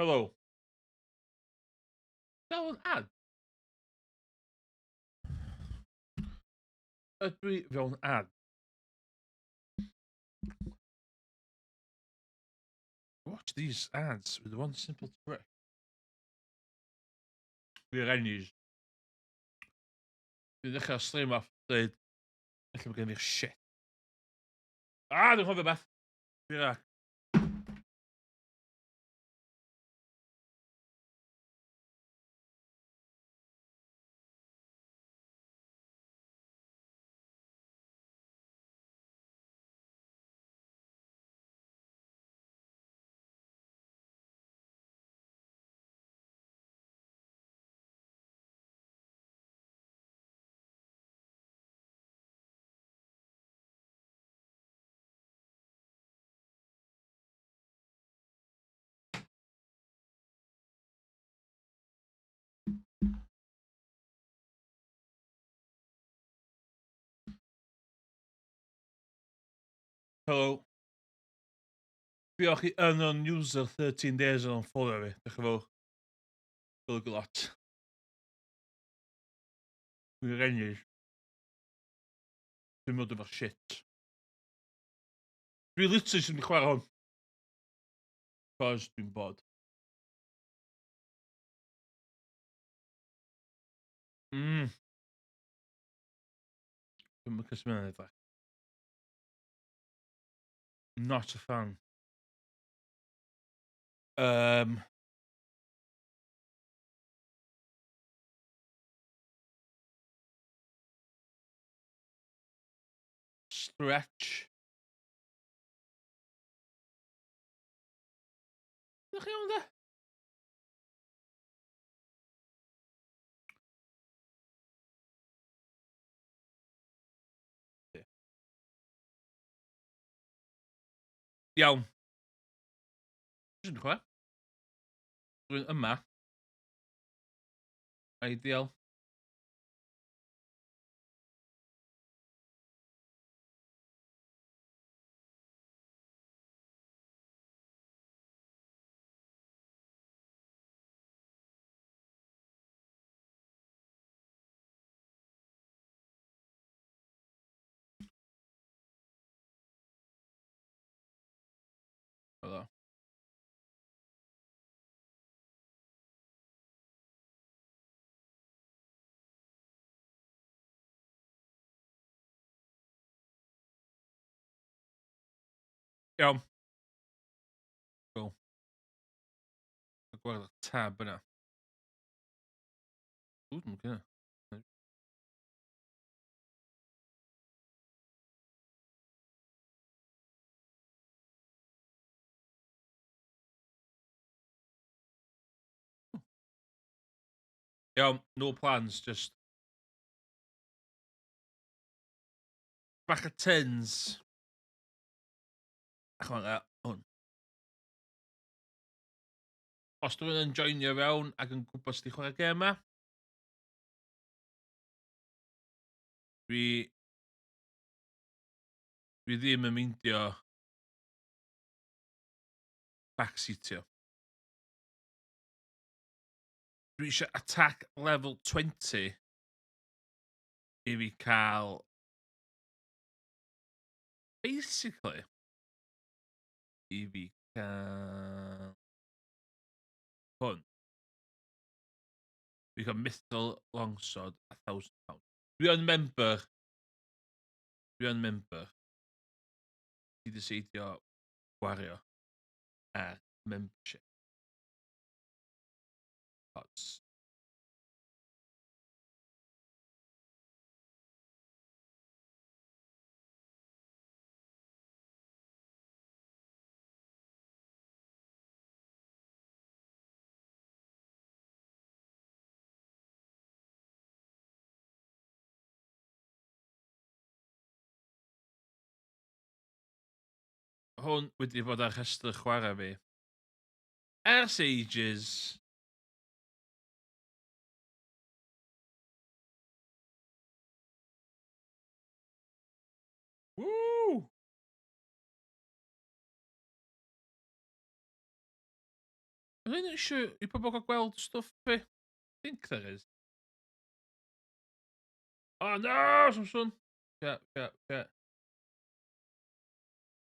Hello. Fel yn ad. Ydw i fewn ad? Watch these ads with one simple trick. Fi'r ennill. Fi'n ddechrau slim off dweud, eich bod gen i'r shit. Dwi'n chofio beth. Fi'r ac. Hello. Diolch i unknown user 13 days yn follow fi. Dech chi fawr. Golygu lot. Fi'r ennill. Dwi'n mynd efo'r shit. Dwi literally sy'n mynd i chwarae hwn. Cos dwi'n bod. Dwi'n mynd cysmynnu edrych. Not a fan. Stretch. Ydych chi ond e? Iawn. Dwi'n chwarae. Dwi'n yma. Ideal. Hello. Iawn. Cool. Gweld y tab yna. Dwi'n gyda. Iawn, no plans, just bach o tins. A chwan hwn. Os dwi'n yn joinio fewn ac yn gwybod sydd i chwarae gem yma, dwi ddim yn meindio backseatio. Dwi eisiau attack level 20 i fi cael basically i fi cael hwn. Fi cael mythical longsword £1,000. Dwi yn member. I ddeseidio gwario ar membership. Odds. Hwn wedi bod ar rhestr chwarae fi ers ages. Woo! Dwi'n isio i pobl gweld stwff fi. Think there is. Oh no, Samson! Yeah.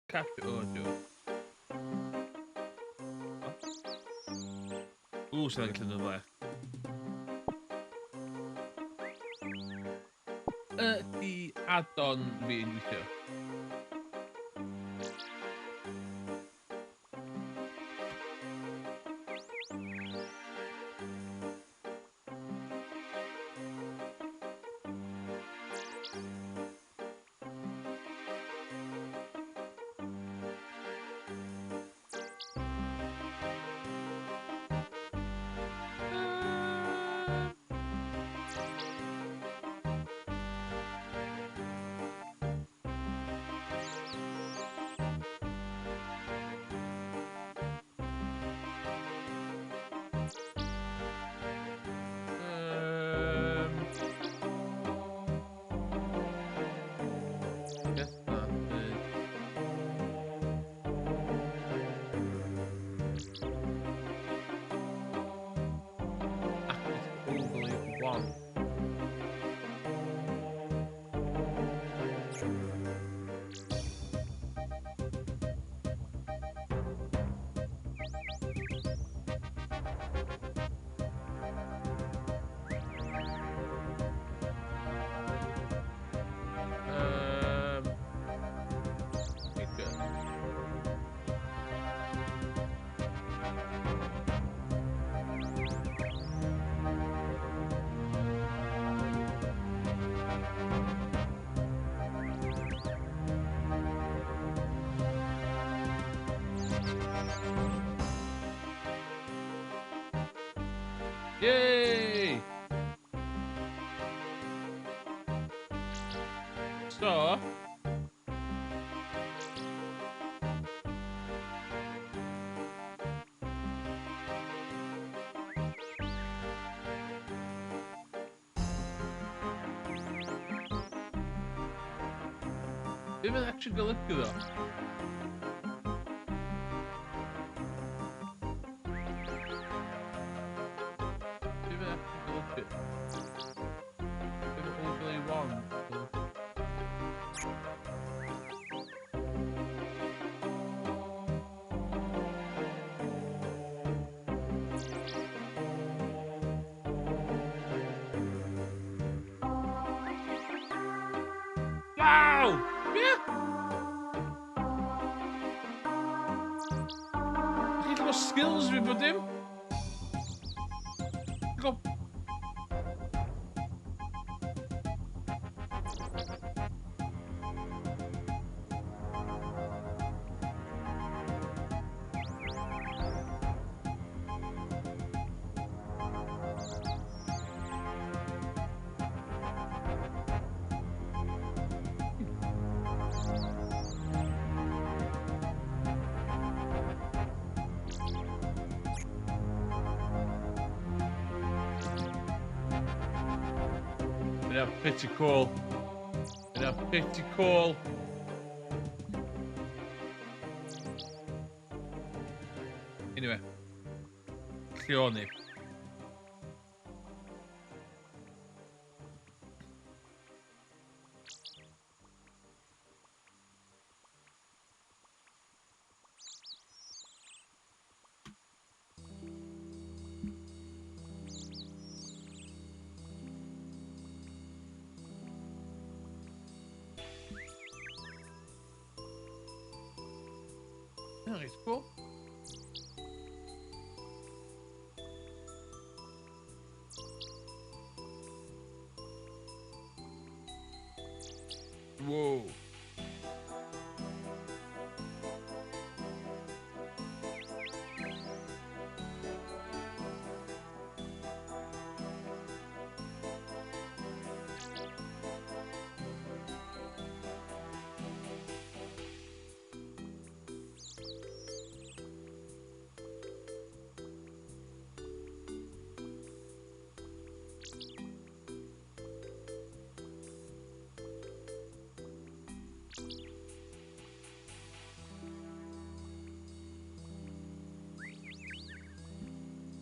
Capture. Oh, Joe. Sy'n gallu nhw'n le. Di add-on fi'n gweithio. Guess that is active overlay 1. Yay! So, be fe'n actually golygu ddo? Be fe'n actually golygu? Be fe'n overlay 1 golygu? Wow! Yeah! Chi'n gwybod skills fi bod dim? Go. Yna pretty cool. Yna pretty cool. Anyway. Lle o'n i? It's cool. Whoa.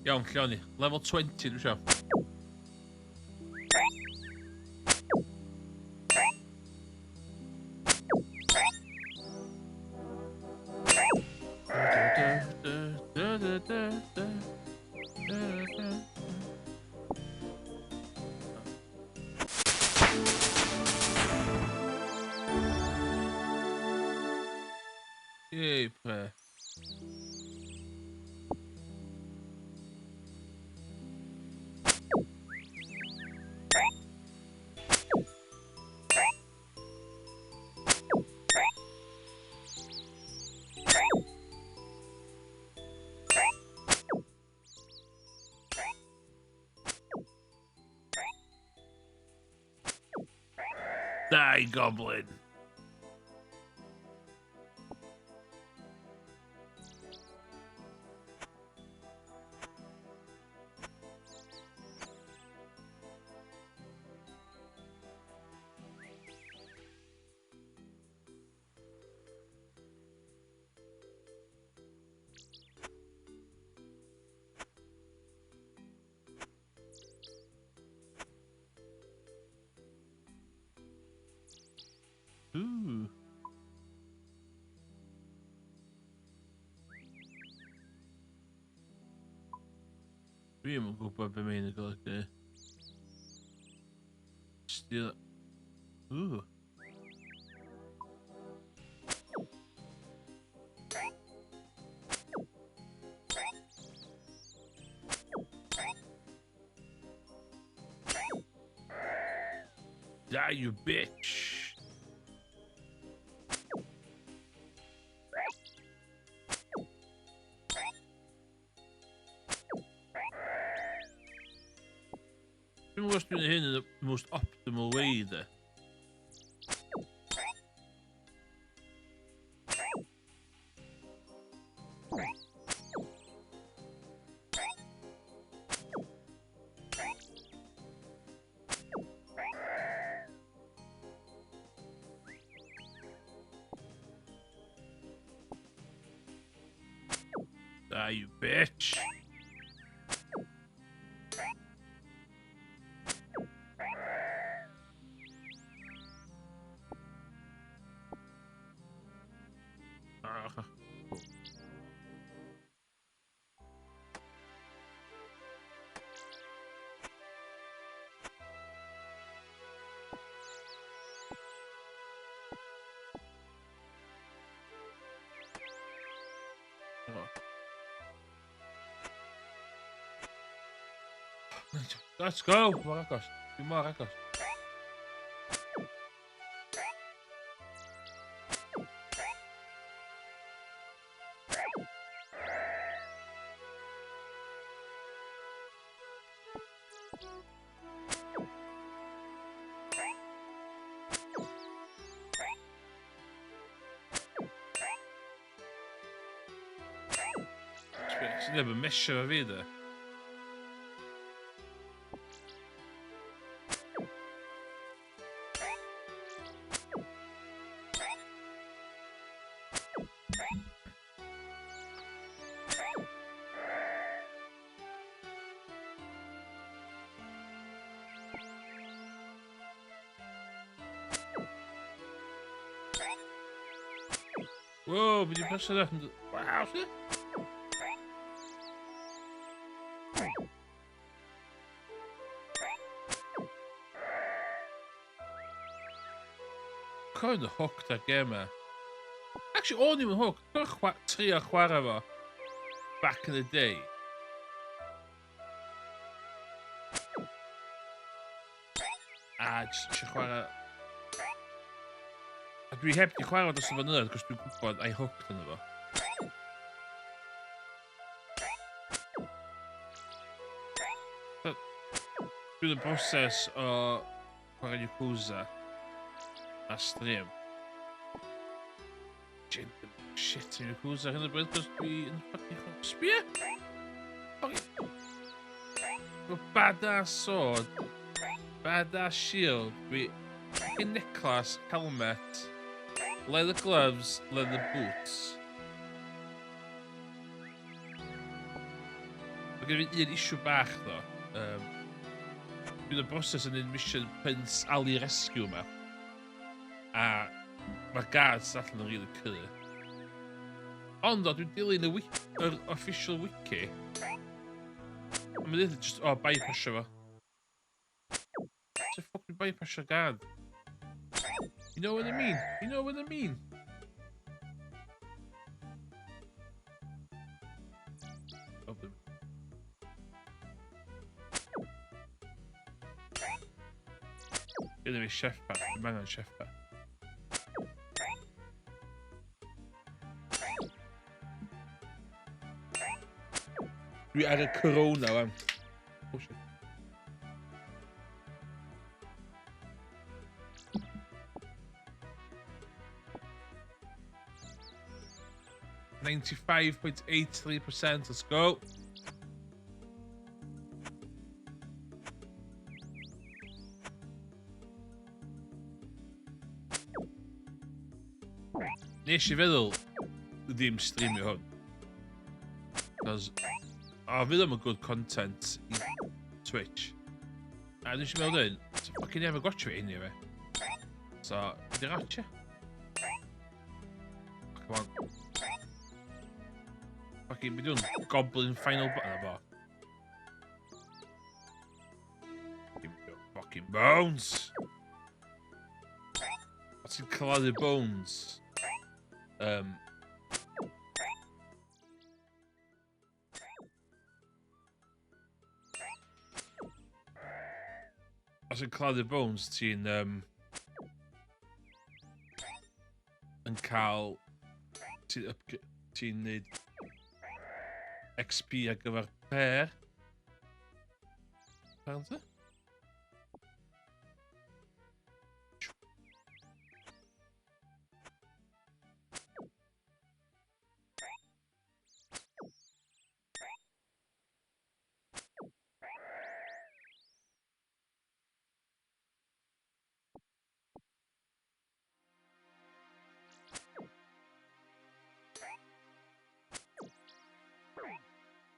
Iawn, lle o'n i? Level 20, dwi'n siarad. Yay, pre. Die, goblin. Ooh. Dwi ddim yn gwybod be mae'n golygu. Still... Ooh. Die, you bitch. Dwi'n gwybod os dwi'n hyn yn the most optimal way, de. Die, you bitch. Let's go! Mor agos. Dwi'n mor agos. Sy'n ddim yn mesio fo fi, de. Wow, be di pasio da? Wow, see? Kind of hooked that game, man. Actually, o'n i'm yn hooked. Dwi'n trio chwarae fo back in the day. A jyst eisiau chwarae... A dwi heb di chwarae dros y fynyddoedd, cos dwi'n gwybod ai hooked yn efo. Dwi'n y broses o chwarae Yakuza a stream. Shit yn Yakuza hyn y bryd, cos dwi yn ffocin sbia! Badass sword, badass shield, dwi fucking necklace, helmet, leather gloves, leather boots. Mae gen i un issue bach, ddo. Dwi'n y broses yn un mission Prince Ali Rescue yma. A mae'r guards allan yn really clear. Ond o, dwi'n dilyn yr official wiki. A mae'n dweud just, bypassio fo. So fucking bypassio guard. You know what I mean? You know what I mean? Gyda fi chef pa. Dwi'n angen chef pa. Dwi ar y corona wan. Oh shit. $95.83%, let's go. Nes I feddwl ddim streamio hwn. Cos fydd am y good content I Twitch. A dwi'n siŵr meddwl dyn, so fucking never gotcha fi anyway. So, ydy'r gotcha. Come on. Fucking, mi dwi'n goblin final button efo. Fucking bones! A ti'n claddu bones? Os yn claddu bones, ti'n yn cael... Ti'n neud XP ar gyfer pair. Pair ta?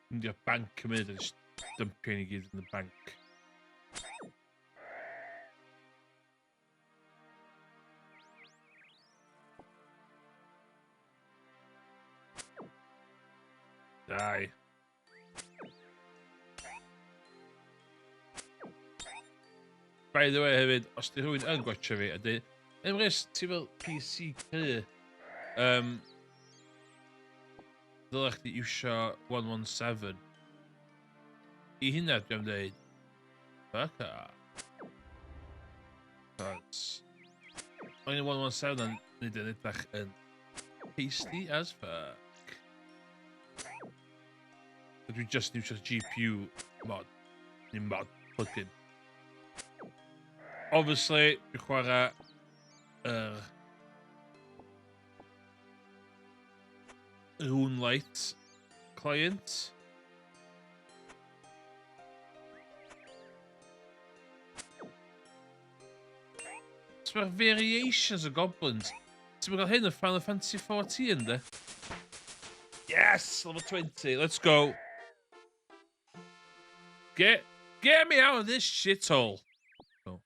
Mynd i'r banc yn mynd a just dumpio ni gyd yn y banc. Dai. By the way hefyd, os di rhywun yn gwachio fi, ydy, emrys ti fel PC cry, ddylech chi iwsio 117. I hynna dwi'n dweud, fuck off. Cos, o'n 117 yn nid yn edrych yn tasty as fuck. Dwi just iwsio GPU mod, neu mod plugin. Obviously, dwi'n chwarae Moonlight client. So mae'r variations o goblins. Ti'n mynd gael hyn o Final Fantasy 14, de? Yes! Level 20, let's go. Get me out of this shithole. Oh.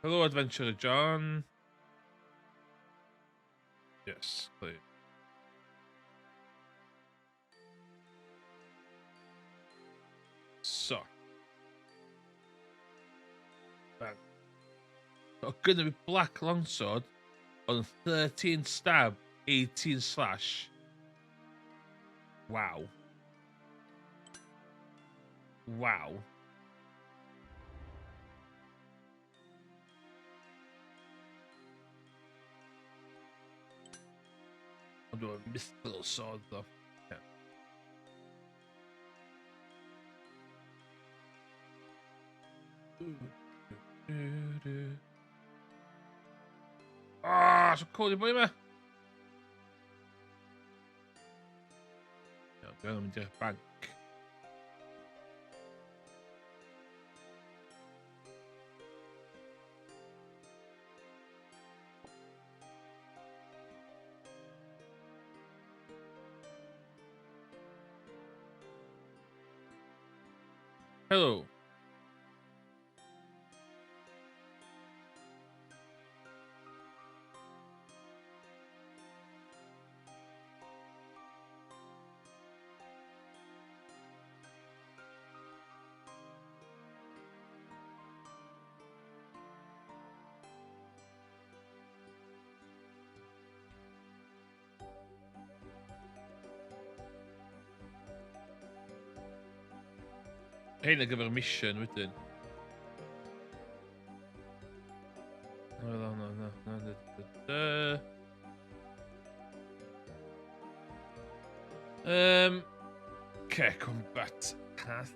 Hello, Adventurer John. Yes, please. So. Gonna be black longsword on 13 stab, 18 slash. Wow. Wow. I'll do a mythical sword though. Yeah. Ah, so cool, boy, man. Yeah. Dwi'n mynd i'r banc. Helo. Hein ar gyfer mission wedyn. Okay, combat path.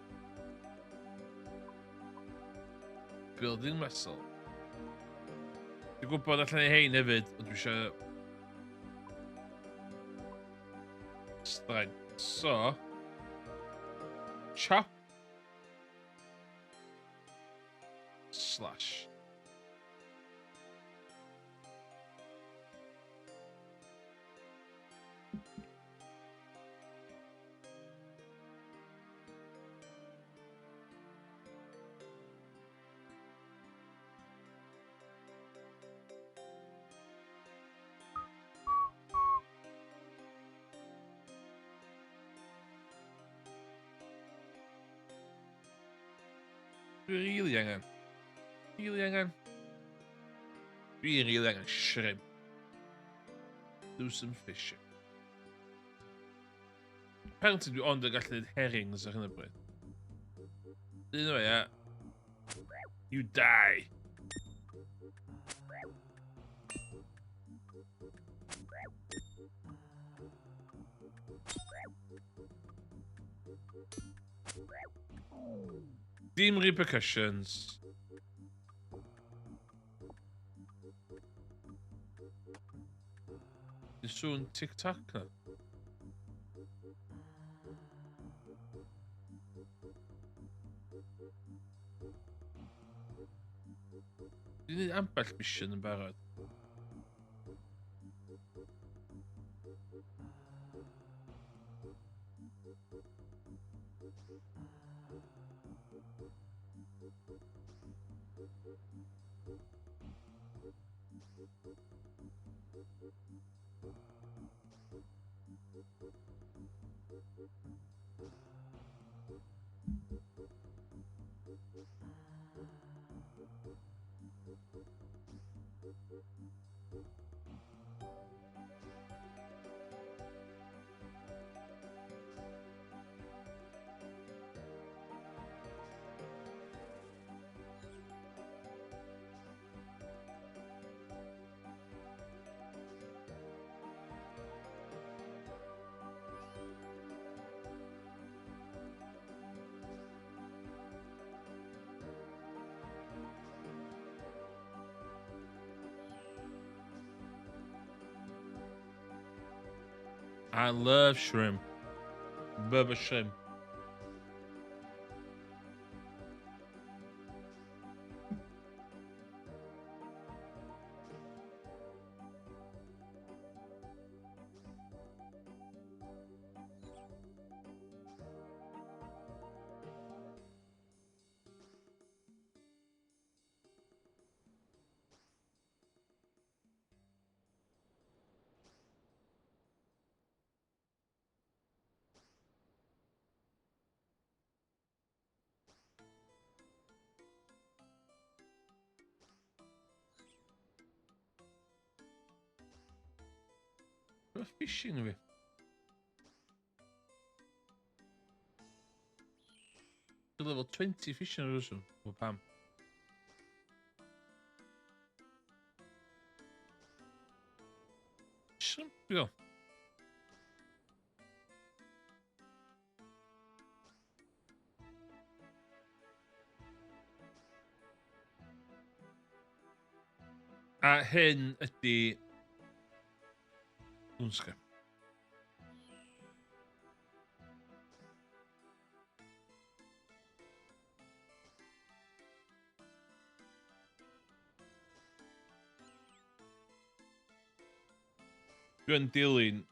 Building muscle. Dwi'n gwybod allan ei hein hefyd, ond dwi eisiau... Strength. So... Chop. Slash. Dwi'n rili angen. Dwi'n rili angen shrimp. Do some fishing. Apparently dwi ond yn gallu neud herrings ar hyn o bryd. Dyn nhw, ia. You die. Dim repercussions. Dwi'n sŵn tic-tac na. Dwi'n neud ambell mission yn barod. I love shrimp. Bubba shrimp. What's fishing with? Level 20 fishing or something. Or Pam. Shrimp, yeah. A hyn ydy... Nwnsga. Dwi'n dilyn.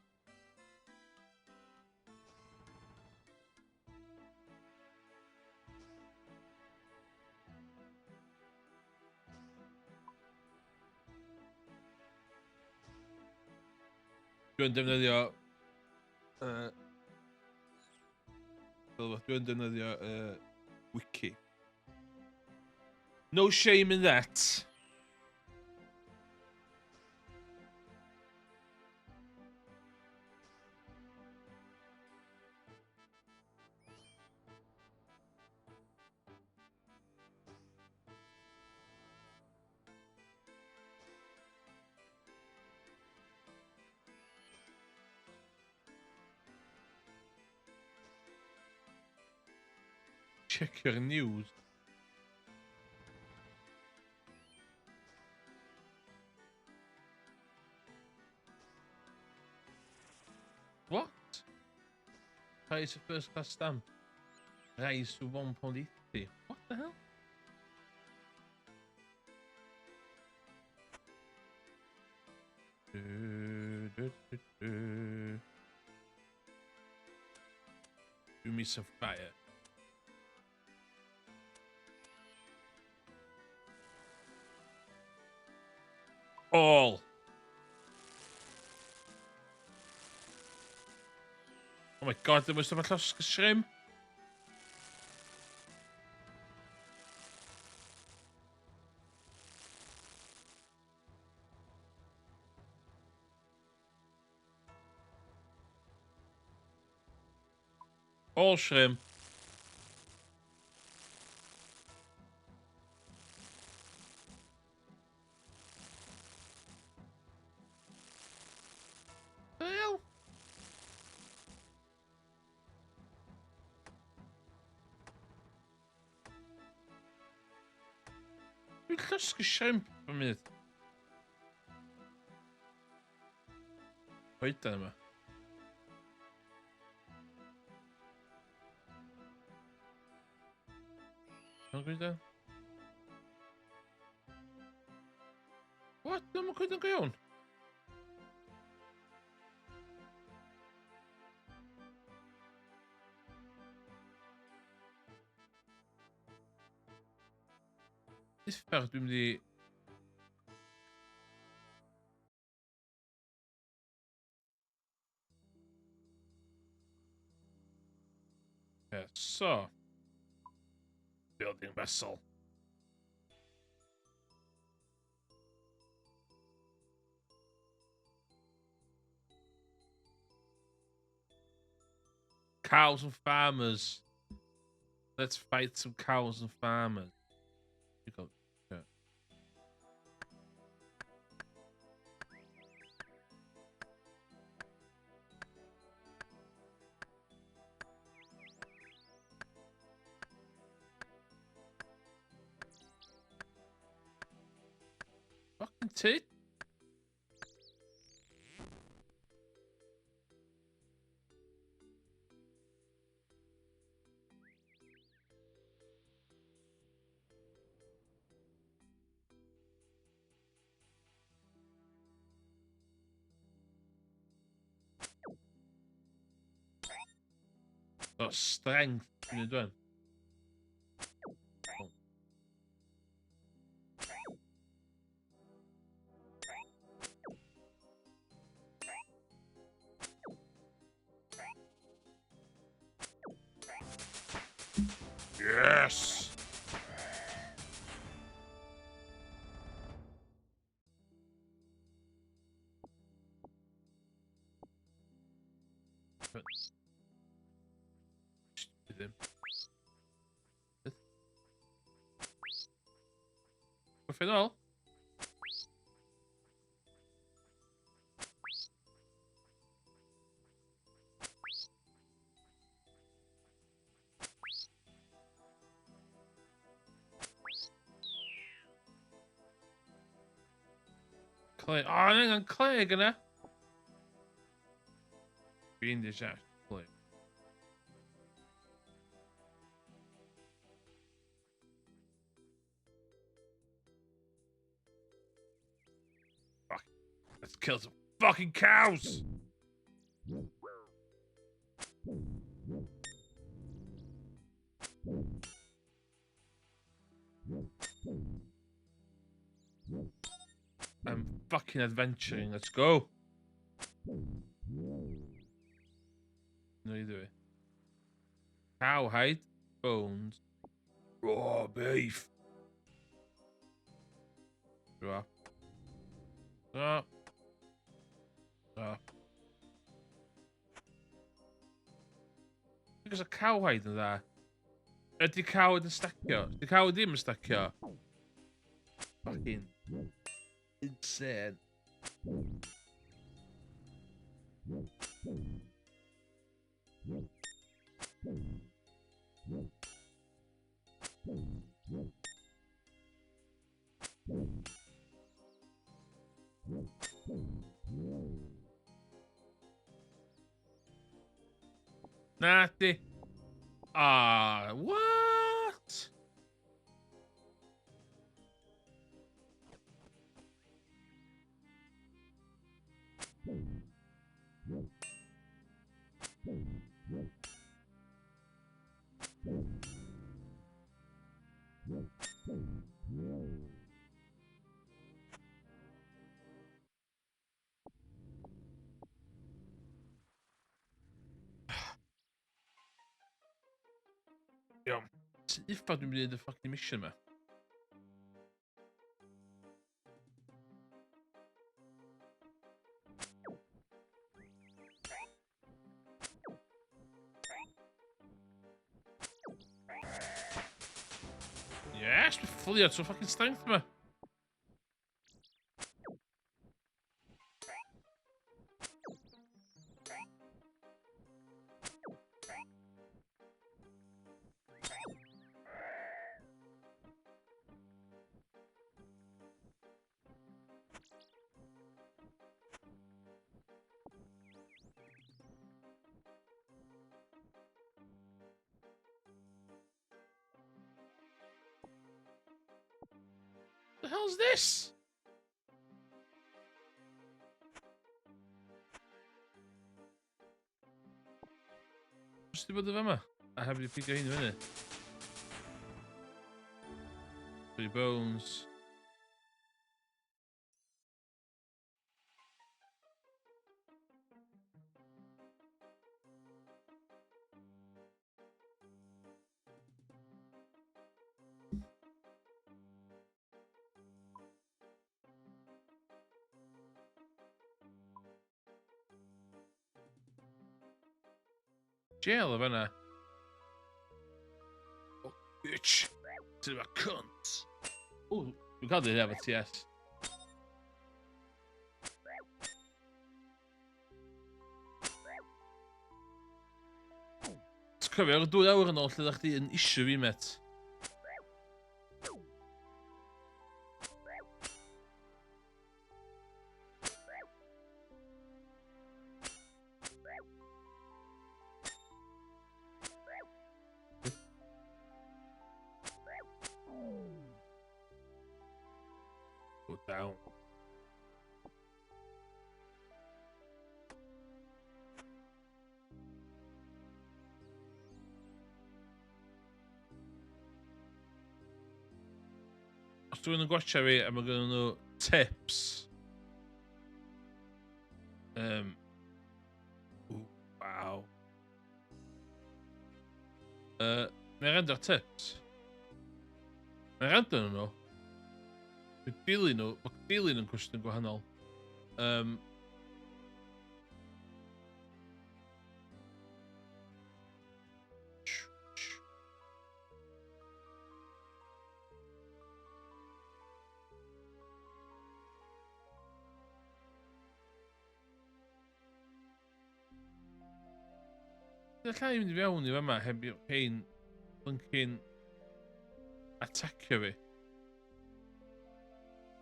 Dwi'n defnyddio... Dwi'n defnyddio wiki. No shame in that. Check your news. What? Price of first class stamp. Rise to £1.80. What the hell? Do me some fire. All. Oh my god, there was so much shrimp. All shrimp. The hell? Dwi'n llosgu shrimp yn mynd. Oedden yma. Don't go down. What? Ddim yn coeden go iawn? Isfer dwi'n mynd i... Yeah, so... Building vessel. Cows and farmers. Let's fight some cows and farmers. You go. Yeah. Fucking tit. Oh, strength. Dwi'n dwi'n. Oh. Yes! Final. Clay. Oh, hang on, Clay gonna. Being disaster, Clay. Fuck. Let's kill them. Fucking cows! I'm fucking adventuring. Let's go. No, you do it. Cowhide, bones, raw beef. Drop. Drop. Drop. There's a cowhide in there. Ydy cowhide yn stacio? Ydy cowhide ddim yn stacio? Fucking insane. Na di. Ah, what? Iawn. Sut uffa dwi'n mynd i neud y fucking mission yma? Yes, we're fully out of fucking strength yma. The hell's this? What's the bod of yma? I have to pick hyn i fyny. 3 bones. Jail of yna. Oh, bitch. To a cunt. Oh, we can't do that with TS. Cofio, 2 awr yn ôl lle ddech chi yn isio fi, met. Go down. Os dwi'n yn gwachio fi, a mae gen nhw tips. Ooh, wow. Mae'n render tips. Mae'n render nhw. Mae dilyn yn cwestiwn gwahanol. Dwi'n llai mynd i fewn i fyma heb i'r hein blinkin atacio fi.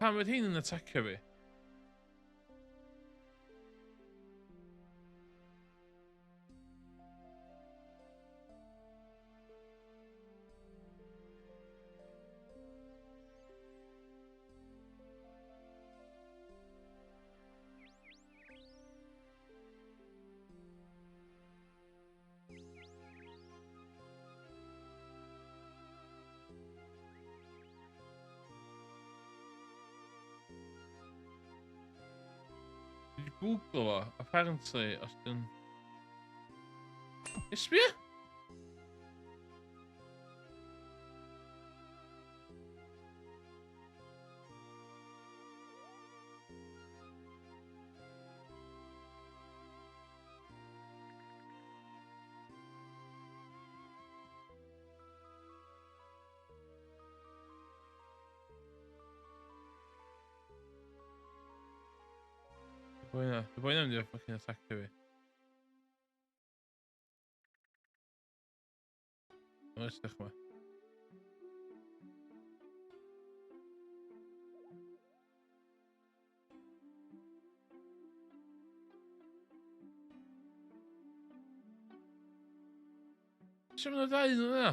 Pam oedd hein yn atacio fi? Did you Google o? Apparently, os dyn... Ysbio? Y boi na mynd i'r ffocin attackio fi. Oes, dych ma. Sio ma'n dau nhw na?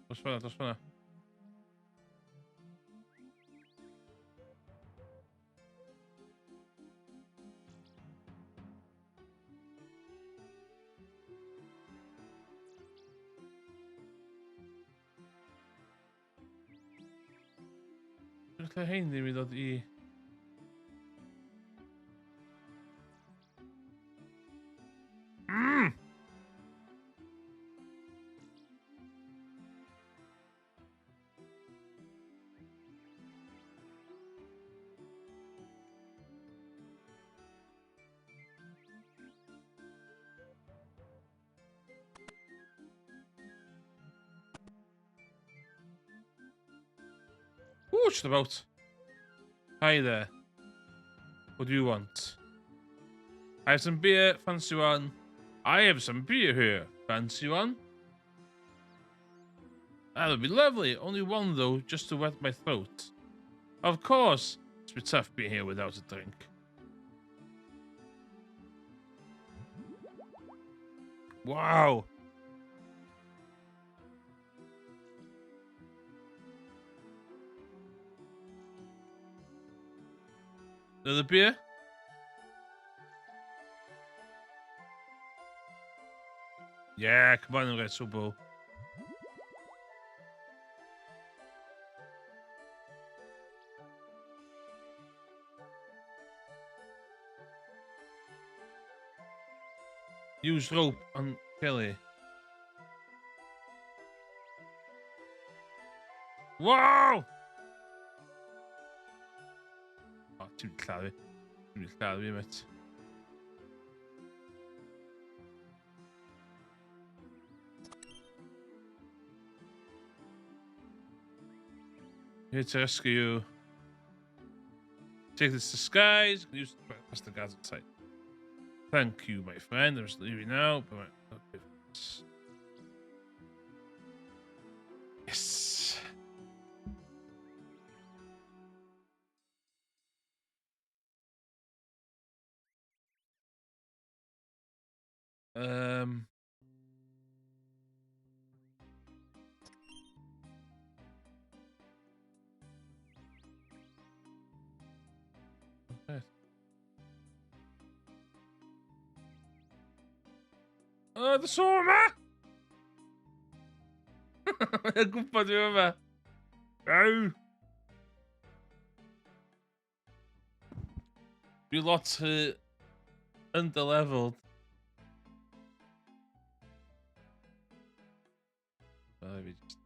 Dos fanna, dos fanna. Dwi'n lle hein ddim i ddod i... Ooh, just about. Hi there. What do you want? I have some beer, fancy one. I have some beer here, fancy one. That would be lovely. Only one though, just to wet my throat. Of course. It's been tough being here without a drink. Wow. Another beer? Yeah, come on, Red Subo. Use rope on Kelly. Wow! Oh, ti'n lladd fi. Ti'n lladd fi, met. Here to rescue you. Take this disguise. Use past the guards outside. Thank you, my friend. I'm just leaving now. But okay. Yes. Okay. The Soma! Mae'n gwybod fi yma. Aw! Dwi lot underleveled. Let me just...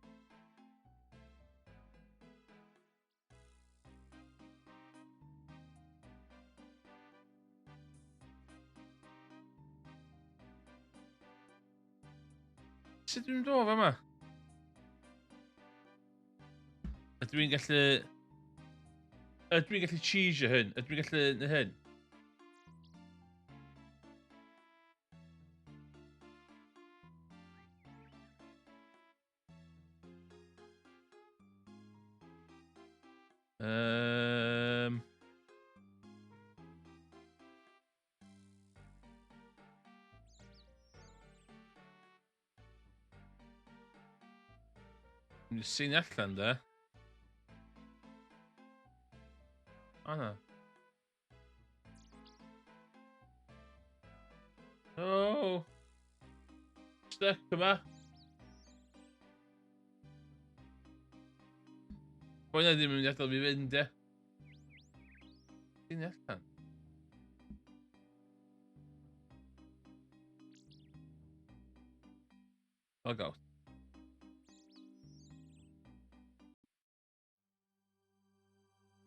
Sut dwi'n dod yma? Ydw i'n gallu Ydw i'n gallu cheesio hyn? Ydw i'n gallu neu hyn? Dwi'n sy'n allan da. O na. O! Stuck yma. Boi na ddim yn mynd i adael fi fynd, e. Sy'n allan. O gael.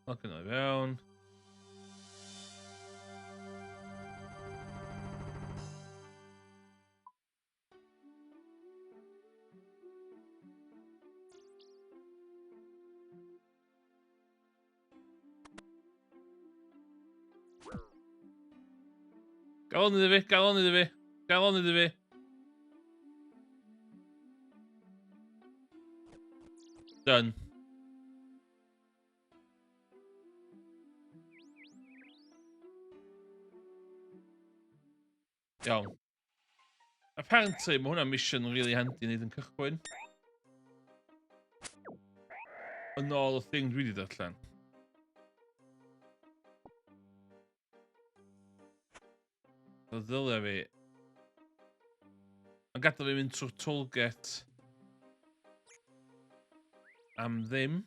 O gynnau fewn. Galon iddo fi, galon iddo fi, galon iddo fi. Done. Iawn. Apparently, mae hwnna'n mission really handy wneud yn cychwyn. Yn ôl y thing dwi wedi darllen. So ddylia fi. Mae'n gadael fi mynd trwy'r tollgate. Am ddim.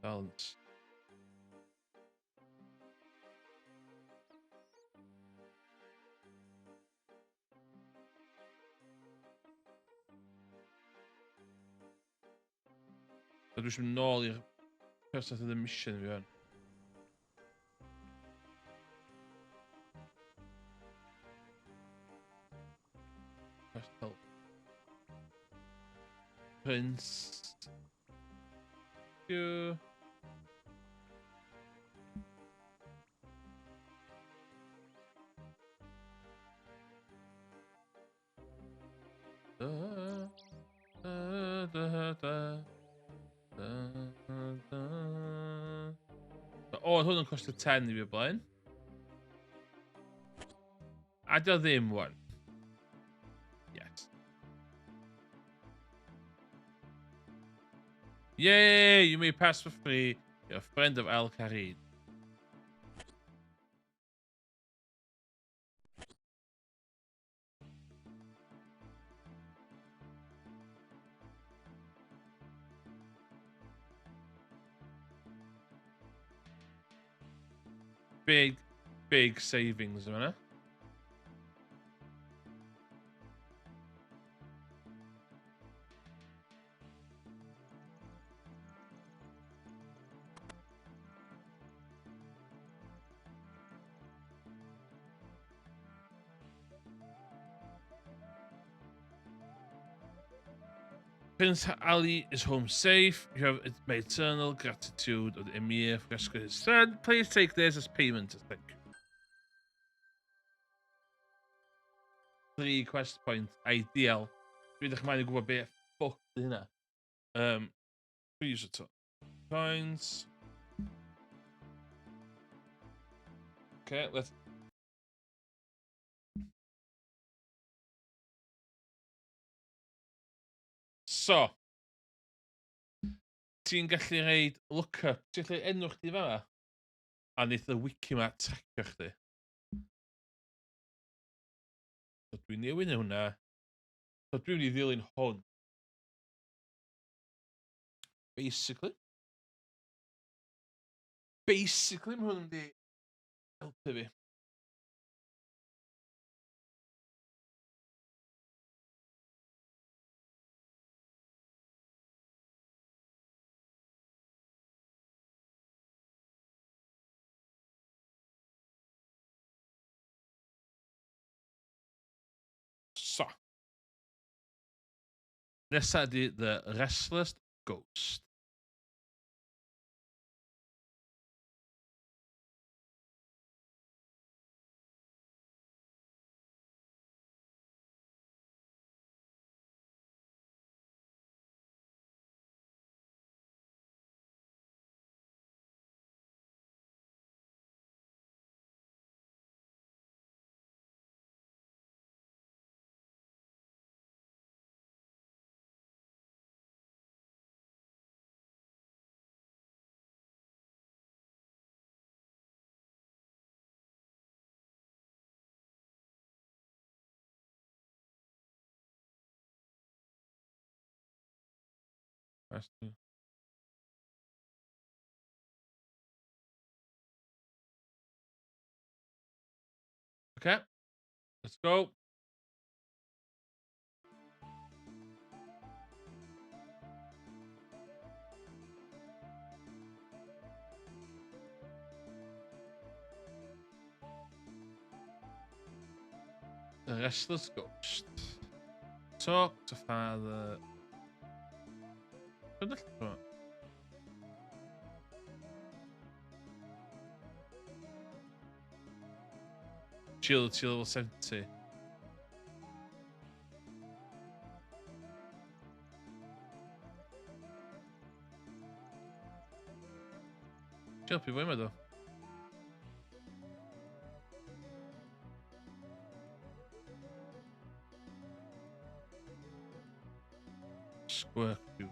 Balance. So dwi eisiau mynd nôl i'r person sydd yn mission fi hwn. Prince. You. O, hwn yn costio 10 i fi o blaen. A dio ddim wan. Yes. Yay! You may pass for free. You're a friend of Al Karid. Big savings yma. Prince Ali is home safe. You have my eternal gratitude of the Emir for rescuing his son. Please take this as payment as thank you. 3 quest points. Ideal. Dwi'n ddech mae'n gwybod beth ffuck di hynna. Use it to. Coins. Okay, let's... So. Ti'n gallu reid look-up. Ti'n gallu enw chdi fama. A wneud y wiki ma tracio chdi. So dwi'n newid hwnna. So dwi'n mynd i ddilyn hwn. Basically, mae hwn yn di helpu fi. So. Nesa di The Restless ghost. Okay, let's go. The restless ghost. Talk to father. Agility level 70. Chill, più vuoi do? Square cube.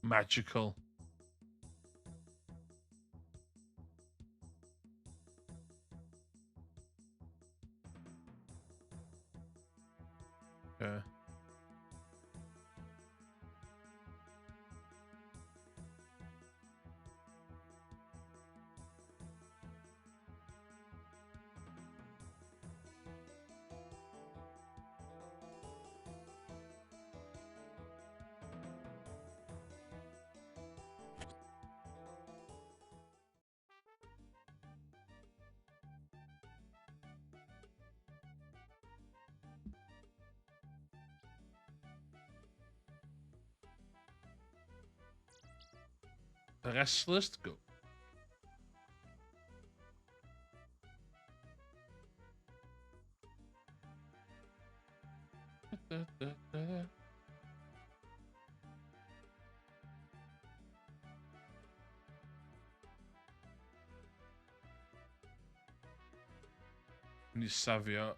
Magical. Okay. The restless ghost. Ni safio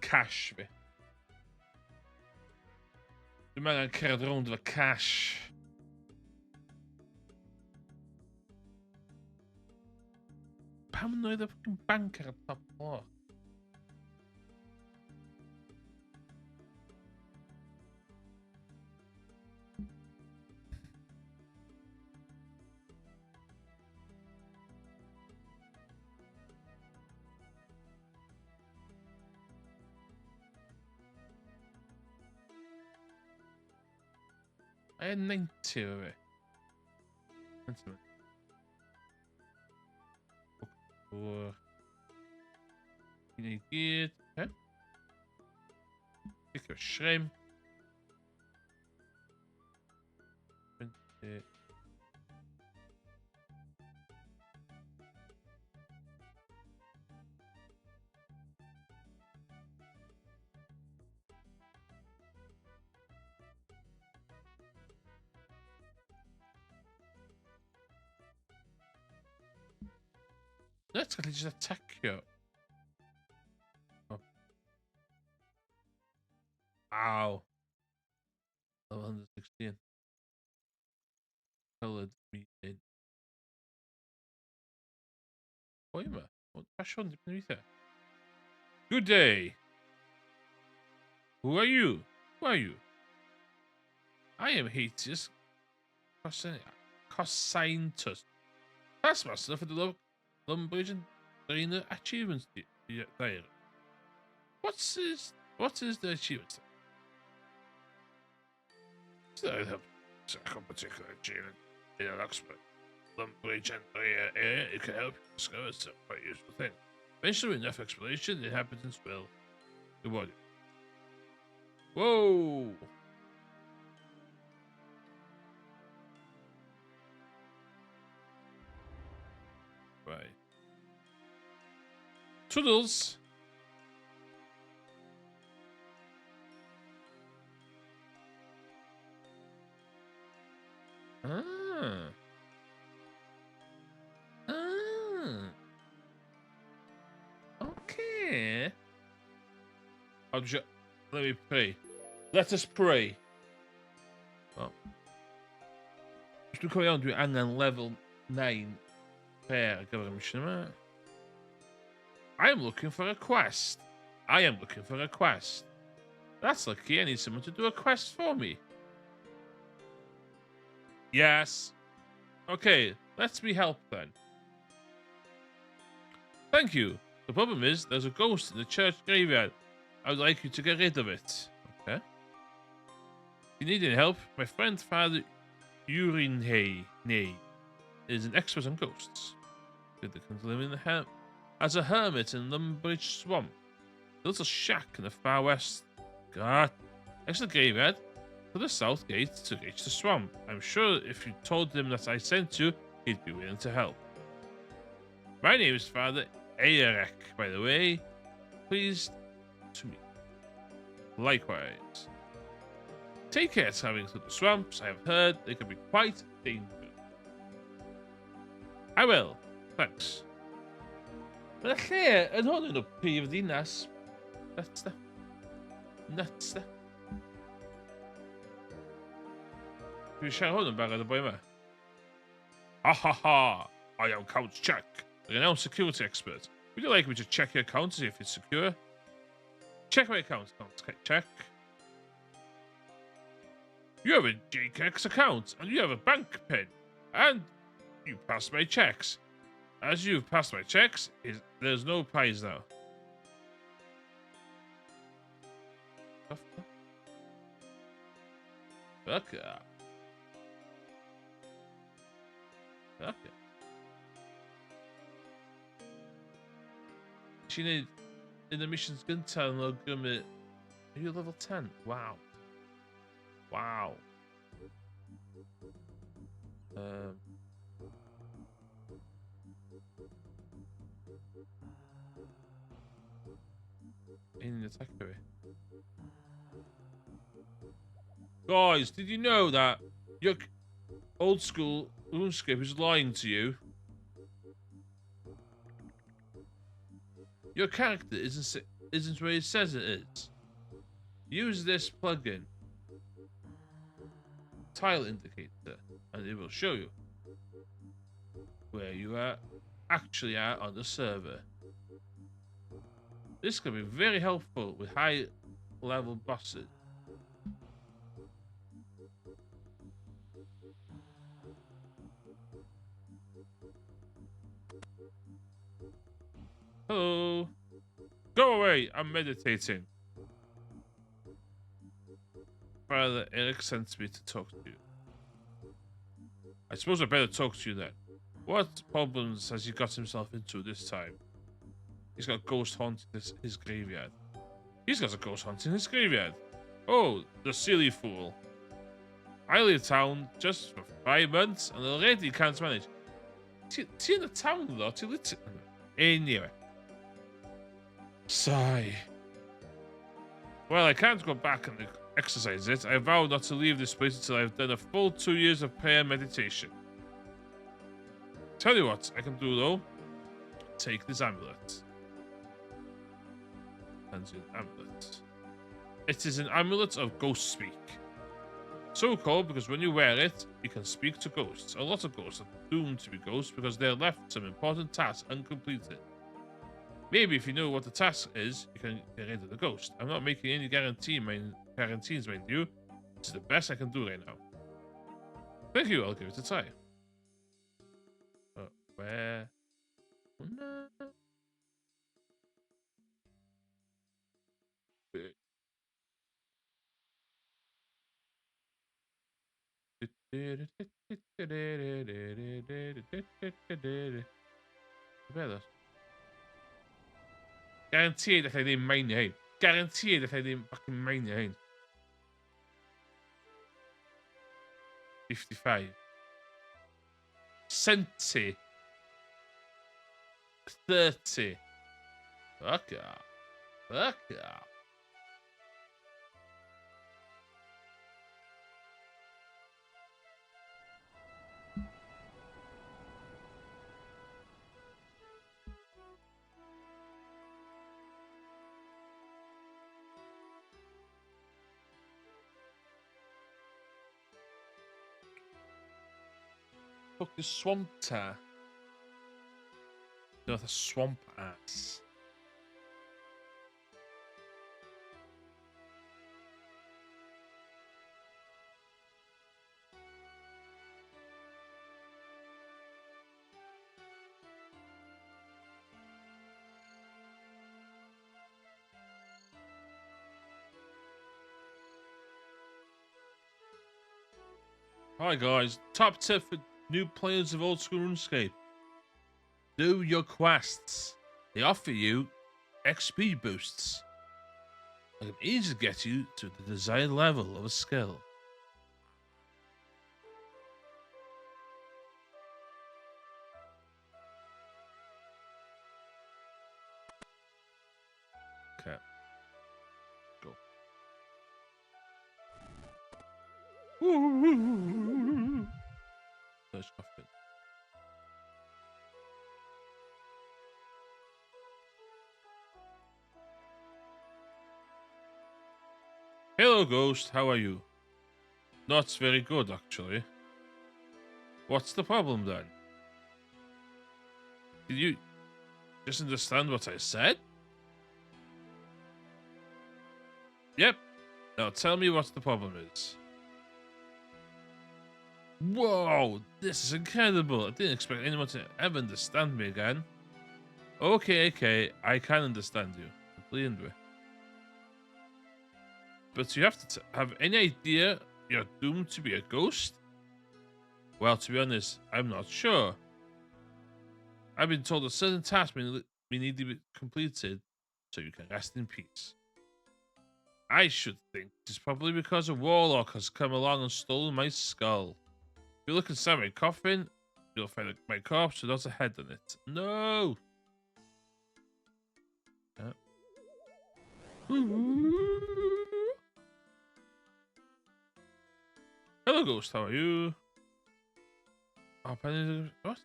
cash fi. Dwi'n angen cerdded rownd efo cash. Pam oedd y fucking bank ar y top floor? I had 90 of it. 90 of it. Or... You need geared. Okay. Pick a shrimp. 20. Let's gallu just attackio. Oh. Ow. Level 116. Coloured meeting. O yma. Pasiwn, dipyn o weithiau. Good day. Who are you? Who are you? I am Hatius Coscientus. Taskmaster for the Lumbridge and Trainer Achievements Diary. What is the achievement? So I have a particular achievement in an expert. Lumbridge and Trainer area, it can help you discover some quite useful thing. Eventually, with enough exploration, the inhabitants will reward you. Whoa! Right. Toodles! Ah. Ah. Okay. Let me pray. Let us pray. Oh. Just going on to angen level 9 pair mission. I am looking for a quest. That's lucky. I need someone to do a quest for me. Yes. Okay, let me help then. Thank you. The problem is, there's a ghost in the church graveyard. I would like you to get rid of it. Okay. If you need any help, my friend Father Urinhei is an expert on ghosts. Good that comes live in the as a hermit in Lumbridge Swamp. A little shack in the far west. God. Next to the graveyard, to the south gate to reach the swamp. I'm sure if you told him that I sent you, he'd be willing to help. My name is Father Ayarek, by the way. Pleased to meet you. Likewise. Take care traveling through the swamps. I have heard they can be quite dangerous. I will. Thanks. Mae lle yn hwn yn y prif ddinas. Nuts da. Dwi'n siarad hwn yn barod y boi yma. Ha. I am Count Jack, the renowned security expert. Would you like me to check your account to see if it's secure? Check my account, Count Jack. You have a JKX account, and you have a bank pin, and you passed my checks. As you've passed my checks, there's no prize now. Okay. She need in the missions gynta yn awgrymu. Are you level 10? Wow. In the attack area. Guys, did you know that your old school RuneScape is lying to you? Your character isn't where it says it is. Use this plugin, Tile Indicator, and it will show you where you actually are on the server. This can be very helpful with high level bosses. Hello. Go away, I'm meditating. Father Eric sent me to talk to you. I suppose I better talk to you then. What problems has he got himself into this time? He's got a ghost haunting his graveyard. He's got a ghost haunting his graveyard. Oh, the silly fool. I leave town just for 5 months and already can't manage. Ti in the town though, ti lit. Anyway. Sigh. Well, I can't go back and exercise it. I vow not to leave this place until I've done a full 2 years of prayer and meditation. Tell you what I can do though. Take this amulet. Hands you an amulet. It is an amulet of ghost speak. So called because when you wear it, you can speak to ghosts. A lot of ghosts are doomed to be ghosts because they're left some important tasks uncompleted. Maybe if you know what the task is, you can get rid of the ghost. I'm not making any guarantees, mind you. This is the best I can do right now. Thank you, I'll give it a try. Where? Better. Guaranteed dat hij die mijn heen. Guaranteed dat hij die fucking mijn heen. 55. Centi. 30. Fuck yeah. Fuck yeah. Fuck the swamp tar. Not a swamp ass. Hi guys, top tip for new players of old school RuneScape. Do your quests. They offer you XP boosts. They can easily get you to the desired level of a skill. Okay. Go. Search coffin. Hello, Ghost. How are you? Not very good, actually. What's the problem then? Did you just understand what I said? Yep. Now tell me what the problem is. Whoa, this is incredible. I didn't expect anyone to ever understand me again. Okay, I can understand you. Completely. But you have to have any idea you're doomed to be a ghost? Well, to be honest, I'm not sure. I've been told a certain task may need to be completed so you can rest in peace. I should think it's probably because a warlock has come along and stolen my skull. If you look inside my coffin, you'll find my corpse without a head on it. No! Hello, Ghost. How are you? Oh, what?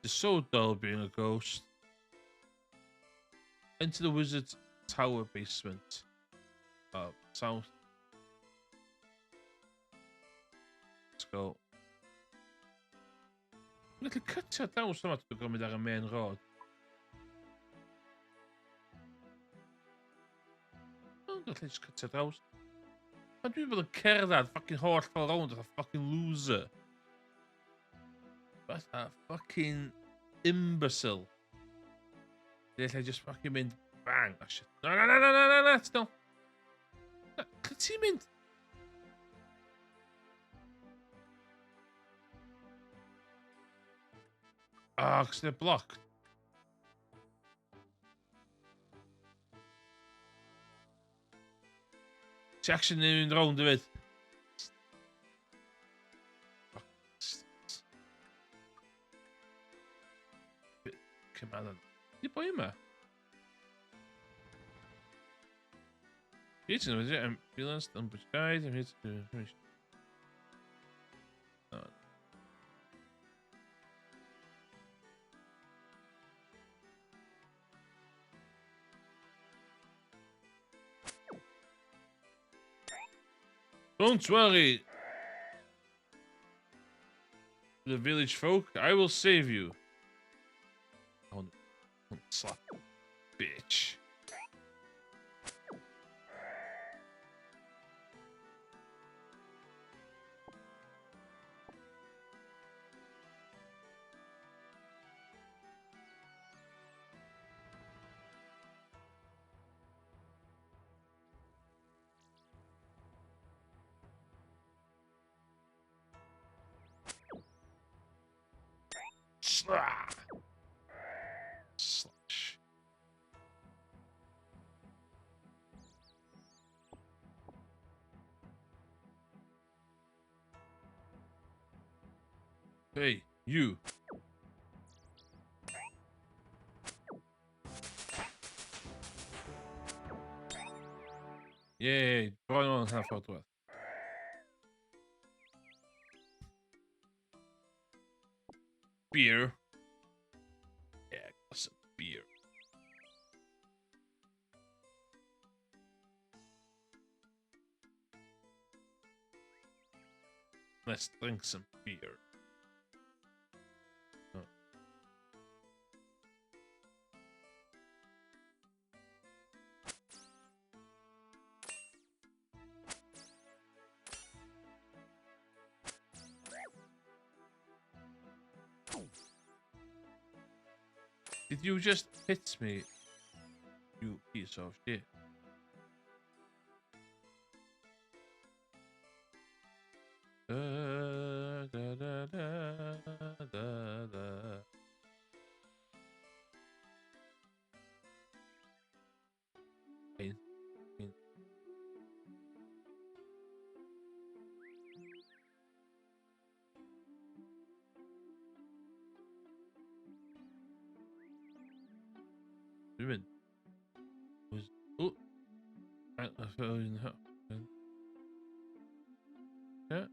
It's so dull being a ghost. Into the wizard's tower basement. South. Let's go. Little cut down so much to come down a main road. Oh, dat is cut trouwens. Wat doe je met een kerel daar? Fucking hard fell around as a fucking loser. What a fucking imbecile. Yes, I just fucking meant bang. Oh shit. No, still. Wat zie je mint? Ah, ik zit blocked. Jackson in de ronde wit. Come on. Die poema. Iets en ambulance dan bescheid en iets. Don't worry, the village folk. I will save you. Oh, slap, bitch. Slash. Hey, you. Yay, probablement un fort toi. Beer. Yeah, some beer. Let's drink some beer. Oh. Did you just hit me, you piece of shit? Da, da, da, da, da, da. Pain. Pain. Women. Was oh, I fell in her. Yeah.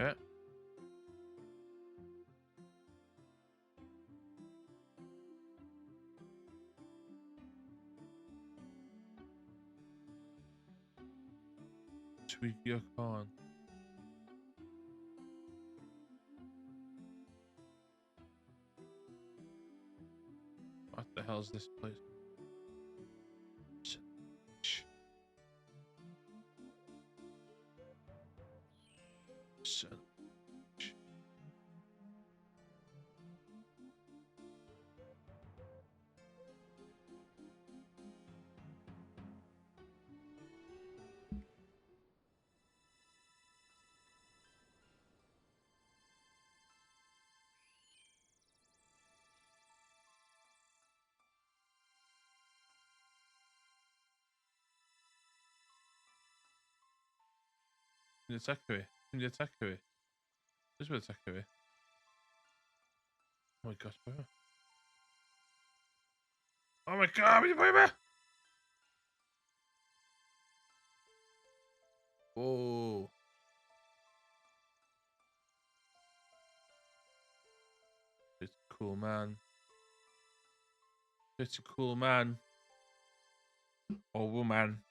Yeah. Tweak your con. What the hell is this place? Son. Şimdi attack Şimdi attack This will attack Oh my god, bro. Oh my god, baby! Oh. It's cool, man. It's a cool man. Or woman.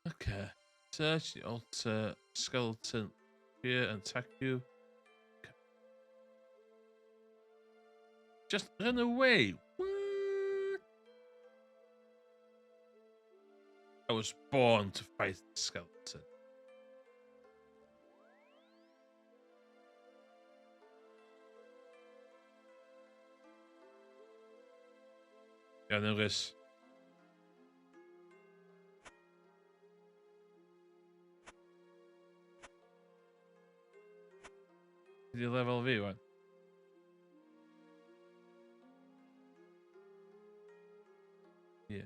Okay. Search the altar skeleton here and attack you. Okay. Just run away. What? I was born to fight the skeleton. Ja, nu is. Die level V1. Yeah.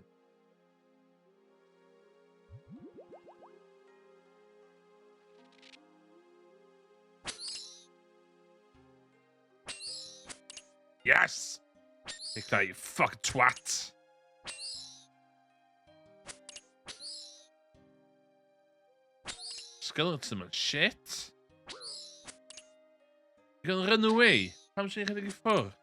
Yes! Ik ga je fucking twat. Skeleton and shit. You can run away. Waarom zeg je er voor?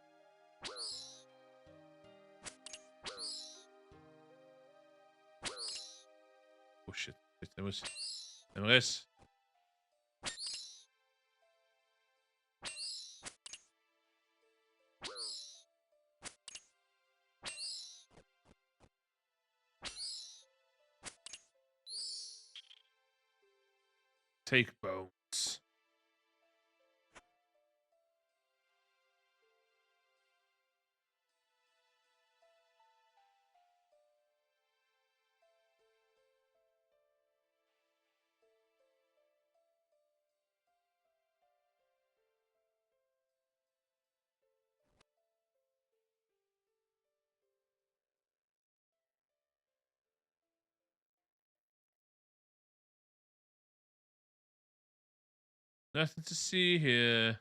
Oh shit. Hij was. Nummer is. Take bones. Nothing to see here.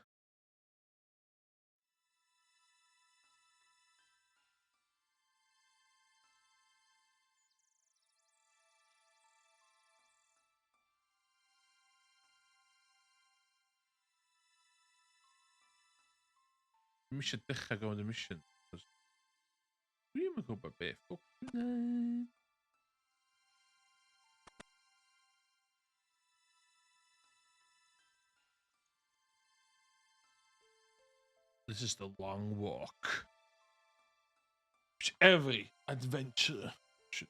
Mission dechrau go on the mission. Dwi'n yn gwybod beth. Ffwc. This is the long walk. Which every adventurer should.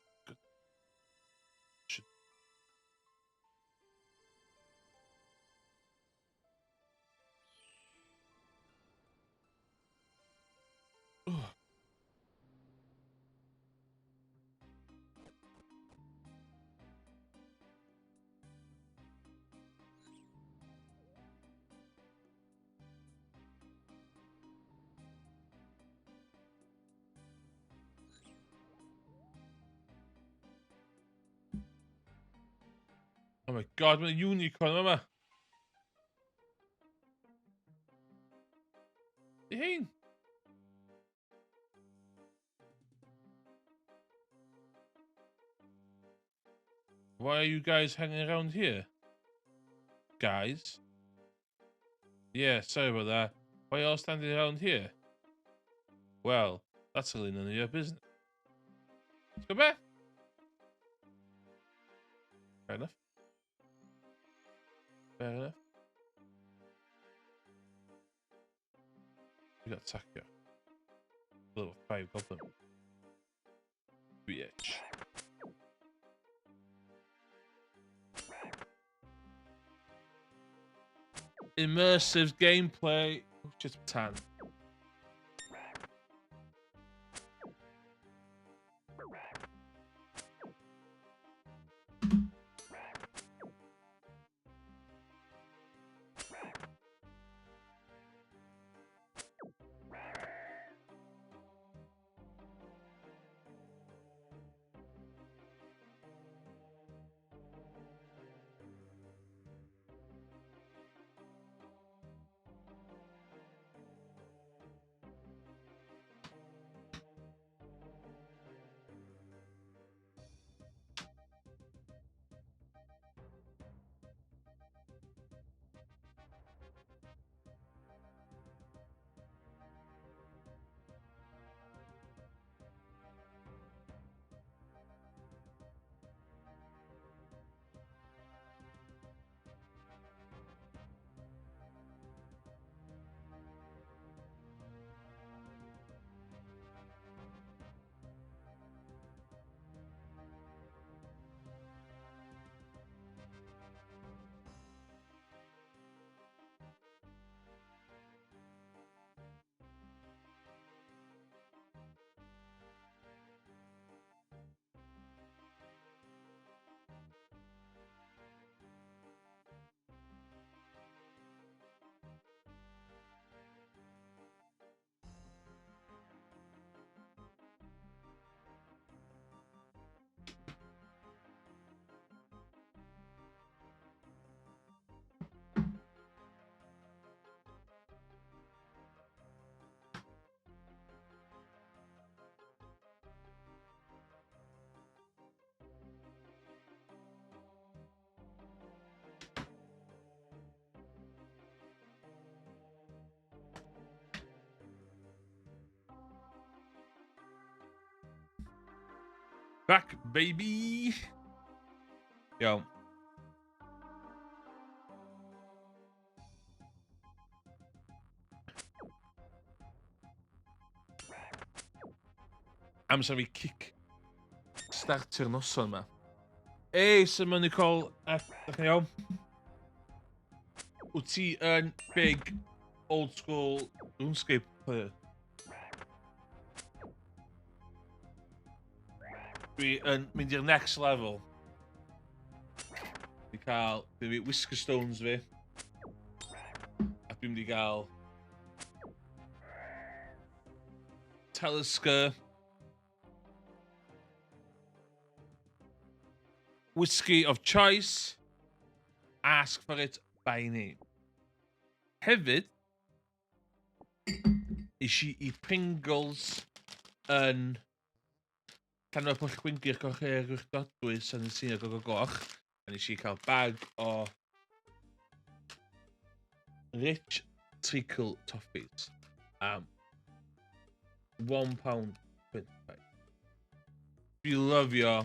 Oh. Oh my god, mae'n unicorn yma. Di hein? Why are you guys hanging around here? Guys? Yeah, sorry about that. Why are you all standing around here? Well, that's really none of your business. Let's go back. Fair enough. Fair enough. We got Taka. Level 5 goblin. Bitch. Immersive gameplay. Just tan. Back, baby. Yo. Amser fi cic startio'r noson yma. Ei, sy'n mynd i col... Dach chi'n iawn? Wyt ti yn big, old school RuneScape player? Dwi yn mynd i'r next level. Di cael... Dwi fi Whisker Stones fi. A dwi'n mynd i gael... Talisker. Whiskey of choice. Ask for it by name. Hefyd, is i Pringles yn llan o'r pwll gwyngyr coch yw'ch dodwys yn y syniad o goch. A nes i cael bag o rich treacle toffees. £1.25. If you love your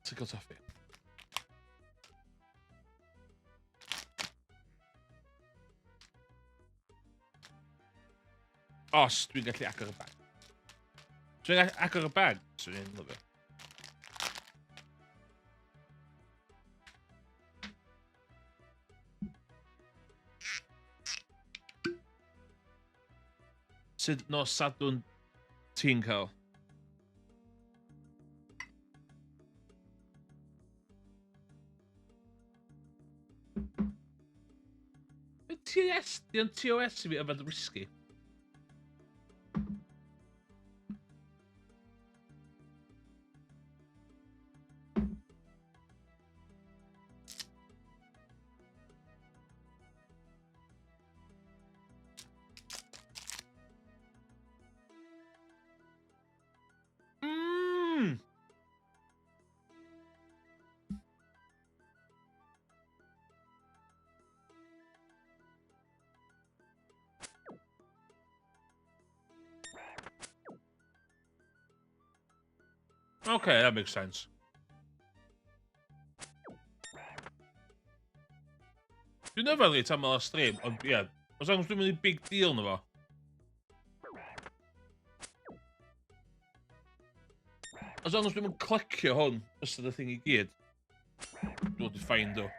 treacle toffee. Os dwi'n gallu agor y bag. Dwi'n gallu agor y bag, so dwi'n lyfio. Sut nos Sadwrn ti'n cael? TS, di o'n TOS i fi yfad whisky. Okay, that makes sense. Dwi'n nefel i taml ar stream, ond ie, os long as dwi'n mynd i big deal na fo. As long as dwi'n mynd clicio hwn, ystod y thing i gyd. Dwi'n fine do.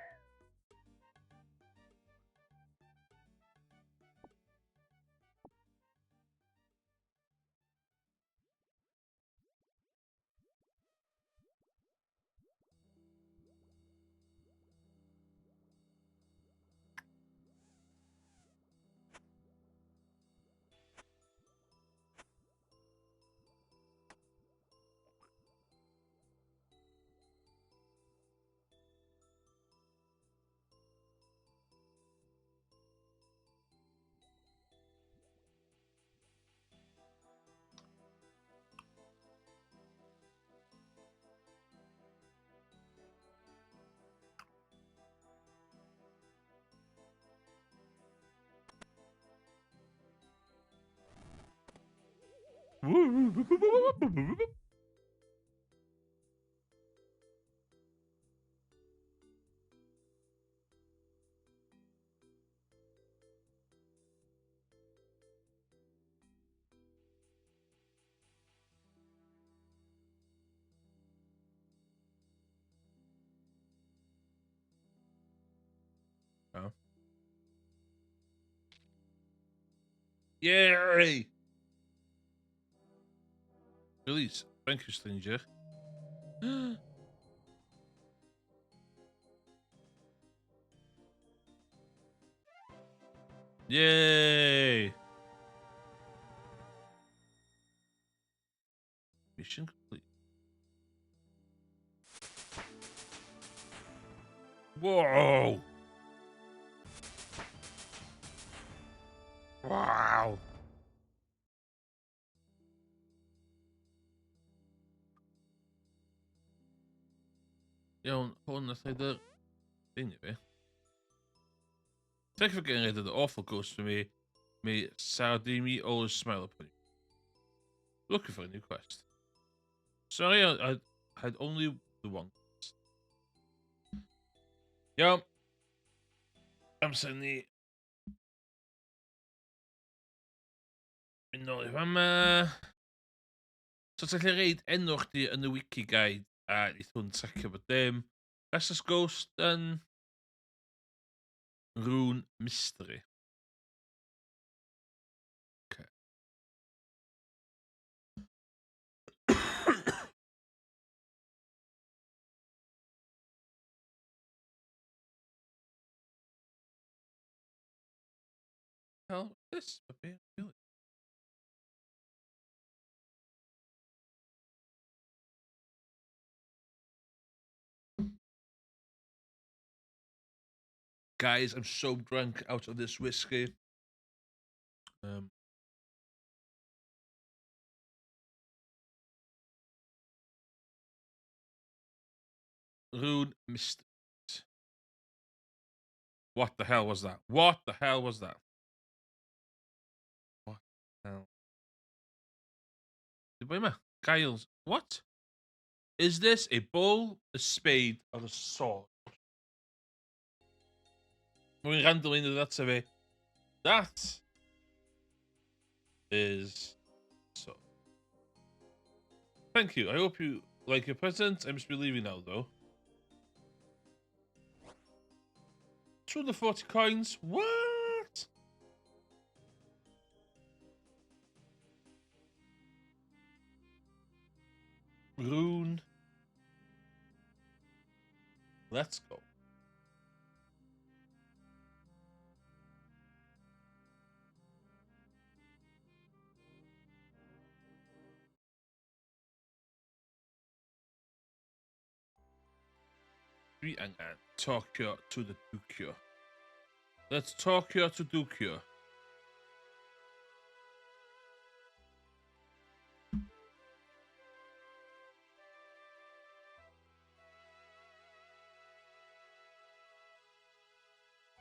Oh. Yay! Release. Thank you, stranger. Yay! Mission complete. Whoa! Wow! Iawn, hwn nath neud y thing i fi. Thank you for getting rid of the awful ghost for me. May Sardini always smile upon you. Looking for a new quest. Sorry, I had only the one quest. Iawn. Amser ni. Mynd nôl i fama. So ti'n gallu reid enw chdi yn y wiki guide a eith hwn tracio bod dim. Fastest Ghost yn Rune Mystery. Okay. Hell, this would be really. Guys, I'm so drunk out of this whiskey. Rune Mysteries. What the hell was that? What the hell was that? What the hell? Wait a Giles. What? Is this a bowl, a spade, or a sword? Mae'n random into that survey. That is so. Thank you. I hope you like your present. I must be leaving now, though. 240 coins. What? Rune. Let's go. And Tokyo to the Tokyo. Let's Tokyo to Tokyo.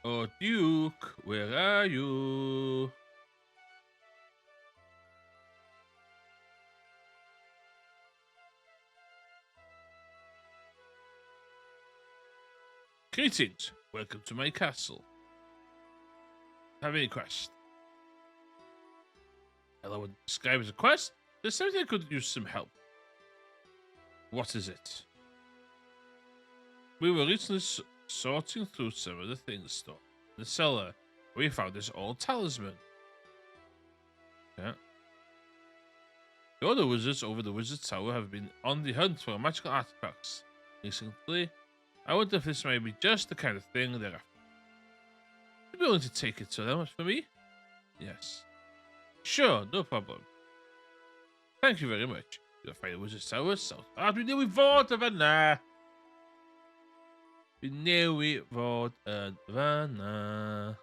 Oh, Duke, where are you? Greetings. Welcome to my castle. Have any quest? Hello, would describe as a quest? There's something I could use some help. What is it? We were recently sorting through some of the things stored in the cellar. We found this old talisman. Yeah. The other wizards over the wizard tower have been on the hunt for magical artifacts recently. I wonder if this might be just the kind of thing they're after. Would you be willing to take it to them for me? Yes. Sure, no problem. Thank you very much. You'll find the wizard tower south. We knew we fought of Vanna. We knew we fought of Vanna.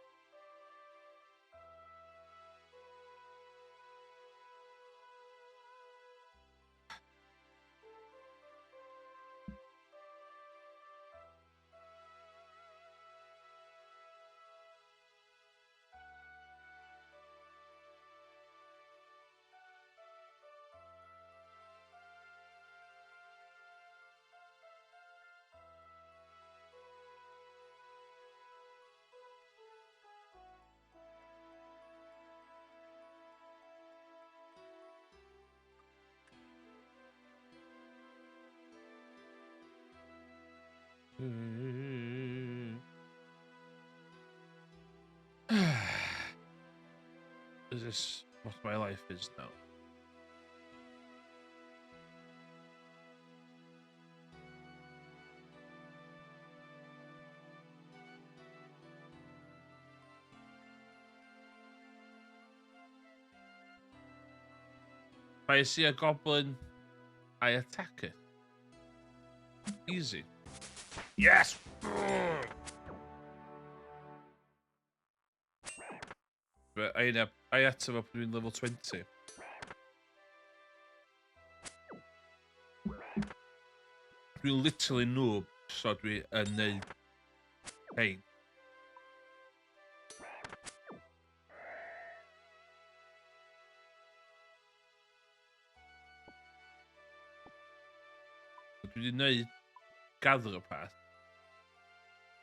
Is this what my life is now? If I see a goblin, I attack it. Easy. Yes! But I had to up between level 20. We literally noob, so we and hey. But we didn't gather a path.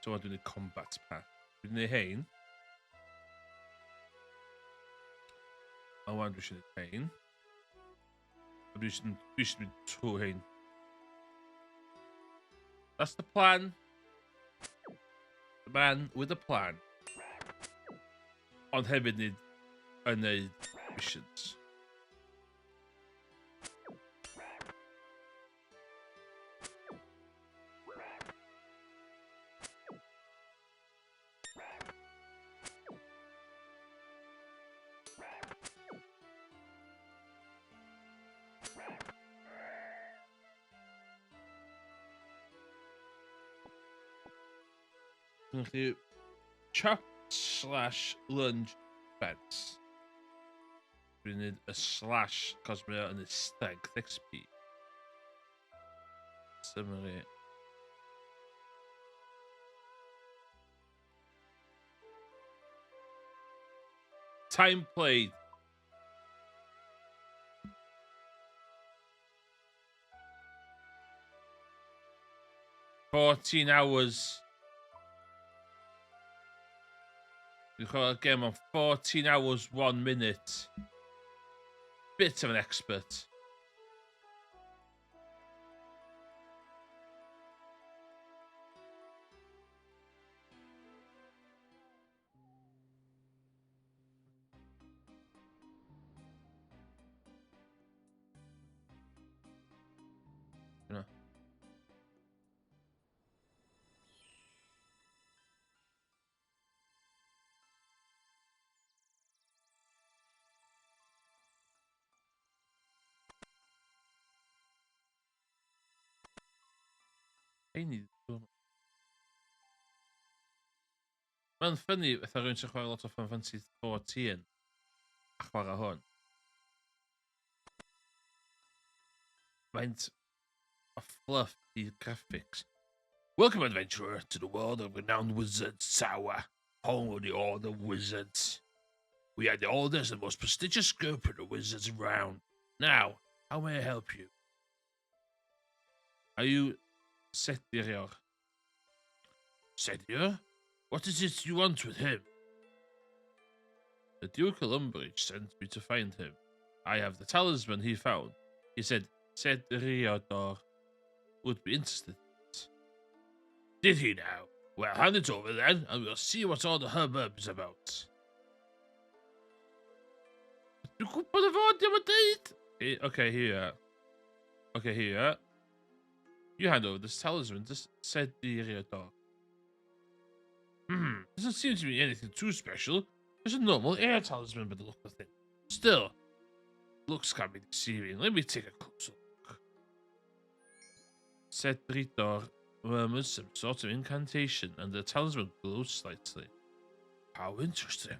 So I'm doing a combat path. We didn't hain. I want to should hain. We should be two hain. That's the plan. The man with a plan. On heaven and missions. chop/lunge defense. We need a slash because we're on the strength XP. Summary. Time played. $14 hours. We've got a game on 14 hours, 1 minute. Bit of an expert. You know. I need to. Mae'n ffynnu fatha rwy'n sy'n chwarae lot o Final Fantasy 14 a chwarae hwn. Faint o fluff i graphics. Welcome, adventurer, to the world of renowned Wizard's Tower, home of the Order of Wizards. We are the oldest and most prestigious group of the wizards around. Now, how may I help you? Are you Sethir? Sethir? What is it you want with him? The Duke of Lumbridge sent me to find him. I have the talisman he found. He said Sethir would be interested. Did he now? Well, hand it over then, and we'll see what all the hubbub is about. Okay, here. Okay, here. You hand over this talisman, just said the Iriador. Doesn't seem to be anything too special. It's a normal air talisman by the look of things. Still, looks can be deceiving. Let me take a closer look. Said Ritor murmurs some sort of incantation, and the talisman glows slightly. How interesting.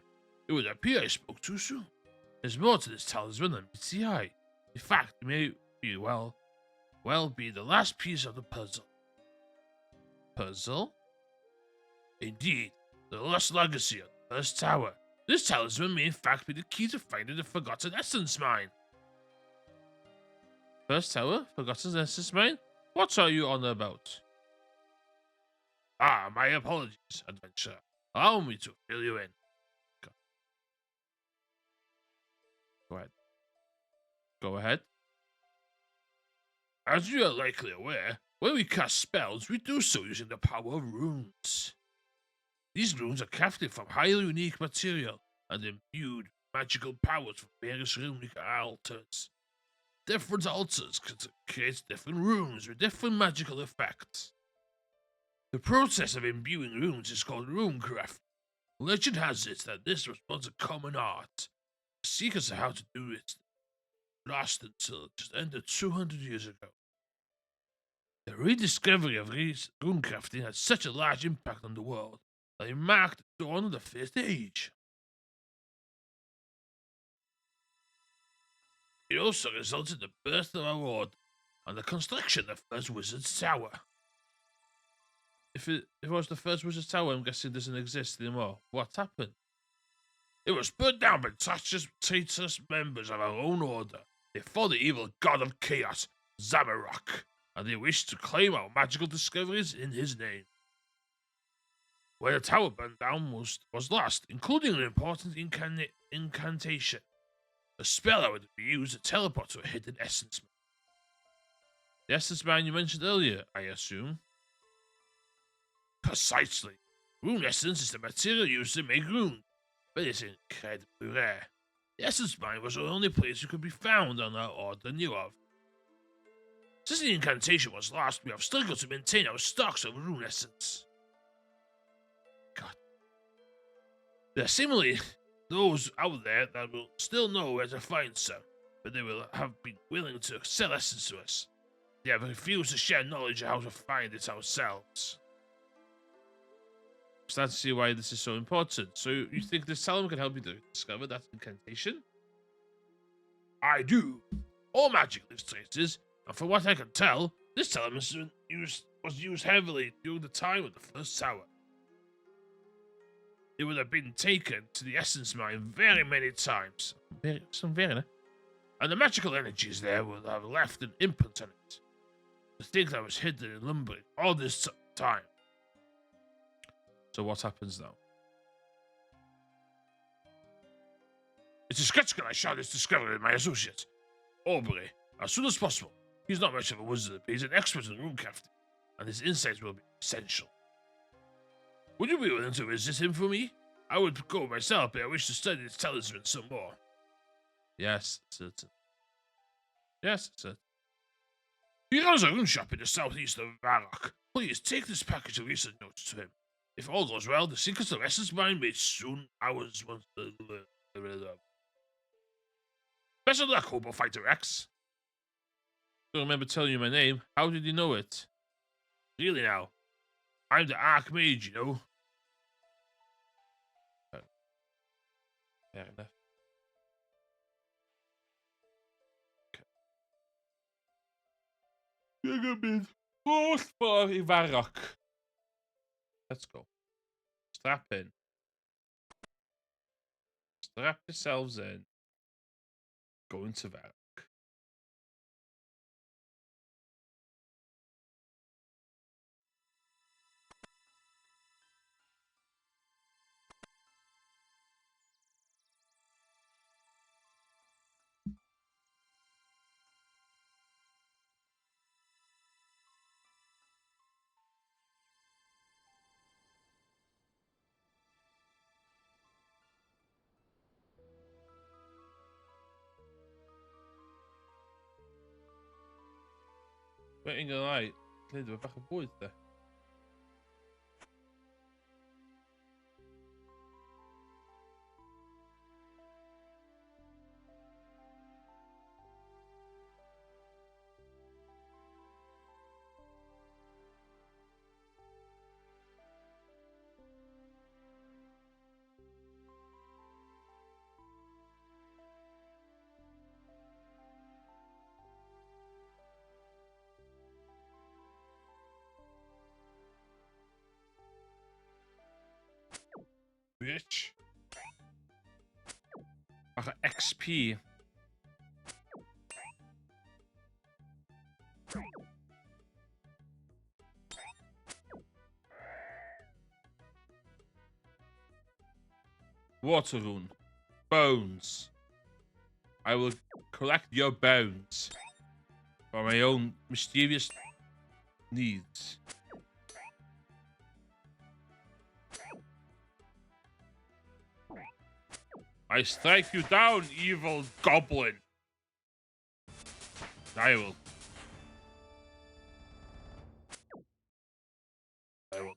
It would appear I spoke too soon. There's more to this talisman than meets the eye. In fact, it may be well be the last piece of the puzzle. Puzzle? Indeed, the lost legacy of the first tower. This talisman may in fact be the key to finding the Forgotten Essence Mine. First tower? Forgotten Essence Mine? What are you on about? Ah, my apologies, adventurer. Allow me to fill you in. Go ahead. Go ahead. As you are likely aware, when we cast spells, we do so using the power of runes. These runes are crafted from highly unique material and imbued magical powers from various runic altars. Different altars can create different runes with different magical effects. The process of imbuing runes is called runecraft. Legend has it that this was once a common art. The secrets of how to do it lost until just under 200 years ago. The rediscovery of runecrafting had such a large impact on the world that it marked the dawn of the Fifth Age. It also resulted in the birth of our order and the construction of the first Wizard's Tower. If it was the first Wizard's Tower, I'm guessing it doesn't exist anymore. What happened? It was burnt down by traitorous members of our own order. They fought the evil god of chaos, Zamarok, and they wished to claim our magical discoveries in his name. When the tower burned down, was lost, including an important incantation. A spell that would be used to teleport to a hidden essence mine. The essence mine you mentioned earlier, I assume? Precisely. Rune essence is the material used to make runes, but it's incredibly rare. The essence mine was the only place it could be found on our order knew of. Since the incantation was lost, we have struggled to maintain our stocks of rune essence. God. There are similarly those out there that will still know where to find some, but they will have been willing to sell essence to us. They have refused to share knowledge of how to find it ourselves. Start to see why this is so important. So you think this talisman can help you discover that incantation? I do. All magic leaves traces, and from what I can tell, this talisman was used heavily during the time of the first tower. It would have been taken to the essence mine very many times. And the magical energies there would have left an imprint on it. To think that was hidden in lumbering all this time. So what happens now? It is critical I share this discovery with my associate, Aubrey, as soon as possible. He's not much of a wizard, but he's an expert in runecrafting, and his insights will be essential. Would you be willing to visit him for me? I would go myself, but I wish to study this talisman some more. Yes, certain. Yes, certain. He runs a rune shop in the southeast of Varrock. Please take this package of research notes to him. If all goes well, the secrets of essence mine may soon ours once Best of luck, Hobo Fighter X. Don't remember telling you my name. How did you know it? Really now? I'm the Archmage, you know. Fair enough. Okay. Fourth for Varrock. Let's go. Strap in. Strap yourselves in. Go into Varrock. Waiting a light. Lid, we're back aboard there. Bitch. I got XP. Water rune. Bones. I will collect your bones for my own mysterious needs. I strike you down, evil goblin. I will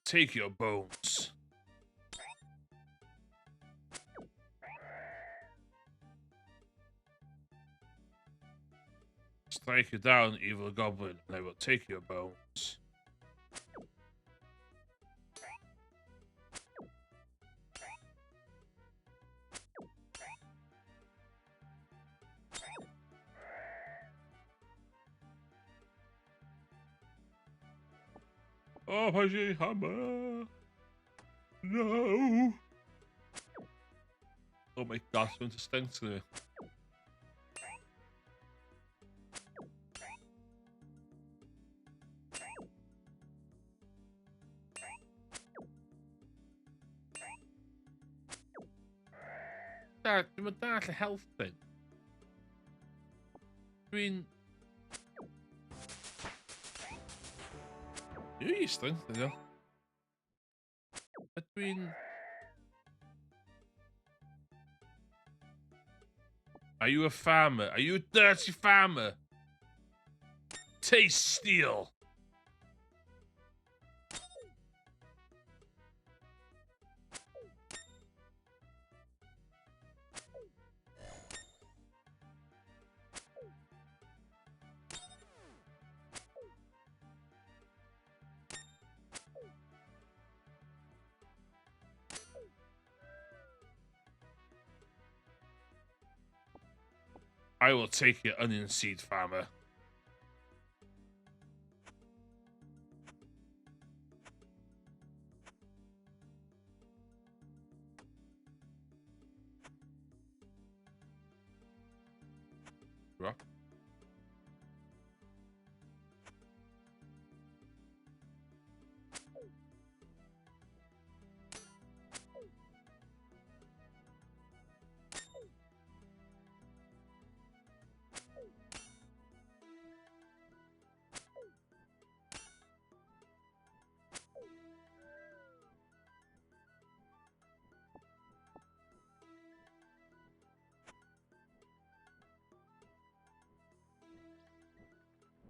take your bones. Strike you down, evil goblin, and I will take your bones. Oh, my hammer. No. Oh my god, it's going to stink to me. That's a health thing. I mean, you strength, yeah. Between. Are you a farmer? Are you a dirty farmer? Taste steel. I will take your onion seed, farmer. Rock.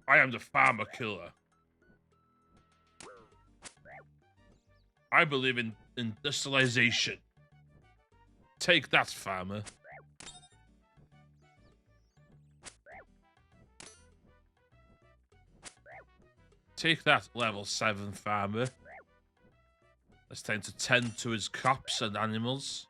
I am the farmer killer. I believe in industrialization. Take that, farmer. Take that, level 7 farmer. It's time to tend to his crops and animals.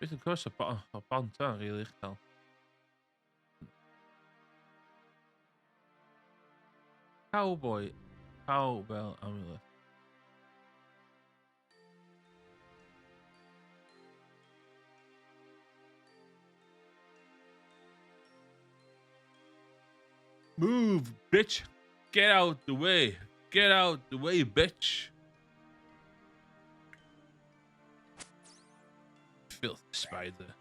Beetje koos op panta, really hell. Cowboy. Cowbell amulet. Move, bitch. Get out the way. Get out the way, bitch. Filthy spider.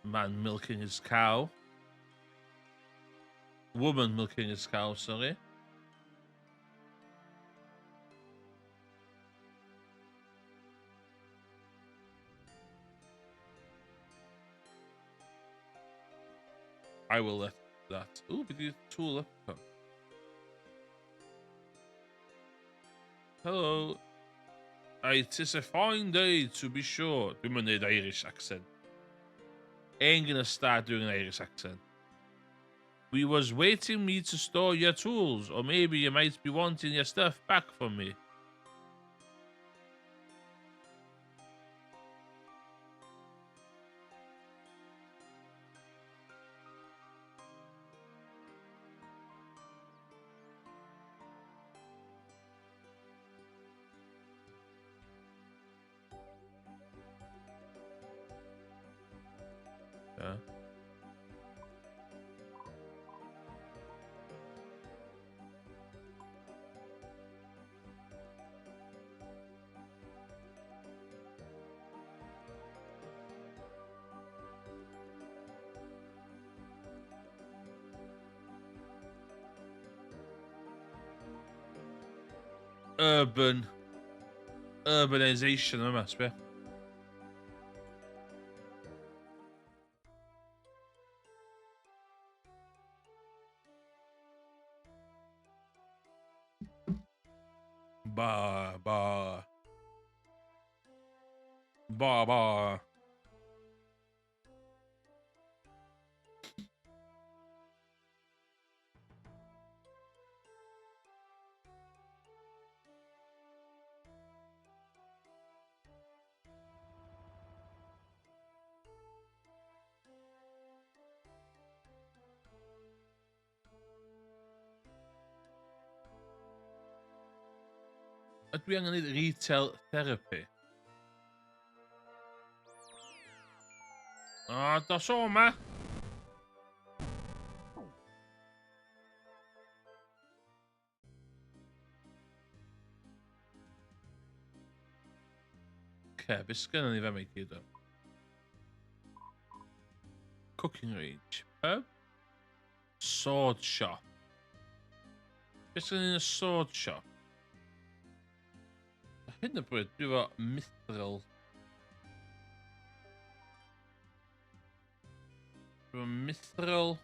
Man milking his cow. Woman milking his cow, sorry. I will let that. Ooh, we did tool up. Oh. Hello. It is a fine day to be sure. Do my need Irish accent. Ain't gonna start doing an Irish accent. We was waiting me to store your tools, or maybe you might be wanting your stuff back from me. Yeah. Urbanization, I must be. Ba. Dwi angen neud retail therapy. Da so ma. Okay, be sgynnon ni fe mi gyd o. Cooking range. Pub. Sword shop. Be sgynnon ni yn y sword shop? The hyn y bryd, dwi efo mithril. Dwi efo mithril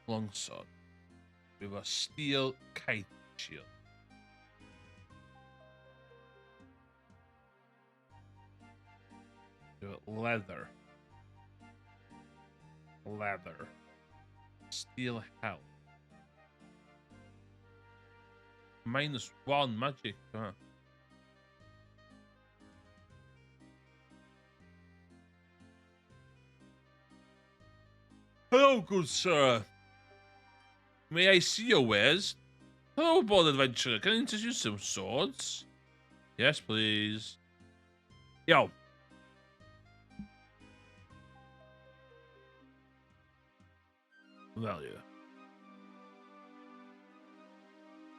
longsword. Dwi efo steel kite shield. Dwi efo leather. Leather. Steel helm. -1 magic. Huh? Hello, good sir. May I see your wares? Hello, bold adventurer. Can I introduce some swords? Yes, please. Yo. Value.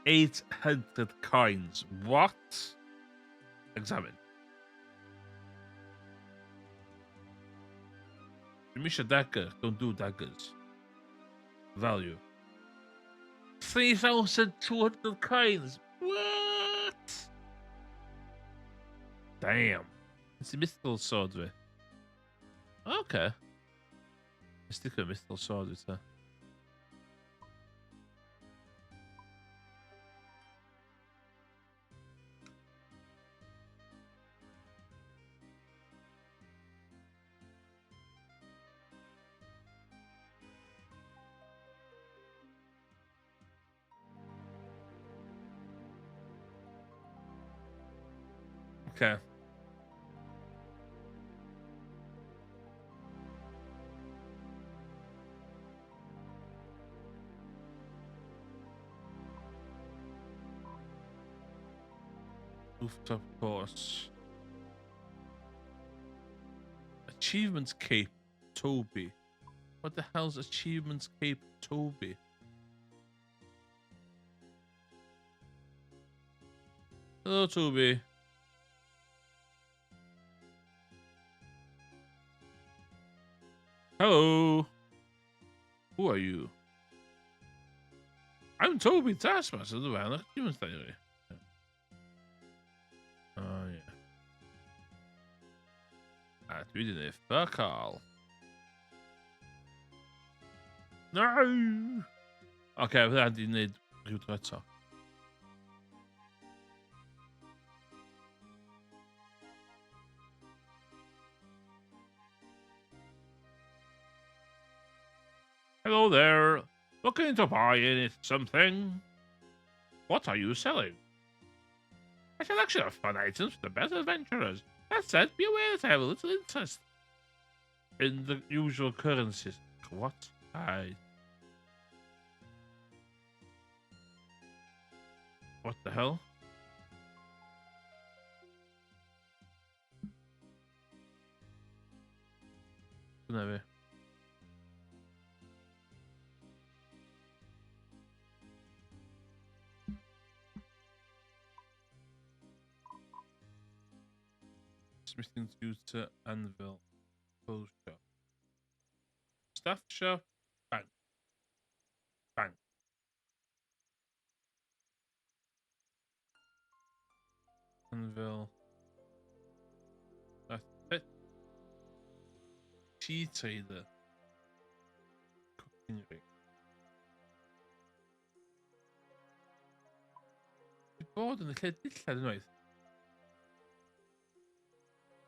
800 coins. What? Examine. Misha dagger. Don't do daggers. Value. 3,200 coins. What? Damn. It's a mythical sword, way. Okay. Let's stick with a mythical sword, is that? Okay. Rooftop course. Achievements Cape, Toby. What the hell's Achievements Cape, Toby? Hello, Toby. Hello. Who are you? I'm Toby, Taskmaster of the Violent Achievements Diary. Oh, yeah. We didn't have fuck all. No! Okay, we didn't need rhywbeth. Hello there. Looking to buy something? What are you selling? A selection of fun items for the best adventurers. That said, be aware that I have a little interest in the usual currencies. What? What the hell? Never. Smithing tutor, anvil, tool shop, staff shop, bank, bank. Anvil. That's it. Tea trader. Cooking rig. Di bod yn y lle dillad unwaith.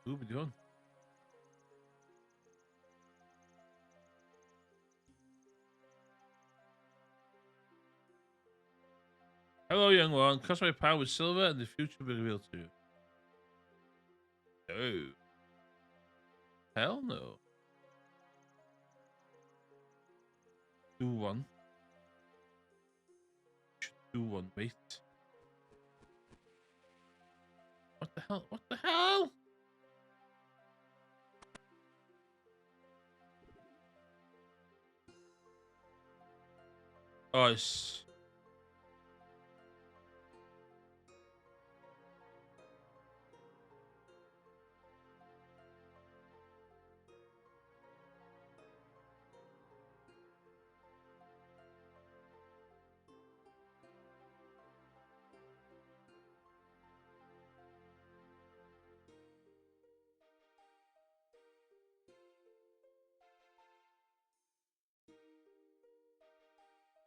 Ww, beth di hwn? Hello, young one. Cross my power with silver and the future will be revealed to you. No. Hell no. Do one. Do one. Wait. What the hell? What the hell? Oes.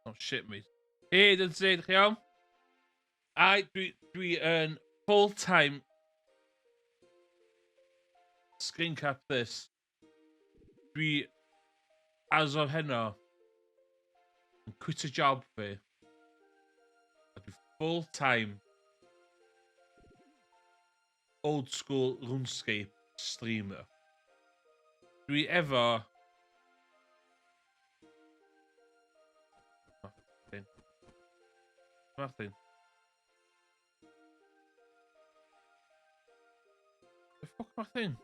Oh shit mate. Hey, dyn ti, chi iawn? Dwi yn full-time screen cap this. Dwi, as of heno, yn quit a job fi. A dwi full-time old school RuneScape streamer. Dwi efo... Martin. Martin. The fuck, Martin?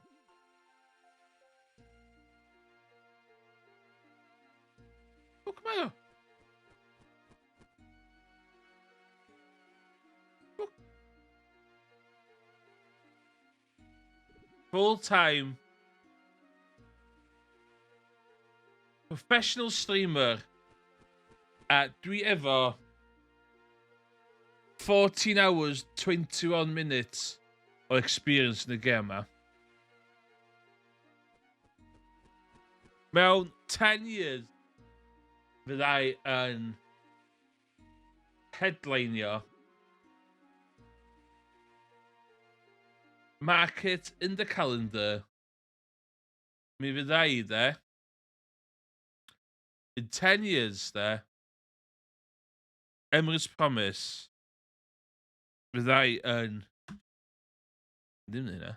Fuck mae o? Fuck. Full-time professional streamer. A dwi efo 14 hours, 21 minutes o experience yn y gêm ma. Mewn 10 years, fyddai yn headlineio Market in the Calendar. Mi fyddai in 10 years Emirates Promise, fyddai yn... Ddim hynna.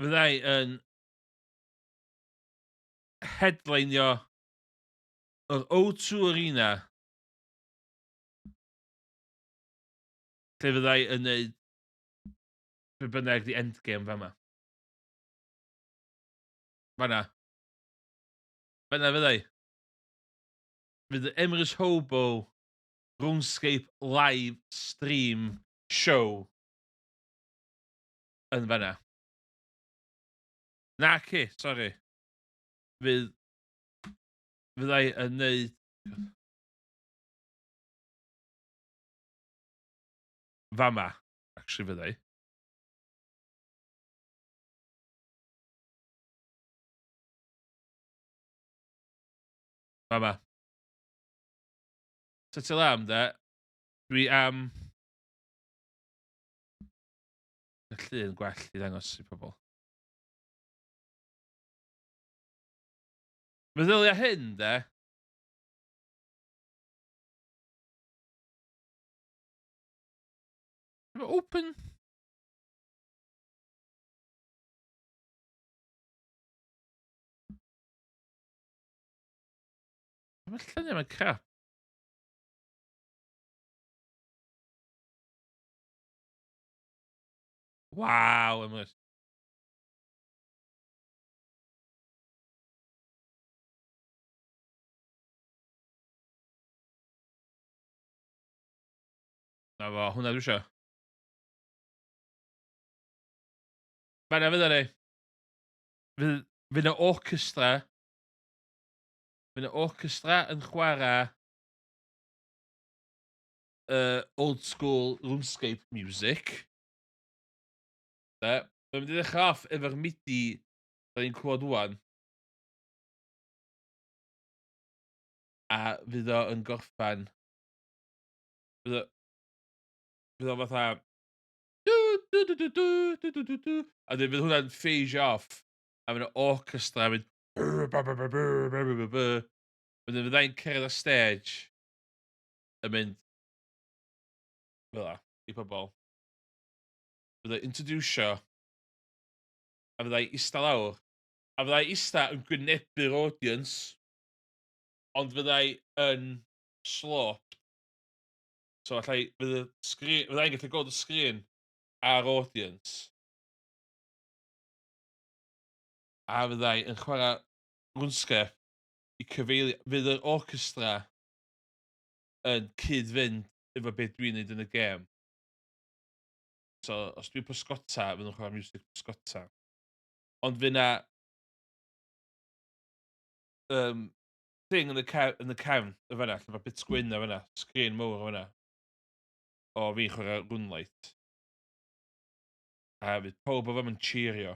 Fyddai yn headlineio yr O2 Arena, lle fyddai yn neud be bynnag di endgame fama. Fanna fyddai. Fydd y Emirates Hobo RuneScape live stream show yn fanna. Naci, sori. Fyddai yn neud... Fama, actually fyddai. Fama. So ti'n am, dwi am... Y llun gwell i ddangos i pobl. Meddylia hyn, open... Mae'r lluniau mae'n crap. Waw, Emirates. Na fo, hwnna dwi isio. Fanna fydda ni. Fydd yna orchestra. Fydd yna orchestra yn chwarae old school RuneScape music. Mae'n mynd i ddechrau off efo'r MIDI da ni'n clywed wan. A fydd o yn gorffan. Fydd o fatha... A fydd hwnna'n phase off. A fydd yna orchestra mynd... Fyddai'n cyrraedd y stage. Yn mynd... Fel o, i pobl. Fyddai introducio. A fyddai ista lawr. A fyddai ista yn gwynebu'r audience. Ond fyddai yn sloped. So allai, fyddai'n gallu gweld y sgrin ar audience. A fyddai yn chwarae RuneScape i cyfeili... Fydd yr orchestra yn cyd-fynd efo beth dwi'n neud yn y gêm. So, os dwi'n pysgota, fydd nhw'n chwarae music pysgota. Ond fydd na... thing yn y cefn y fanna, lle mae bit sgwyn o fanna, sgrin mowr o fanna. O fi'n chwarae RuneLight. A bydd pob o fam yn cheerio.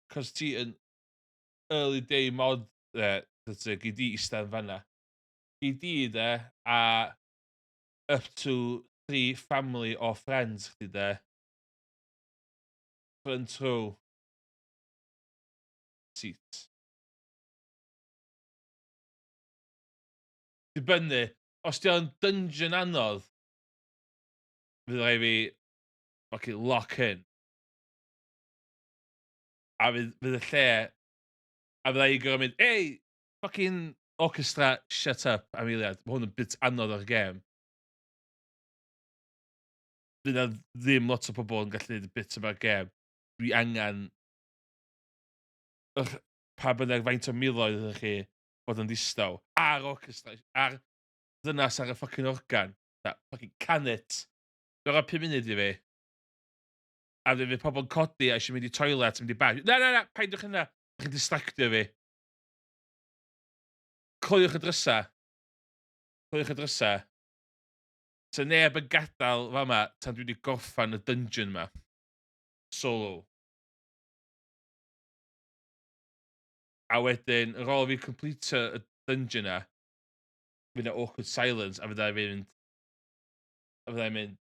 Cos ti yn early day mod gei di ista yn fanna. Gei di de, a up to 3 family or friends chdi de. Front row seats. Dibynnu, os di o'n dungeon anodd, fydd rai fi fucking lock in. A fydd y lle, a fydda i gorfod mynd, ei, fucking orchestra, shut up, Ameliad. Mae hwn yn bit anodd o'r gêm. Fydd na ddim lot o pobl yn gallu neud y bit yma'r gêm. Dwi angen pa bynnag faint o miloedd ydych chi fod yn ddistaw. A'r orchestra, a'r ddynas ar y fucking organ. Fucking canet. Gorau 5 munud i fi. A fydd pobl yn codi a eisiau mynd i toilet, mynd i bag. Na, paidwch yna. Ydych chi'n distractio fi. Clwywch y drysa. Clwywch y drysa. So neb yn gadael fama tan dwi wedi gorffan y dungeon ma. Solo. A wedyn, ar ôl fi completio y dungeon na, fydd na awkward silence, a fydda i'n mynd,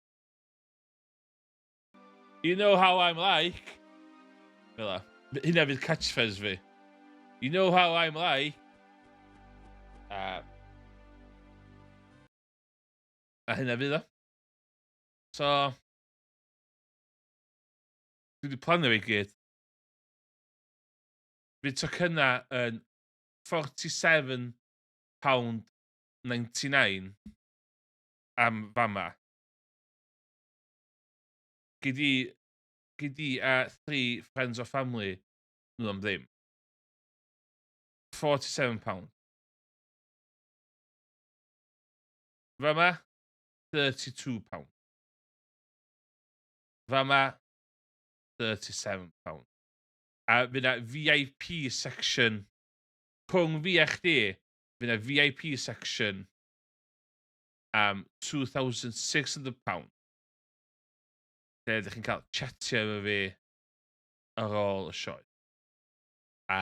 you know how I'm like. Fela. Hynna fydd catchphrase fi. You know how I'm like. A hynna fydd o. So, dwi wedi planio fi gyd. Fydd tocynna yn £47.99 am fama. Gei di a 3 friends or family, nhw am ddim. £47. Fama, £32. Fama, £37. A fydd na VIP section. Pwng fi a chdi, fydd na VIP section am £2,600. Lle ydych chi'n cael chatio efo fi ar ôl y sioe. A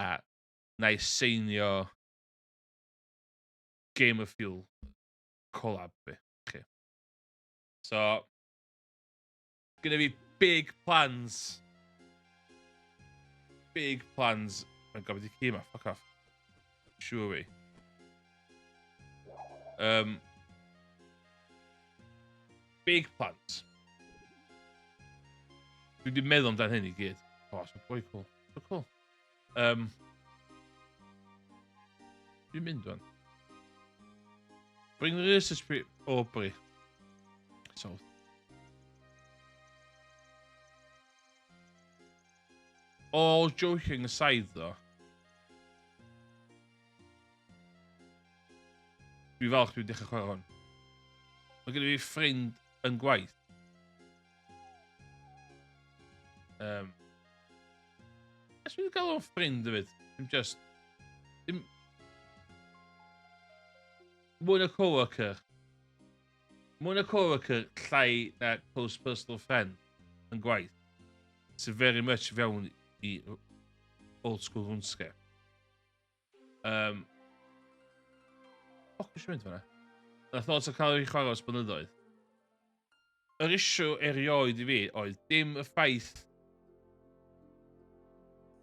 na i seinio Game of Fuel collab fi. Okay. So, gyda fi big plans. Big plans. Mae'n gofyd i ci yma, fuck off. Sure fi. Big plans. Dwi wedi meddwl amdano hyn i gyd. Oh, so boi cool. So cool. Dwi'n mynd dwi'n. Bring the research pre... Aubrey. So. All joking aside, though. Dwi falch dwi'n dechrau chwarae hwn. Mae gen i fi ffrind yn gwaith. Ys dwi'n gael o'n ffrind, David. Dim just... Mwy na co-worker. Mwy na co-worker llai na close personal friend yn gwaith. Sy'n very much fewn i old school RuneScape. Fuck, dwi'n mynd fan'na. Nath lot o cael ei chwarae os blynyddoedd. Yr issue erioed i fi oedd dim y ffaith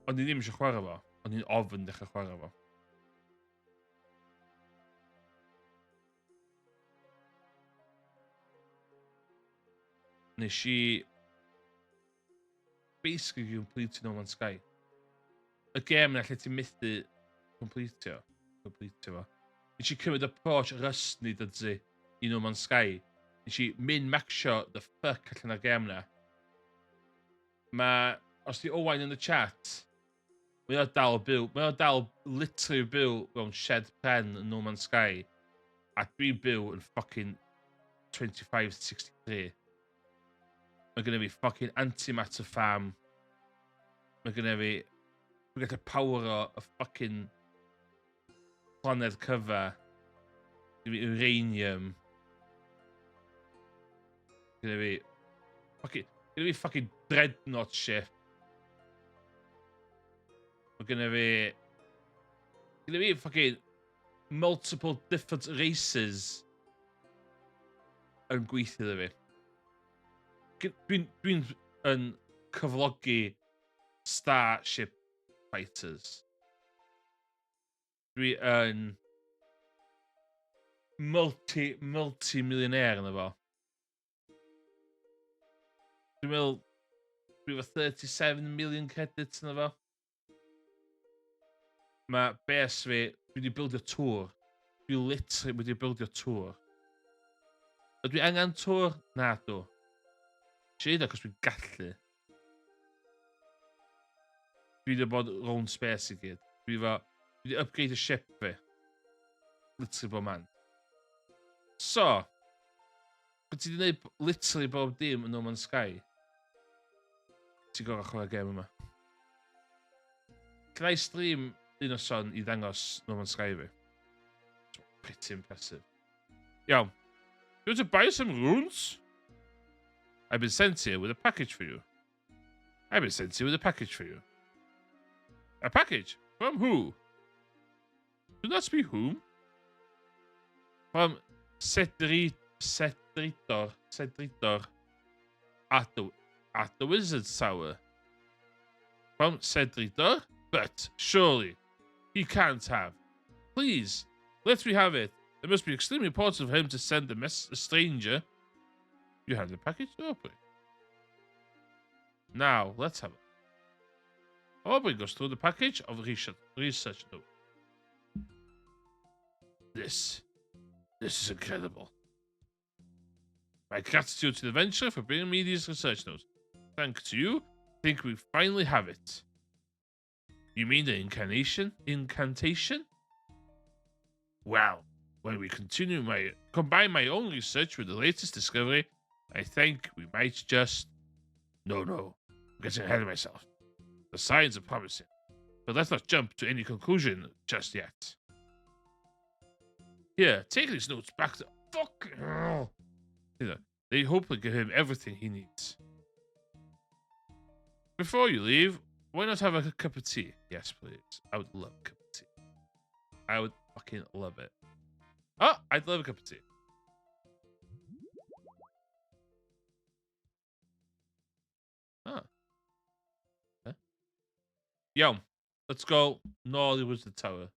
ond i ddim eisiau chwarae fo, ond i'n ofyn dechrau chwarae fo. Nes i basically completio No Man's Sky. Y gêm na lle ti'n methu completio fo. Nes i cymryd approach rysni dydzi i No Man's Sky. Nes i min-maxio the fuck allan o'r gêm na. Os di Owain yn y chat, mae o dal byw. Mae o dal literally byw mewn shed pen yn No Man's Sky. A dwi'n byw yn fucking 2563. Mae gen i fi fucking antimatter farm. Mae gen i fi... Dwi'n gallu power o y fucking planed cyfa. Dwi'n fi uranium. Gonna be fucking dreadnought ship. We're gonna be fucking multiple different races yn gweithio iddo fi. Dwi'n yn cyflogi Starship Fighters. Dwi yn multi-millionaire yna fo. Dwi'n meddwl dwi efo 37 million credits yna fo. Mae bes fi, dwi wedi buildio tŵr. Dwi literally wedi buildio tŵr. Ydw i angen tŵr? Na, dw. Sied ac os dwi'n gallu. Dwi wedi bod round space i gyd. Dwi wedi upgrade y ship fi. Literally bob man. So, beth ti wedi gwneud literally bob dim yn No Man's Sky? Ti'n gorau chwarae game yma. Can I stream un o son i ddangos No Man's Sky fi? It's pretty impressive. Iawn. You want to buy some runes? I've been sent here with a package for you. I've been sent here with a package for you. A package? From who? Do not speak whom? From Cedritor at the Wizard's Tower. From Cedritor? But surely he can't have. Please, let me have it. It must be extremely important for him to send a stranger. You have the package? Open. Now, let's have it. Aubrey goes through the package of research note. This is incredible. My gratitude to the venture for bringing me these research notes. Thanks to you, I think we finally have it. You mean the incantation? Well, when we combine my own research with the latest discovery, I think we might just... No, I'm getting ahead of myself. The signs are promising, but let's not jump to any conclusion just yet. Here, take these notes back to... Fuck! They hopefully give him everything he needs. Before you leave, why not have a cup of tea? Yes, please. I would love a cup of tea. I would fucking love it. Oh, I'd love a cup of tea. Ah. Huh? Yo, let's go. Nolly was the tower.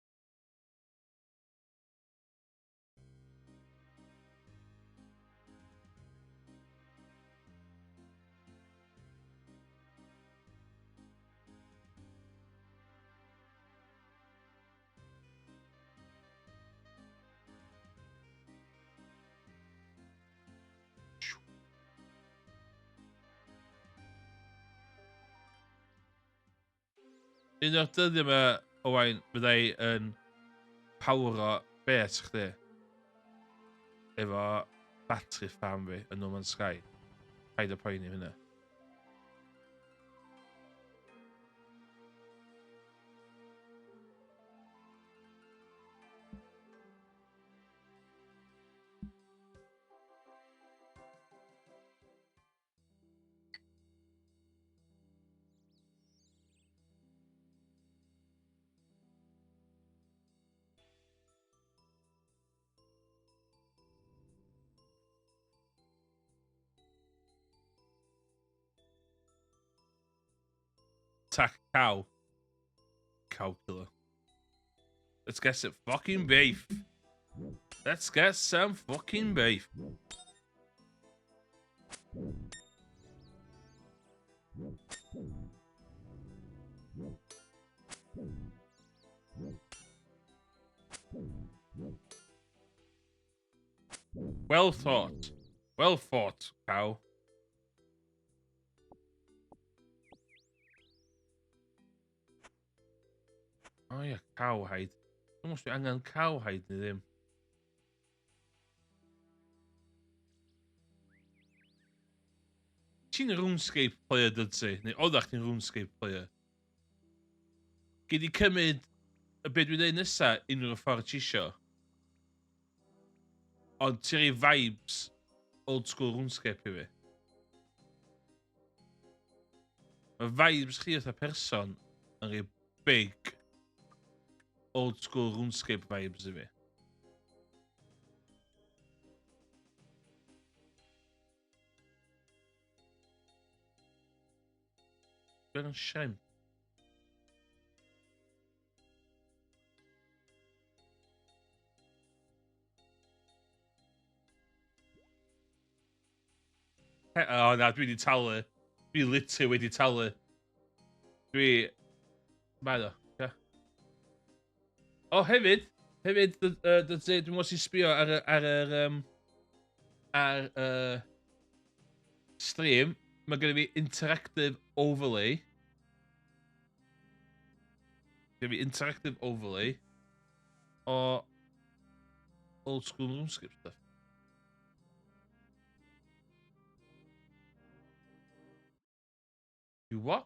Un o'r dyddiau yma, Owain, byddai yn powero bes chdi efo battery farm fi yn No Man's Sky. Paid o poeni hynna. Attack cow. Cow killer. Let's get some fucking beef. Let's get some fucking beef. Well thought. Well fought, cow. Oh yeah, cowhide. Almost angen cowhide ni ddim. Ti'n RuneScape player dyd ti? Neu oeddach ti'n RuneScape player? Gei di cymryd y beth dwi'n dweud nesa unrhyw ffordd ti isio. Ond ti'n rhoi vibes old school RuneScape i fi. Mae vibes chi fatha person yn rhoi big old school RuneScape vibes i fi. Be'n yn shame. O na, dwi wedi talu. Dwi literally wedi talu. Dwi... Mae o. O, hefyd, dwi'n mwyn si sbio ar stream, mae gen i fi interactive overlay. Gen i fi interactive overlay o old school RuneScape stuff. You what?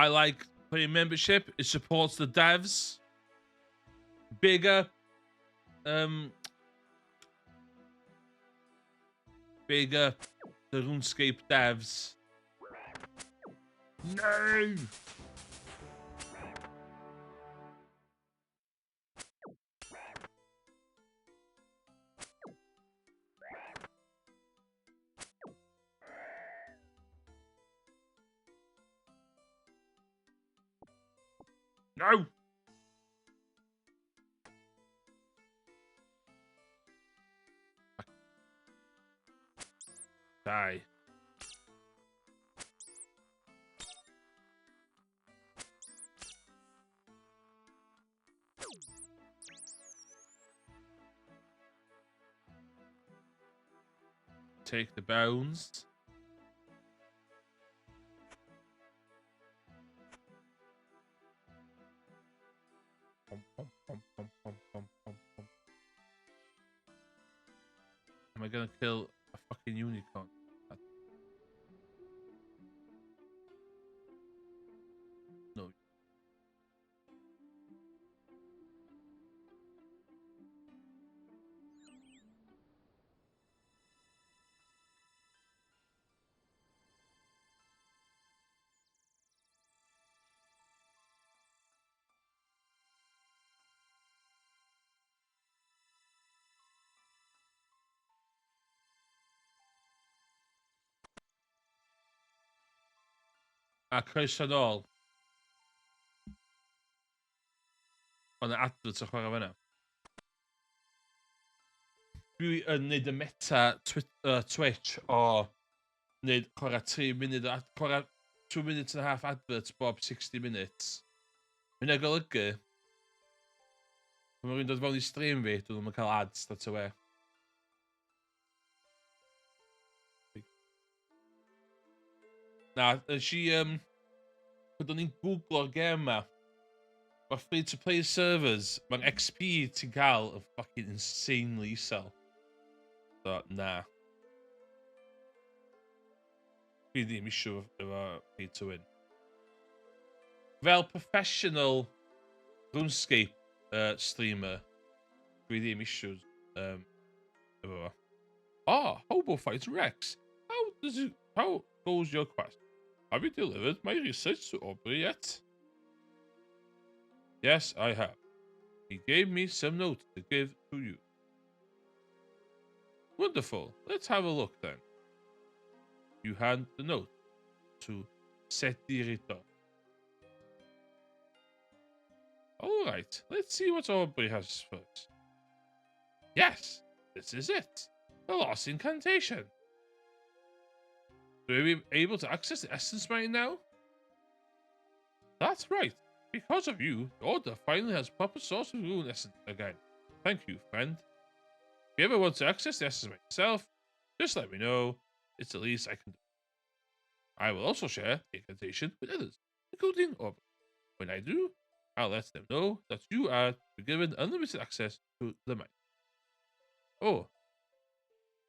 I like playing membership. It supports the devs. Bigger. Bigger. The RuneScape devs. No! No! Die. Take the bones. Am I gonna kill a fucking unicorn? No. A croeso nôl. Ond y advert o chwarae fyna. Dwi yn neud y meta Twitch o neud chwarae 3 munud o chwarae 2 minutes and a half adverts bob 60 minutes. Hynna golygu. Mae rhywun dod fewn i stream fi, dwi ddim yn cael ads, that's away. Na, si, Byddwn ni'n googlo'r game ma. Mae free-to-play servers, mae'r XP ti'n cael yn fucking insanely isel. So, na. Fi ddim isio efo pay-to-win. Fel professional RuneScape streamer, dwi ddim isio efo fo. Ah, Hobo Fight Rex. How goes your quest? Have you delivered my research to Aubrey yet? Yes, I have. He gave me some notes to give to you. Wonderful. Let's have a look then. You hand the note to Setirito. Alright, let's see what Aubrey has for us. Yes, this is it. The lost incantation. Are we able to access the essence right now? That's right. Because of you, the Order finally has proper source of rune essence again. Thank you, friend. If you ever want to access the essence myself, just let me know. It's the least I can do. I will also share the incantation with others, including Aubrey. When I do, I'll let them know that you are to be given unlimited access to the mine. Oh,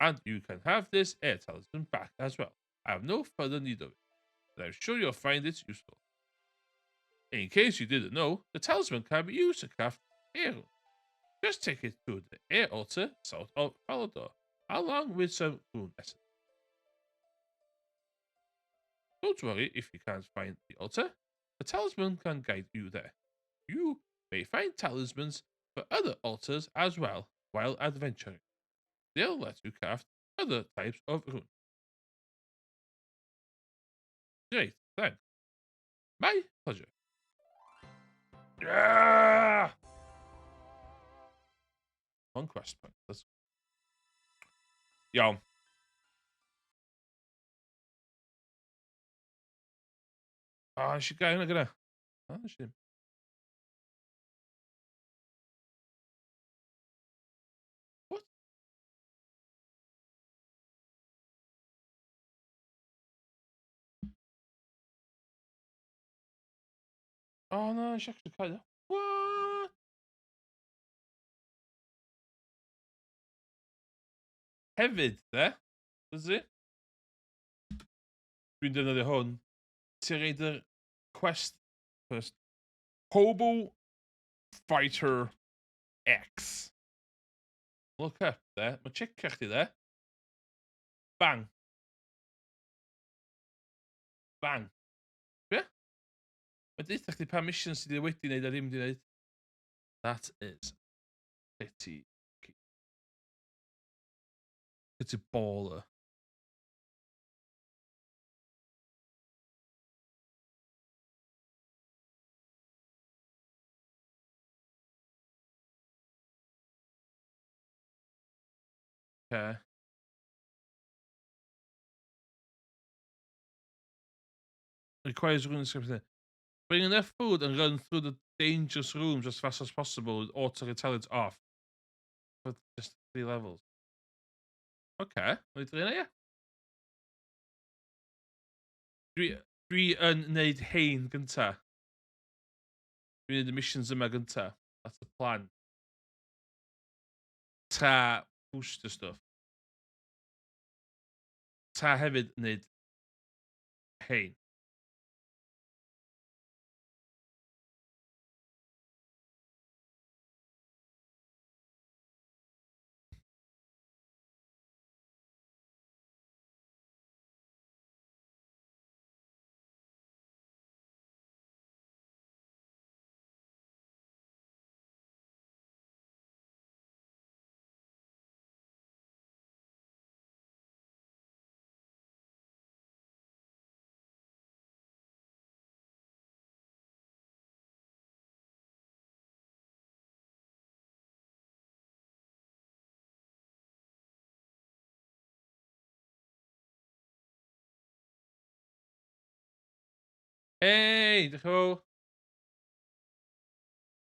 and you can have this air talisman back as well. I have no further need of it, but I'm sure you'll find it useful. In case you didn't know, the talisman can be used to craft air. Just take it to the air altar south of Falador, along with some rune essence. Don't worry if you can't find the altar, the talisman can guide you there. You may find talismans for other altars as well while adventuring. They'll let you craft other types of rune. Great, thanks. My pleasure. Yeah! One quest point. Let's Yo. Oh, she gonna. Oh, she. What? Oh no, she actually kind of. What? Hefyd, de? Was it? Dwi'n defnyddio hwn. Ti'n reid y quest first. Hobo Fighter X. Look up, de. Mae chick chdi, de. Bang. Bang. Be? Mae deitha chdi pa missions sydd wedi wneud a ddim wedi wneud. That is pretty key. It's a baller. Okay. Requires rune scripting. Bring enough food and run through the dangerous rooms as fast as possible with auto repellent off. For just 3 levels. Okay. Wel, dwi'n ia. Dwi yn neud hein gynta. Dwi'n neud y missions yma gynta. That's the plan. Ta booster stuff. Ta hefyd neud hein. Hey, dych chi'n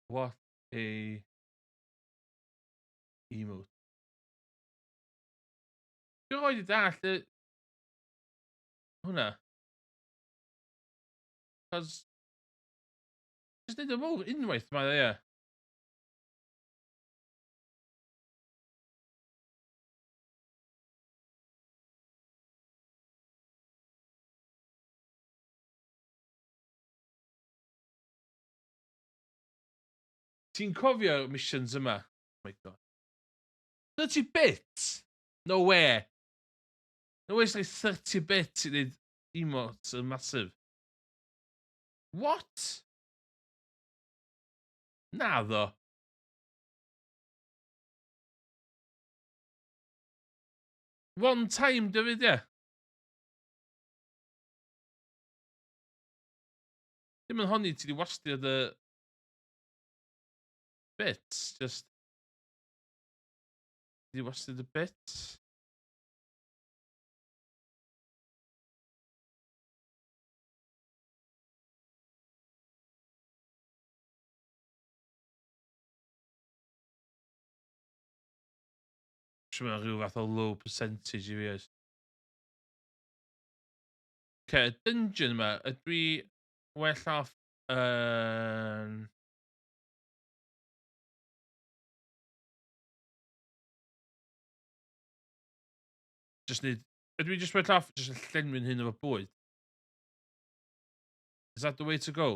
What a emote. Dwi'n rhoi di dall hwnna. Cos... Just neud y mowr unwaith mae e. Ti'n cofio missions yma? Oh my god. 30 bits? No way. No way it's like 30 bits i wneud emotes yn massive. What? Na ddo. One time David, ie. Dim yn honni ti 'di wastio dy bits, just... Ti 'di wastio dy bits. Siŵr ma' ryw fath o low percentage i fi oes. Ocê, y dungeon 'ma, ydw i well off yn... Jyst neud... Ydw i jyst well off jyst yn llenwi'n hun efo bwyd? Is that the way to go?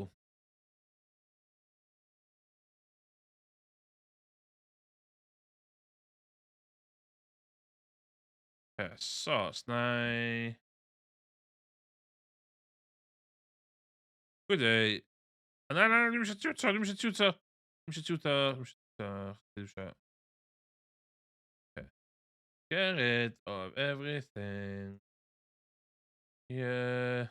Ocê, so os nai... Gwydi. Na, dim isio tiwto, dim isio tiwto. Dim isio tiwto, dim isio tiwto. Dim isio... Ocê. Get rid of everything. Yeah.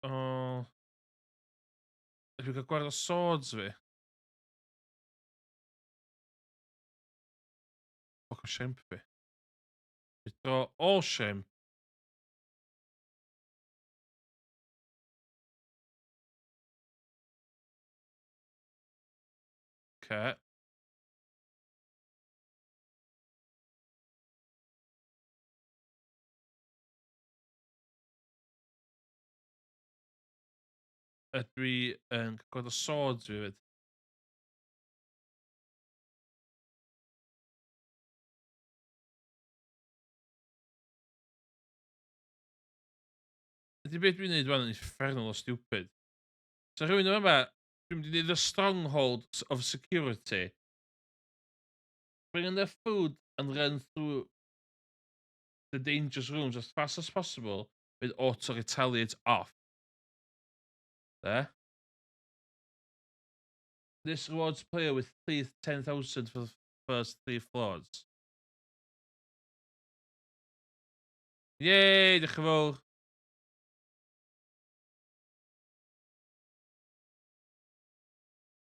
O... Ydw i ga'l gwared o swords fi? Ffwc o shrimp fi. Withdraw all shrimp. Ocê. Ydw i yn ca'l gwared o swords fi 'fyd? Ydi be' dwi'n neud wan yn uffernol o stupid. So rhywun yn fama, dwi'n mynd i neud y stronghold of security. Bring in their food and run through the dangerous rooms as fast as possible with auto retaliate off. There. This rewards player with 10,000 for the first 3 floors. Yay, diolch yn fawr.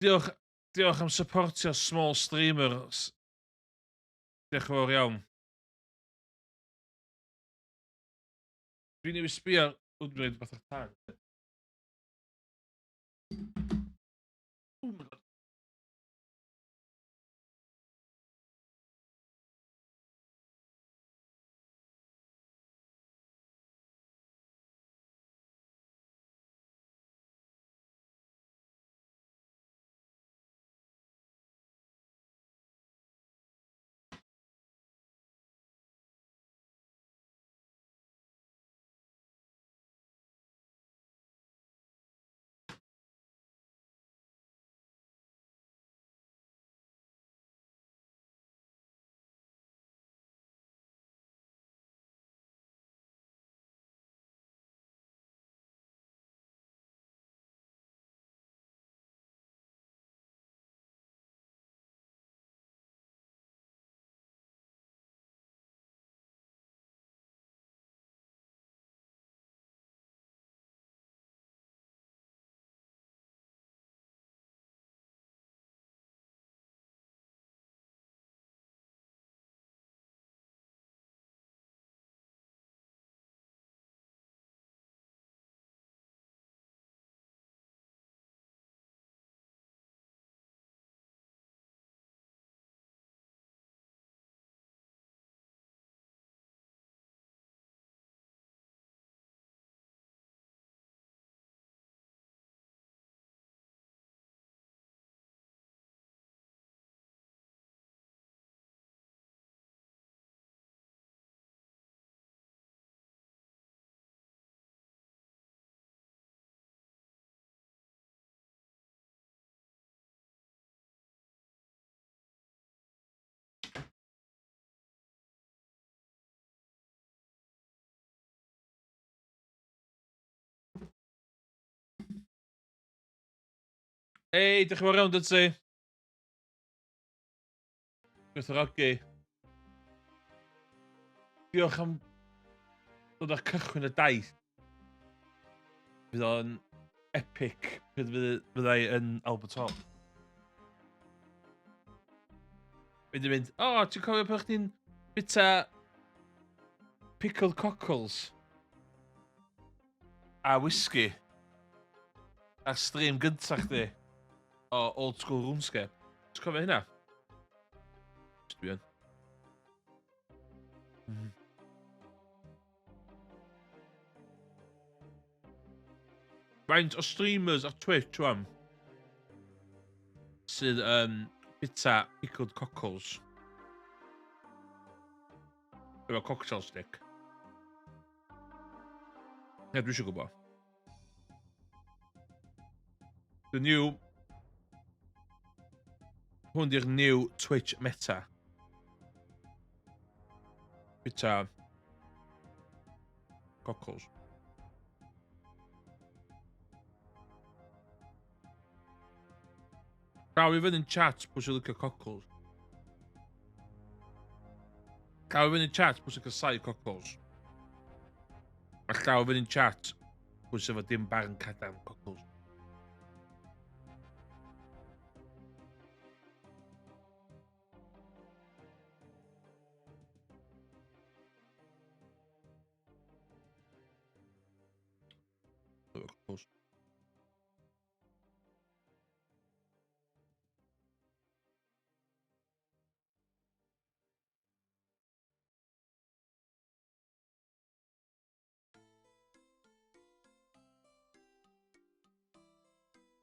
Diolch, diolch am supportio small streamers. Diolch yn fawr iawn. Dwi'n newid sbio... O, dwi'n neud rwbath ar tân. Oh my god. Hei, diolch yn fawr iawn, Dutty. Gwerthfawrogi. Diolch am dod ar cychwyn y daith. Fydd o'n epic fyddai yn Albert Hall. Wedi mynd, o, ti'n cofio pan chdi'n bita pickled cockles a whisky ar stream gynta chdi o Old School RuneScape. Ti'n cofio hynna? Dwi yn. Faint o streamers ar Twitch rwan sydd bita pickled cockles efo cocktail stick. Ie, dwi eisiau gwybod. The new... Hwn di'r new Twitch meta. Bita cockles. Gaw i fynd yn chat pwy sy'n licio cockles. Gaw i fynd yn chat pwy sy'n casau cockles. A llaw i fynd yn chat pwy sy'n fod dim barn cadarn cockles. Cockles.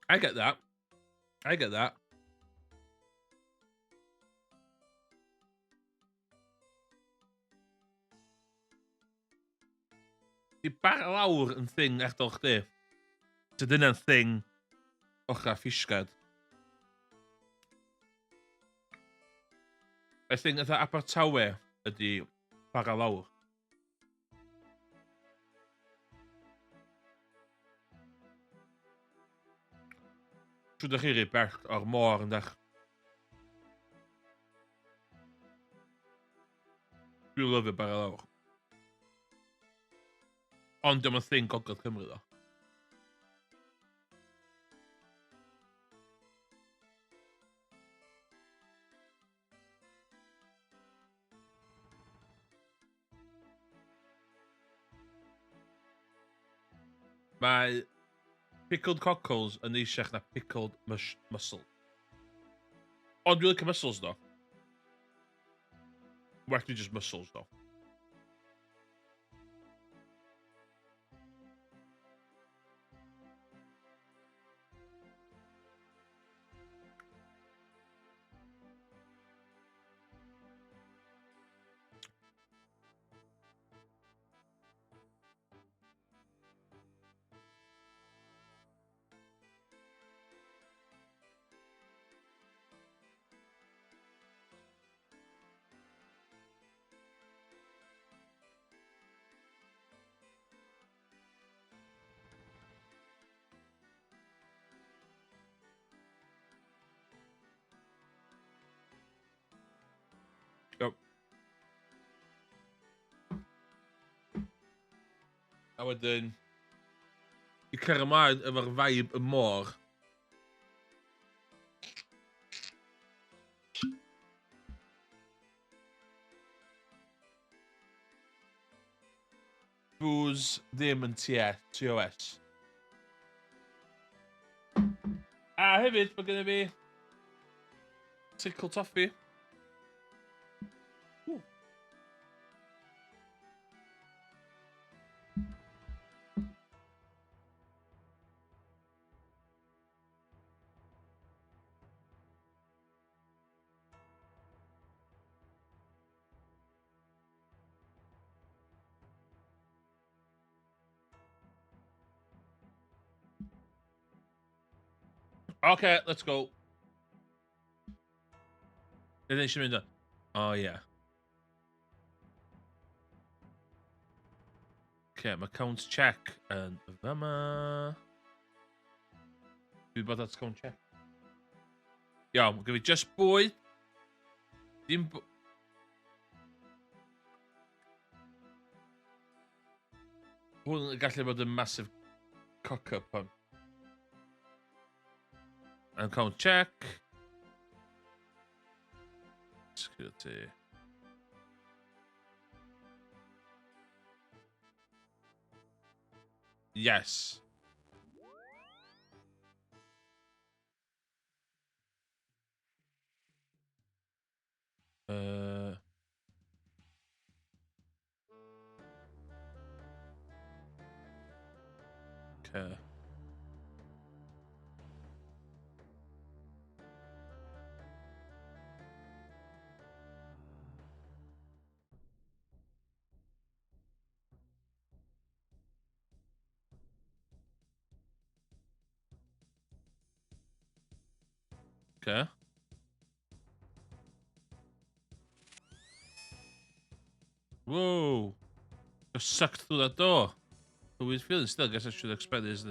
I get that. I get that. Di bar lawr yn thing echdol chdi. So dyna'n thing ochra ffisgad. I think ytha Abertawe ydi bar lawr. Trwy ddech chi rhi bell o'r môr yn dech. Dwi'n lyfio bar lawr. Ond dim yn thing Gogledd Cymru ddo. Mae pickled cockles yn eisiach na pickled mussel. Ond dwi'n licio mussels ddo. Well, just mussels though. Yep. A wedyn i cer ymlaen efo'r vibe y môr. Booze ddim yn TOS. A hefyd mae gennym fi tickle toffee. Okay, let's go. Ydyn eisiau mynd o? Oh, yeah. Okay, mae count check yn fama. Dwi'n bod at count check. Iawn, mae gen fi just bwyd. Dim... Hwn yn gallu bod yn massive cock-up hon. Account check. Security. Yes. Okay. Okay. Whoa. Just sucked through that door. But we're feeling still. I guess I should expect this.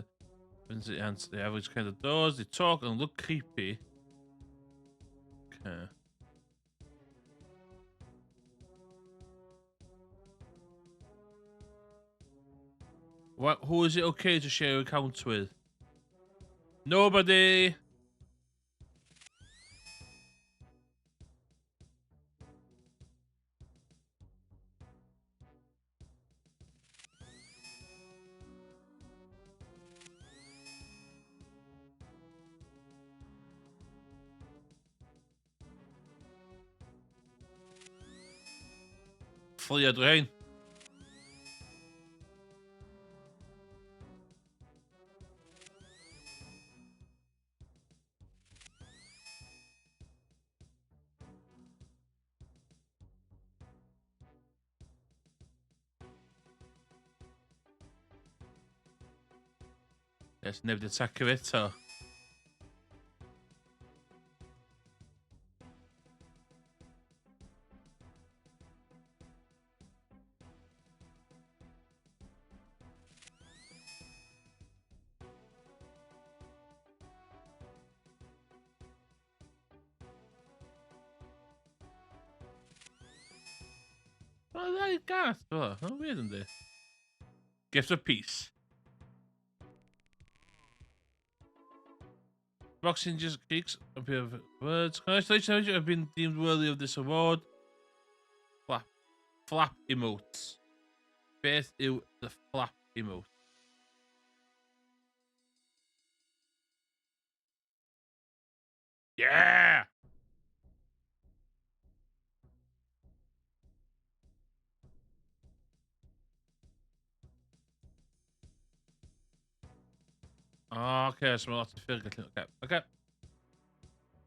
The average kind of doors. They talk and look creepy. Okay. What? Who is it okay to share accounts with? Nobody. Fflio drain. Yes, neb 'di tacio fi eto. Oh, there you go. Oh, weird, isn't it? Gift of peace. Boxing just kicks a bit of words. Congratulations, you have been deemed worthy of this award. Flap emotes. Beth yw the flap emote. Yeah! Oh, okay, so mae lot o ffyrdd gallu... Okay, okay.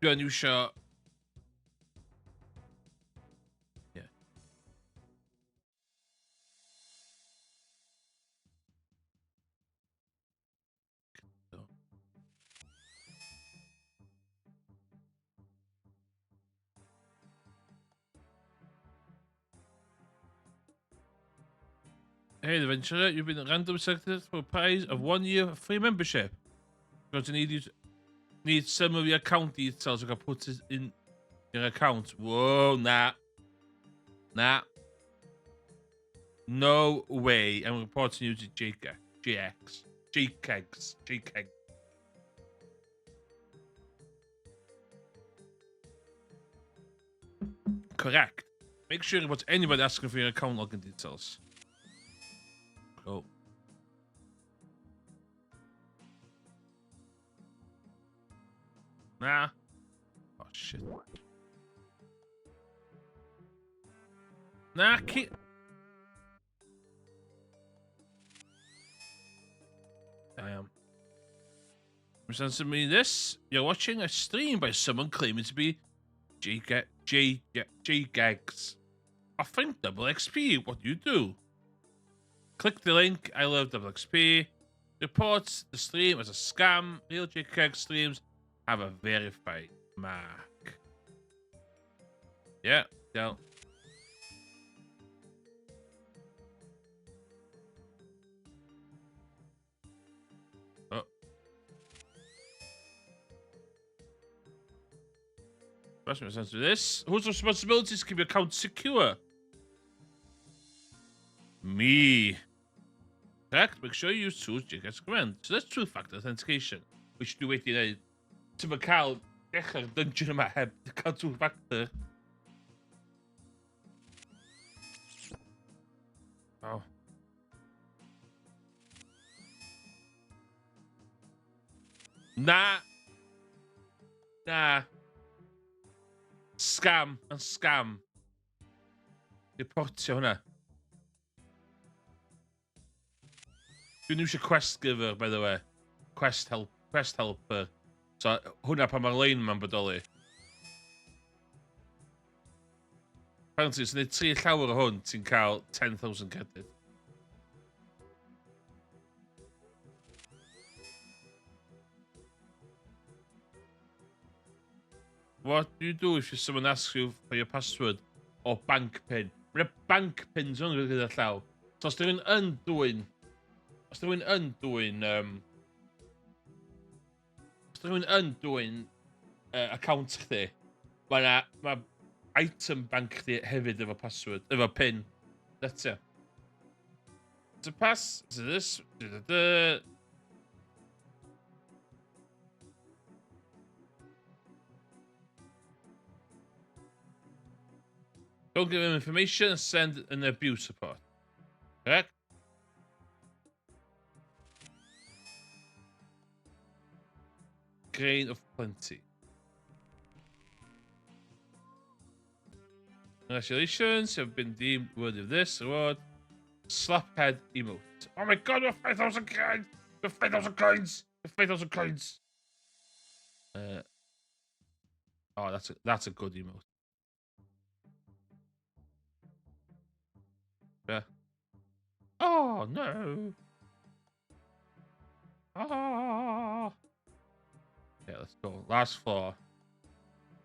Do a new shot. Yeah. So. Hey, adventurer, you've been randomly selected for a prize of 1 year of free membership. Going to need some of your account details. I can put it in your account. Whoa, nah. Nah. No way. I'm reporting you to JX. JKEGS. Correct. Make sure about anybody asking for your account login details. Cool. Nah. Oh shit. Nah, keep. Damn. Sensing me this. You're watching a stream by someone claiming to be JGags. Offering double XP. What do you do? Click the link. I love double XP. Reports the stream as a scam. Real JGag streams have a verified mark. Yeah, down. Oh. That's makes sense to this. Whose responsibility is to keep your account secure? Me. Correct. Make sure you use tools JK's command. So that's two-factor authentication. Which do wait in to Macau. Dechrau'r dungeon yma heb cael two-factor. Oh. Nah. Scam. Yn scam. Reportio hwnna. Dwi'n iwsio quest giver, by the way. Quest helper. So, hwnna pan mae'r lein ma'n bodoli. Apparently, os yna 3 llawer o hwn, ti'n cael 10,000 credit. What do you do if someone asks you for your password or bank pin? Mae'na bank pins o'n gyda llaw. So, os rhywun yn dwy'n... Os rhywun yn dwy'n account chdi, mae item bank chdi hefyd efo password, efo pin. That's it. To pass, to this, Don't give him information and send an abuse report. Correct? Grain of plenty. Congratulations, you've been deemed worthy of this award. Slaphead emote. Oh my god, we have 5,000 coins! We have 5,000 coins! We have 5,000 coins! Oh, that's a good emote. Yeah. Oh no! Ah! Yeah, let's go. Last floor.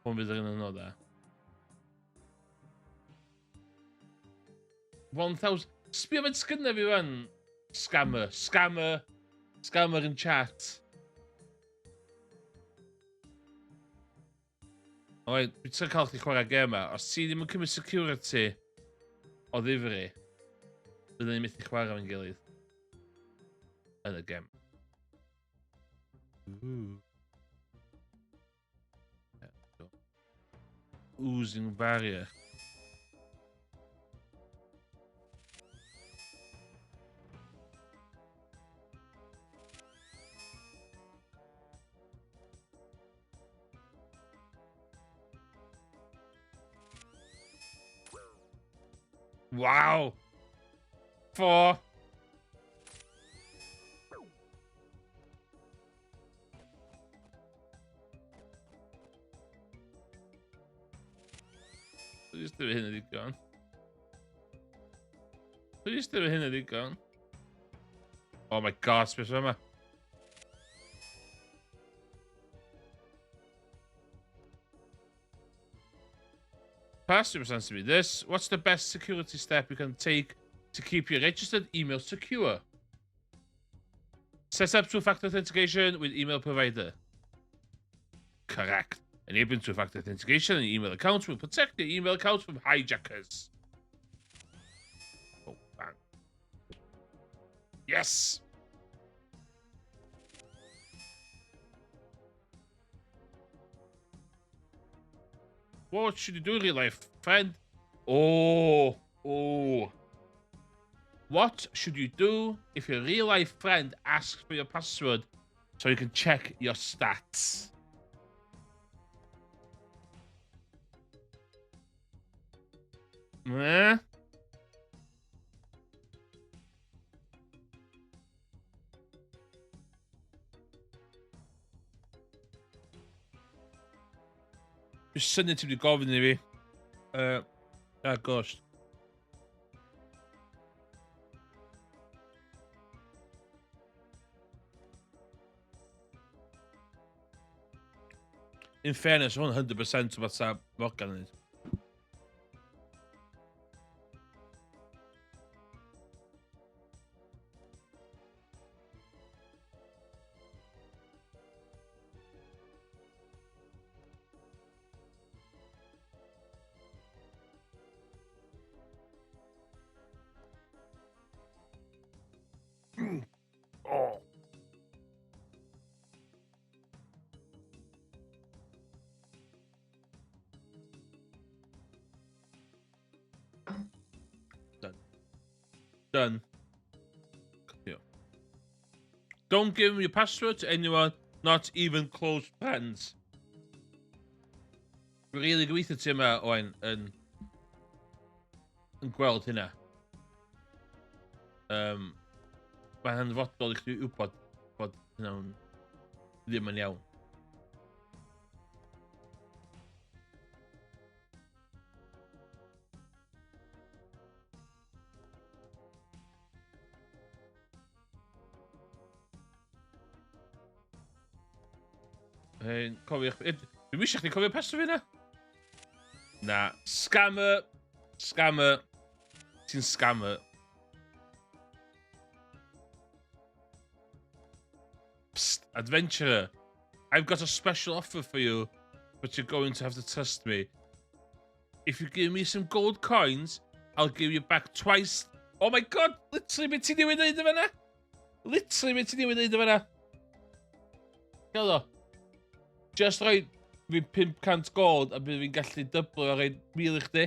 Won't be doing another. 1,000. Sbio fe'n sgynna fi fan. Scammer in chat. Oed, dwi'n cael chdi chwarae gem yma. Os ti ddim yn cymryd security o ddifri, byddwn ni'n methu chwarae fe'n gilydd. Yn y gem. Oozing barrier. Wow! 4. Please do hyn ydi gan. Please do hyn ydi gan. Oh my god, space yma. Past sense to me this. What's the best security step you can take to keep your registered email secure? Set up two-factor authentication with email provider. Correct. Enabling two-factor authentication on your email accounts will protect your email accounts from hijackers. Oh, bang. Yes! What should you do in real life, friend? Oh. What should you do if your real life friend asks for your password so you can check your stats? Eh? Just send it to the governor, maybe. Gosh. In fairness, 100% WhatsApp work on it. Done. Yeah. Don't give your password to anyone, not even close friends. Really gweithio ti yma oen yn gweld hynna. Mae'n hanfodol I chdi wybod bod hynna'n ddim yn iawn. Cofiwch... Dwi'n eisiau chdi cofio password fi na? Na. Scammer. Scammer. Ti'n scammer. Psst, adventurer. I've got a special offer for you, but you're going to have to trust me. If you give me some gold coins, I'll give you back twice. Oh my god! Literally, beth ti'n newid neud efo na? Literally, beth ti'n newid neud efo na? Gael o. Just rhoi fi 500 gold a bydd fi'n gallu dyblo a rhoi 1000 I chdi.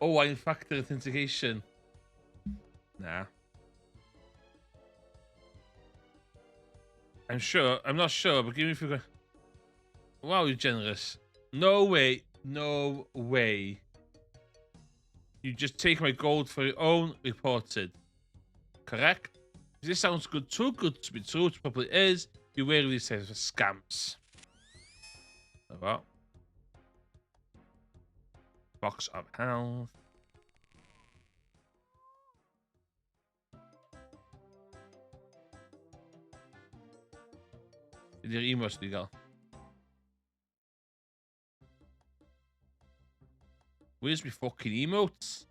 Oh, I'm factor authentication. Nah. I'm not sure, but give me a few... Wow, you're generous. No way. No way. You just take my gold for your own reported. Correct? This sounds good, too good to be true, it probably is. Beware of these types of scams. Oh, well. Box of health. Ydy'r emotes ni gael. Where's my fucking emotes?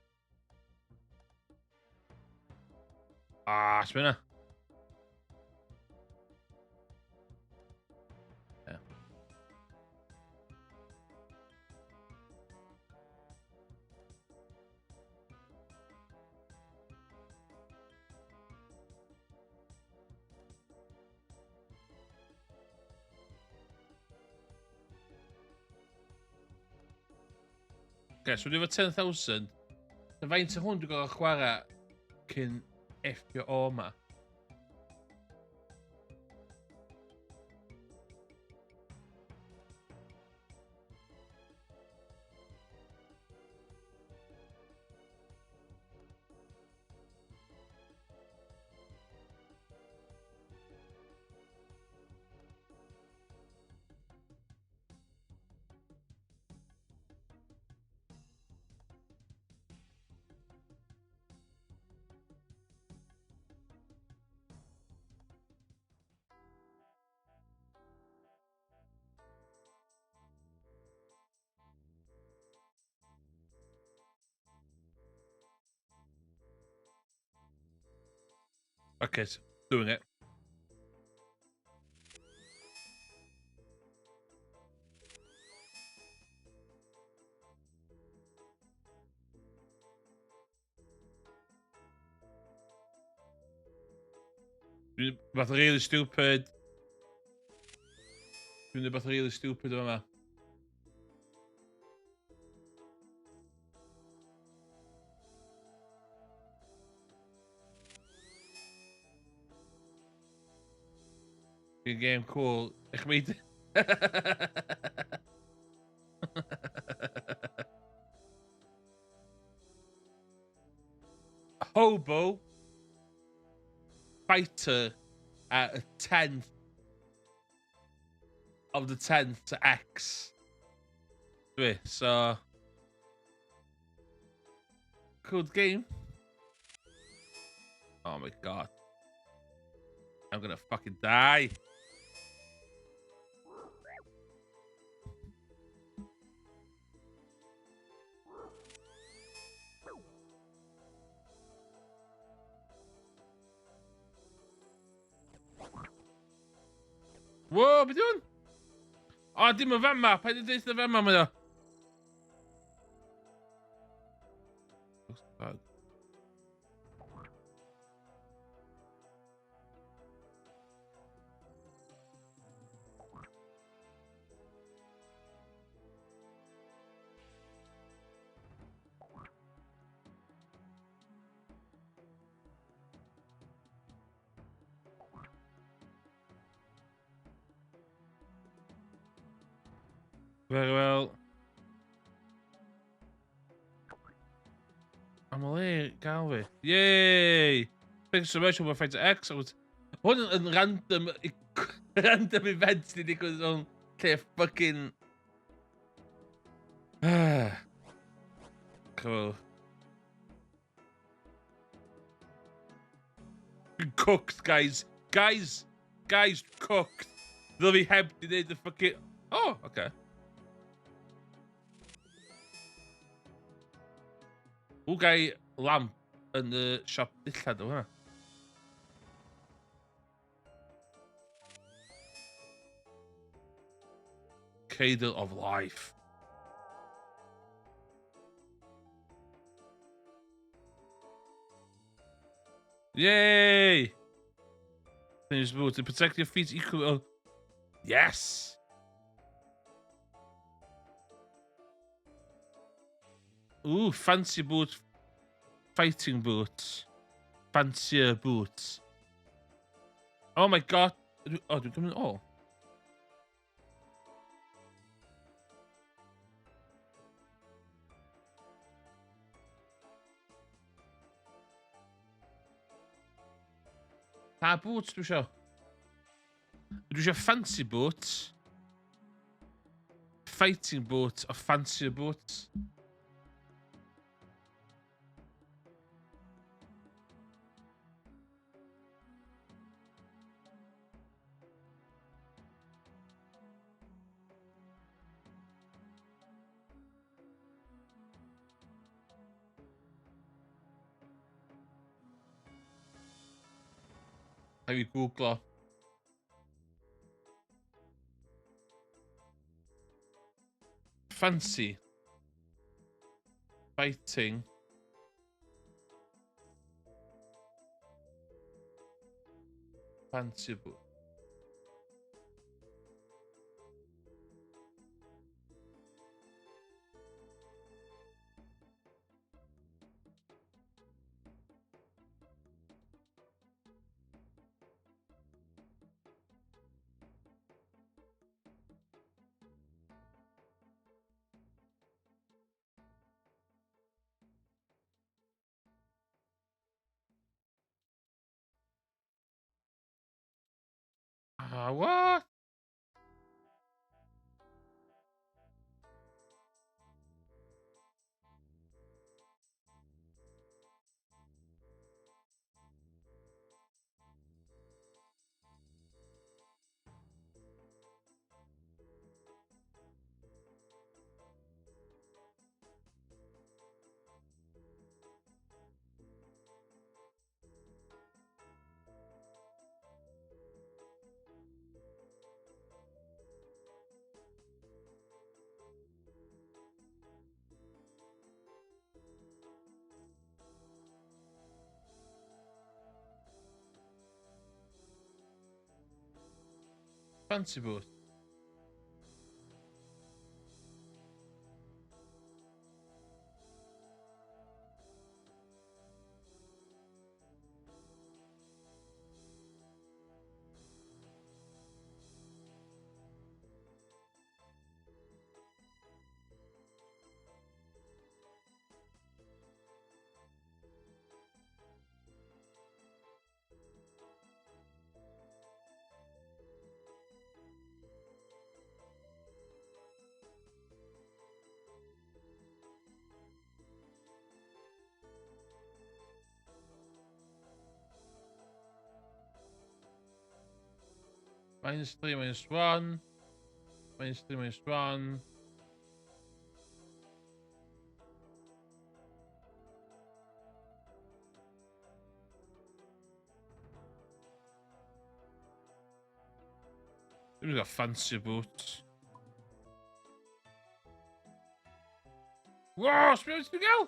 Ah, spinner. Yeah. Okay, so we have 10,000. So faint o hwn dwi'n gorau chwarae cyn effio o ma. Okay, so doing it. Dwi'n fath really stupid. Dwi'n fath really stupid o yma. Good game, cool. Ich weet... Hobo fighter at a 10th of the 10th to X. So good game. Oh my god. I'm gonna fucking die. Whoa, be doing? Oh, dim y fan ma. Paid yn deud y fan ma, mae o. Very well. I'm late, Galway. Yay! Thanks so much for my friends. Excellent. What a random, random events did it go on to fucking. Cool. Cooked, guys. Guys, cooked. They'll be empty. They the fucking. Oh, okay. Okay, lamp in the shop. Dillad, hwnna. Cradle of life. Yay! Finish boot to protect your feet equally. Oh. Yes! Ooh, fancy boot. Fighting boots. Fancier boots. Oh my god. Oh, do we come in? Oh. Pa boots dwi isio? Dwi isio fancy boots. Fighting boots or fancier boots. Have you Google? Fancy. Fighting. Fancy boot. Ah, what? Fancy boot. -3, -1. -3, -1. We got fancy boots. Whoa, spirits to go!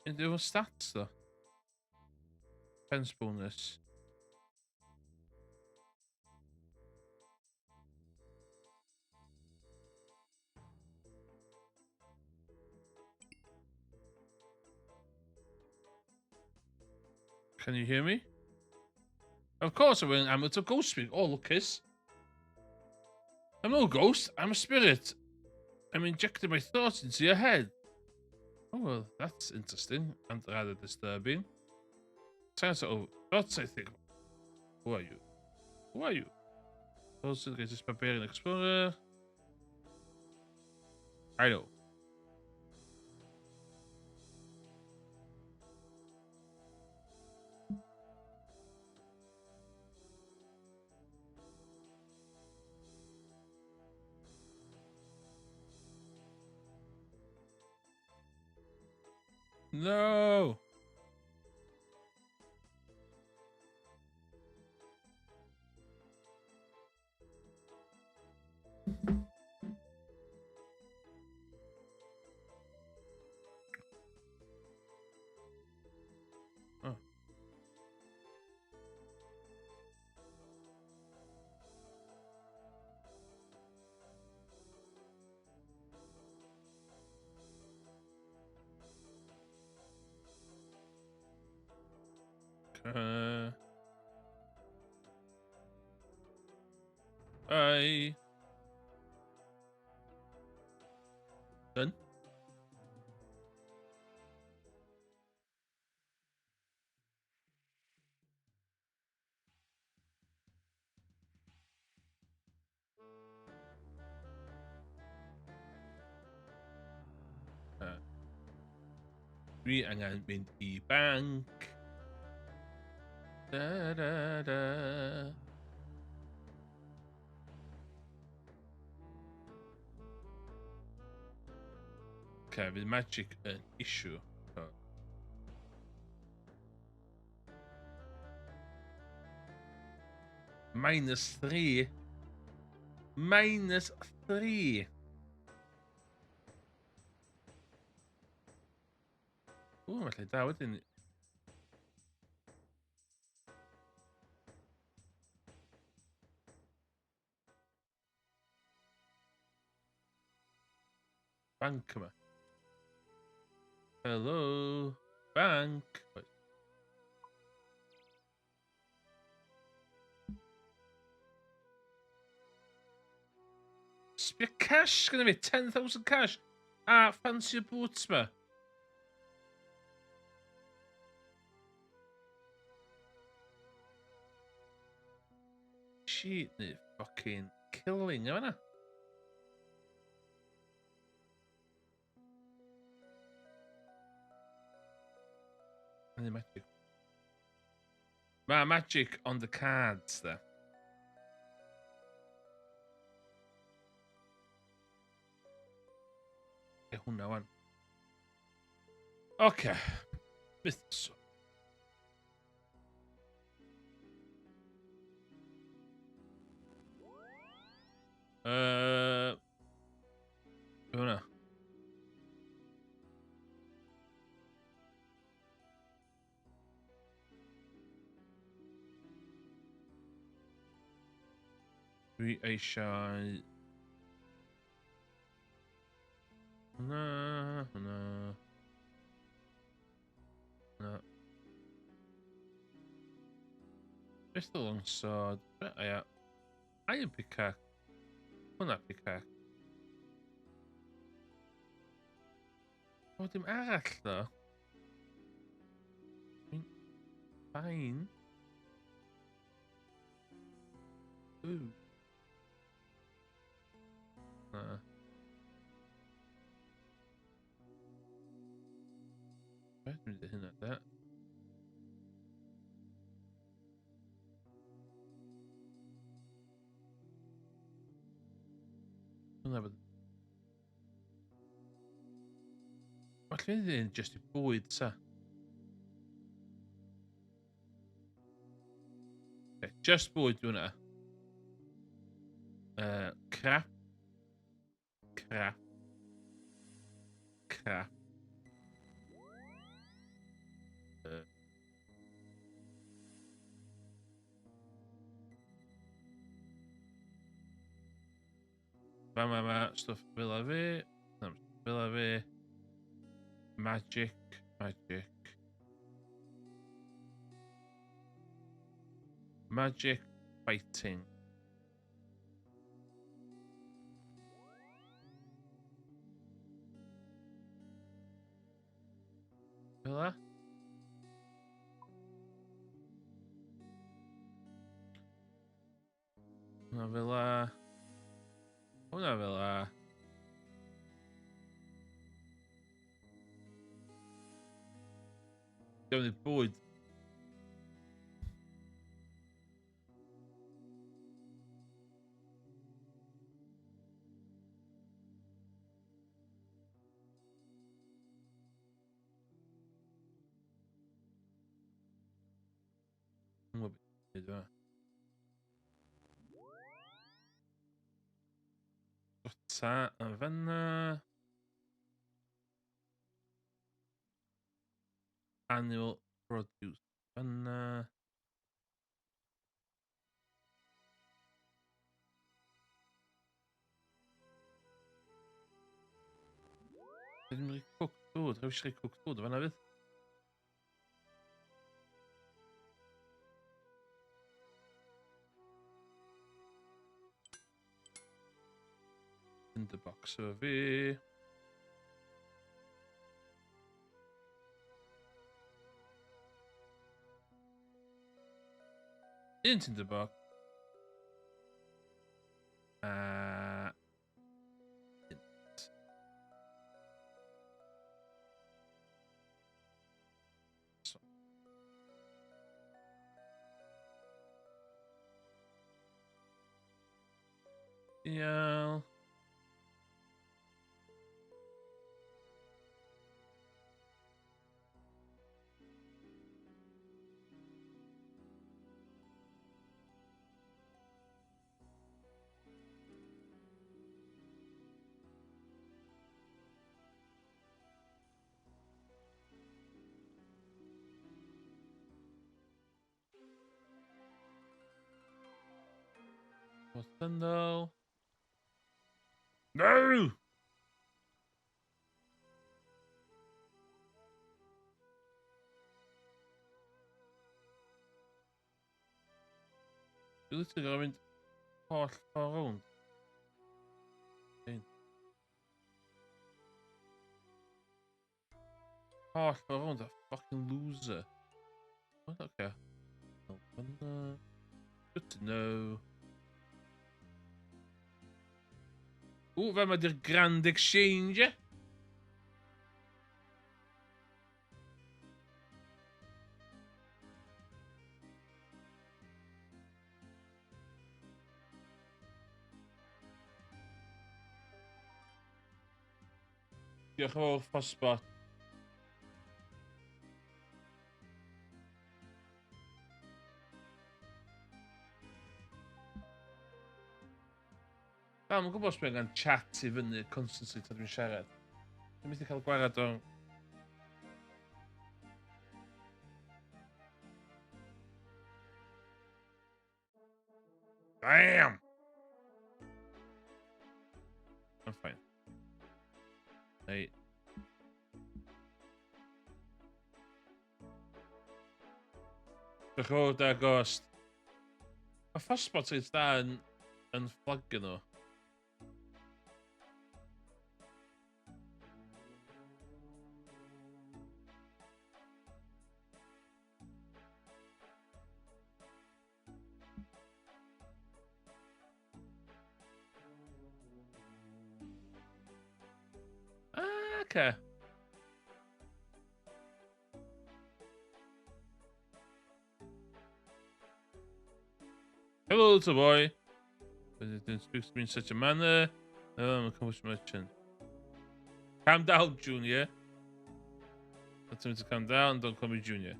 And there were stats though. Fence bonus. Can you hear me? Of course I'm wearing armor to ghost speak. Oh, look, Kiss. I'm no ghost. I'm a spirit. I'm injecting my thoughts into your head. Oh, well, that's interesting and rather disturbing. Sounds of thoughts, I think. Who are you? Who are you? Also, the greatest barbarian explorer. I know. No. Oh. Bye. Done. Dwi angen mynd I banc. Da, da, da. Okay, fydd magic yn issue. Oh. -3. -3. O, falle da wedyn. Banc yma. Hello. Banc. Oes. Sbio cash gyda fi. 10,000 cash. A fancy boots ma. Shit, neu fucking killing yma na. And the magic. Ma magic on the cards there. Hwnna wan. Okay. Byth so. Hwnna. Dwi eisiau... Na. Just alongside. Ia. Iron pickaxe. Hwnna pickaxe. O, dim arall ddo. Fine. Ooh. Na. Beth mynd hynna da? Hwnna bod... Well, fydd hyn just I bwyd, sa. Okay, just bwyd hwnna. Crap. Crap. Crap. Ma, stwff fel a fi. Fel a fi. Magic. Magic fighting. Villa. Una villa. Una villa. Down the board. What bit do ça un van annual produce van Cymru cooked food. How should I cook food? Van have it. In the box survey. Into the box. So. Yeah. What's the no? No! You look like I'm in half around. Half around, a fucking loser. What? Okay. No wonder. Good to know. Oeh, we hebben de Grand Exchange. Ja, gewoon vastpad. Mae'n gwybod os mae'n gan chat i fyny constantly tad dwi'n siarad. Dwi'n mynd i cael gwared o'n... Damn! I'm fine. Hey. Groot daar ghost. Maar vastpad zit daar een vlaggen nog. Ah, okay. Hello, little boy. It speaks to me in such a manner. I'm a accomplished merchant. Calm down, Junior. Tell me to calm down. Don't call me Junior.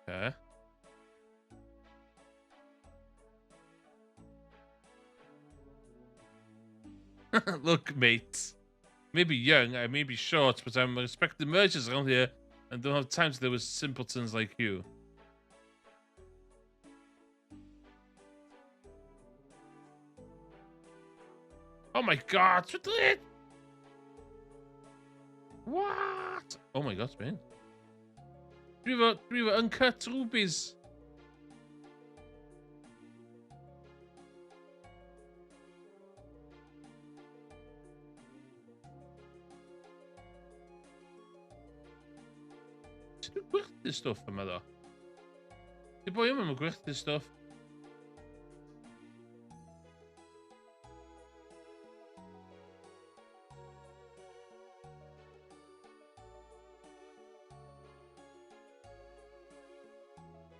Okay. Look, mate. Maybe young, I may be short, but I'm respected merchants around here and don't have time to deal with simpletons like you. Oh my god, Twitter! What? Oh my god, man. Dwi efo uncut rubies. Ti'n gwerthu stwff yma ddo? Di boi yma yn gwerthu stwff.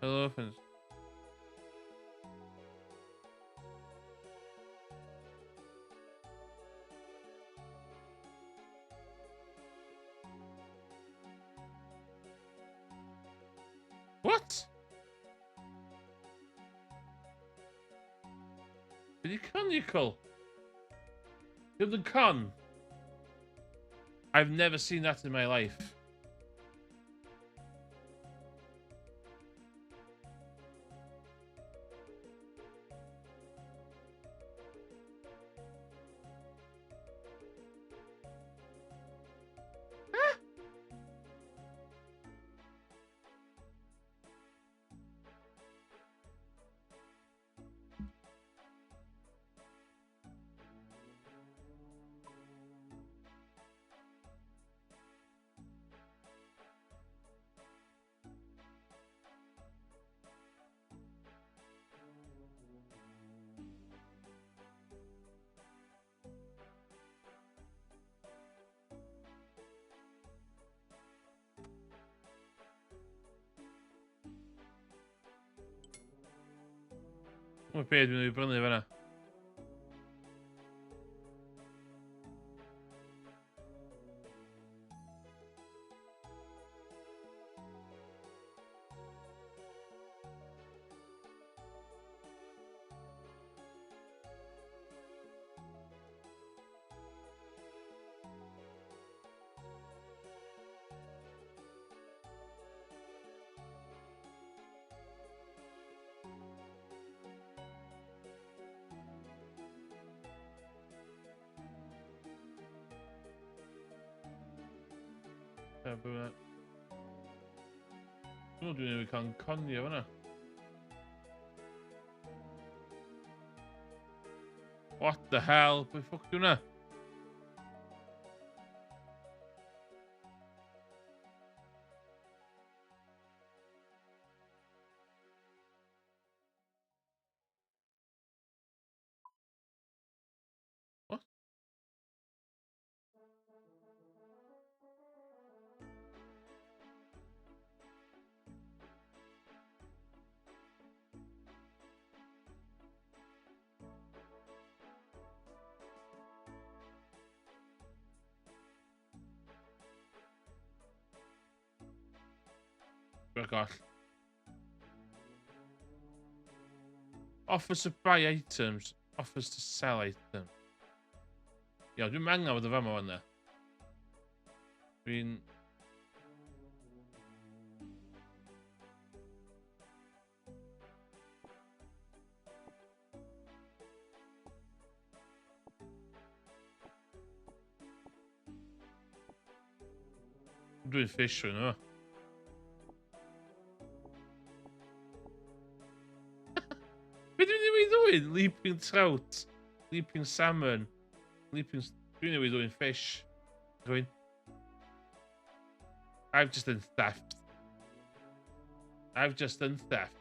Hello, friends. What? Be di conical? You're the con. I've never seen that in my life. Mae beth dwi'n ei brynu fan'na. Dwi'n ei cael conio fan'na. What the hell? Pwy ffwc di hwnna? What? Oh gosh. Offers to buy items. Offers to sell items. Iawn, dwi'n mangan fod y fama fan'na. Dwi'n... Dwi'n fish rhywun yma. Be dwi'n ei ddwy'n? Leaping trout. Leaping salmon. Leaping... Dwi'n ei ddwy'n fish. Rhywun. I've just done theft. I've just done theft.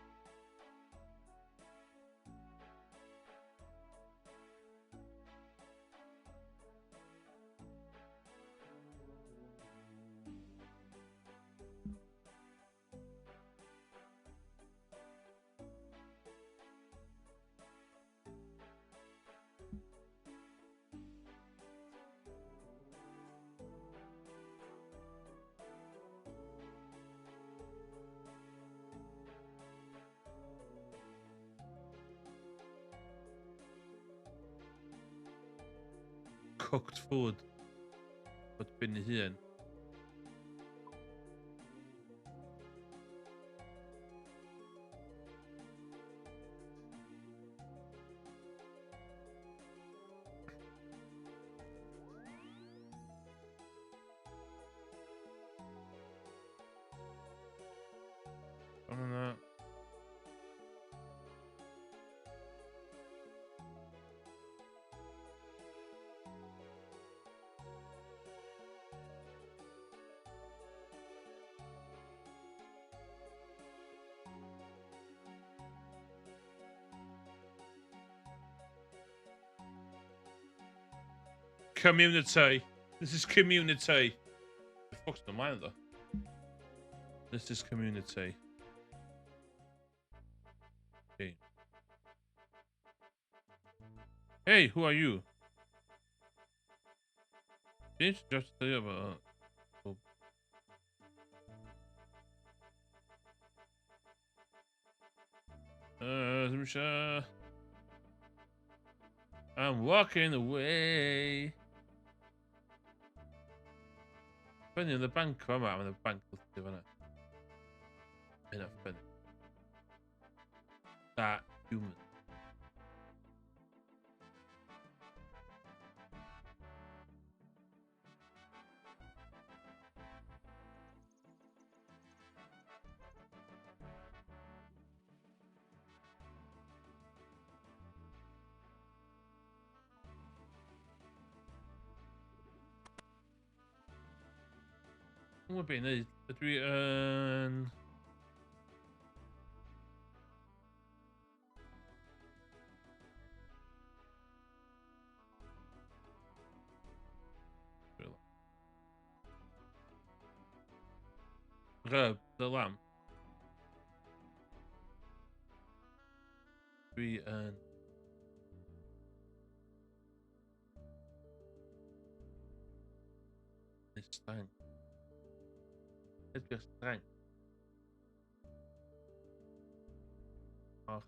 Cooked food. Wat bin ich hier? Community. This is community. The fuck's the mind though? This is community. Hey. Hey, who are you? Just tell you about. I'm walking away. Funny in the bank, I'm in the bank. Enough funny. That human. We're being a return. Rub the lamp. Return. It's strength. It's just strength. Oh.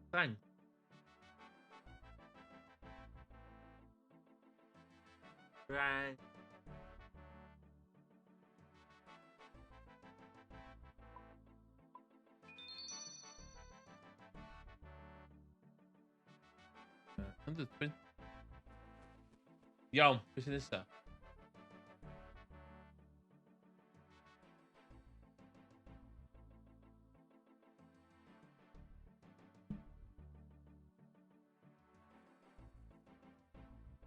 Strength. Right. Underspin. Iawn, beth sy'n nesa?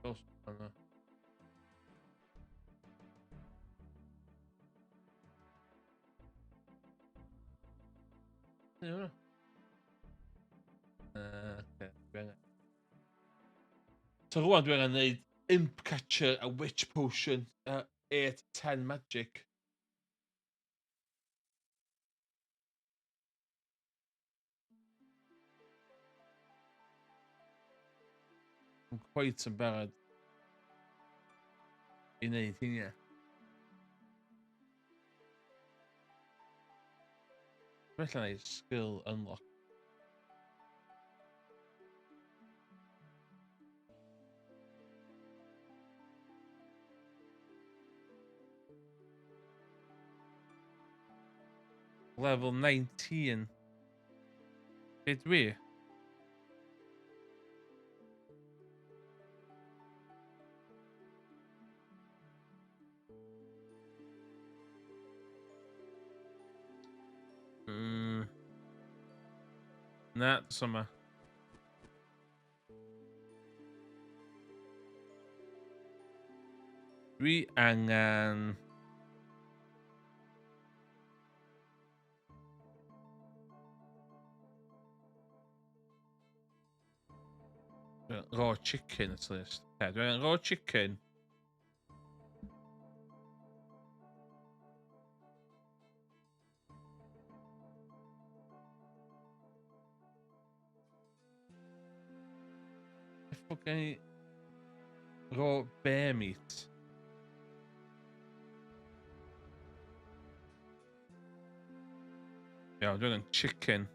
Dos, yna. Yna. Okay, dwi angen. So rwan dwi angen neud Imp Catcher a Witch Potion 8-10 magic. I'm quite yn barod I neud hynny. Felly neud skill unlock. Level 19. Be dwi? Na, so ma. Dwi angen... raw chicken at least. Yeah, dwi angen raw chicken. Fucking raw bear meat. Ja, dwi angen chicken.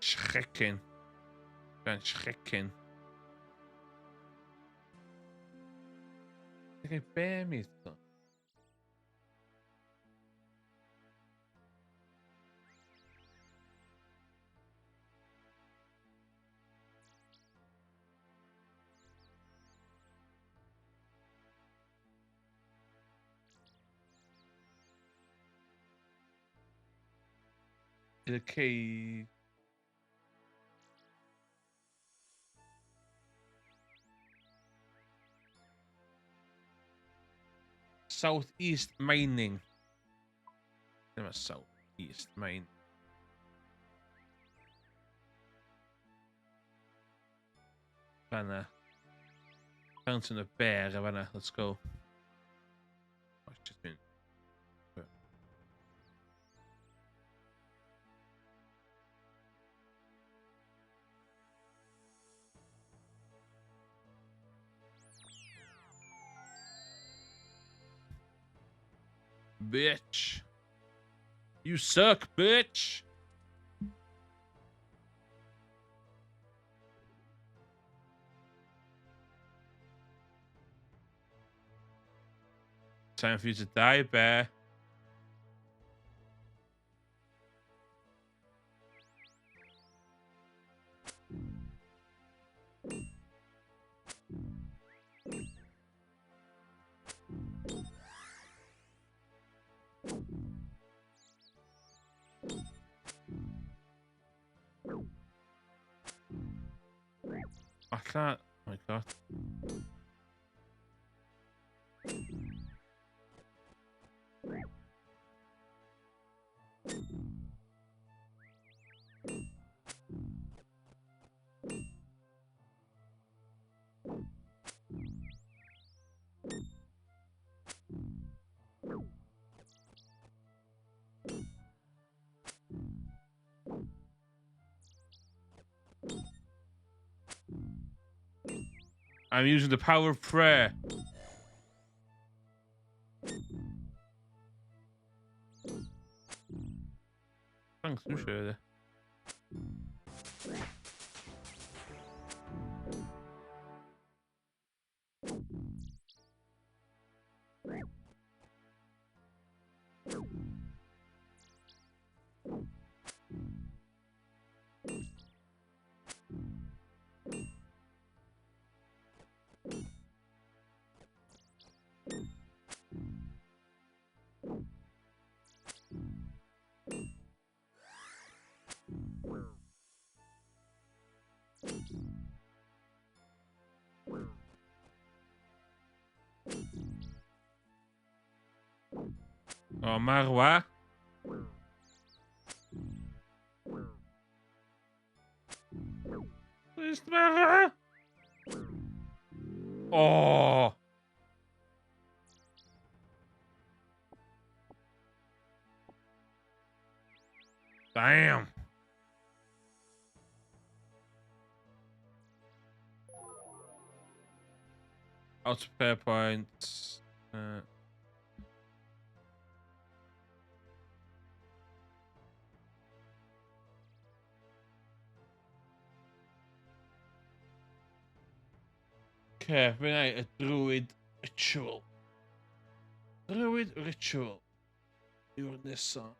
Chicken. Dwi angen chicken. Dwi angen bear meat though. The key. Southeast mining. Never southeast mine. Fanna. Fountain of Bear, Havana. Let's go. Oh, it's just been. Bitch. You suck, bitch. Time for you to die, bear. I can't. Oh my god. I'm using the power of prayer. Thanks, nu şöyle. Oh, Marwa. Where's Marwa? Oh. Damn. Out of pair points. Okay, bring out a druid ritual. Druid ritual. During this song.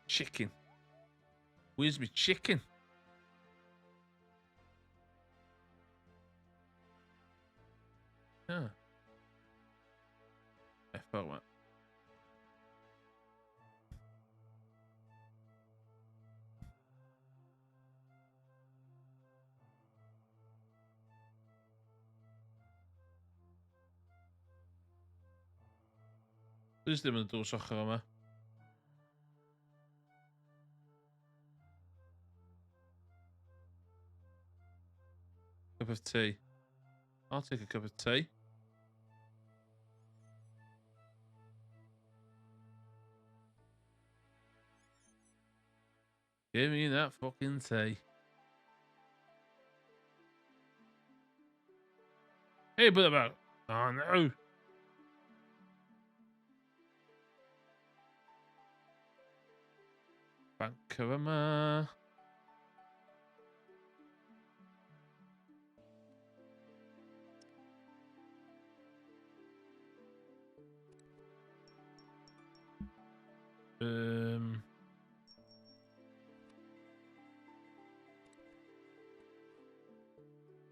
Chicken. Where's my chicken? Ah. I thought what? Does ddim yn dos ochr yma. Cup of tea. I'll take a cup of tea. Give me that fucking tea. Hey, but about. Oh no. Bankarama.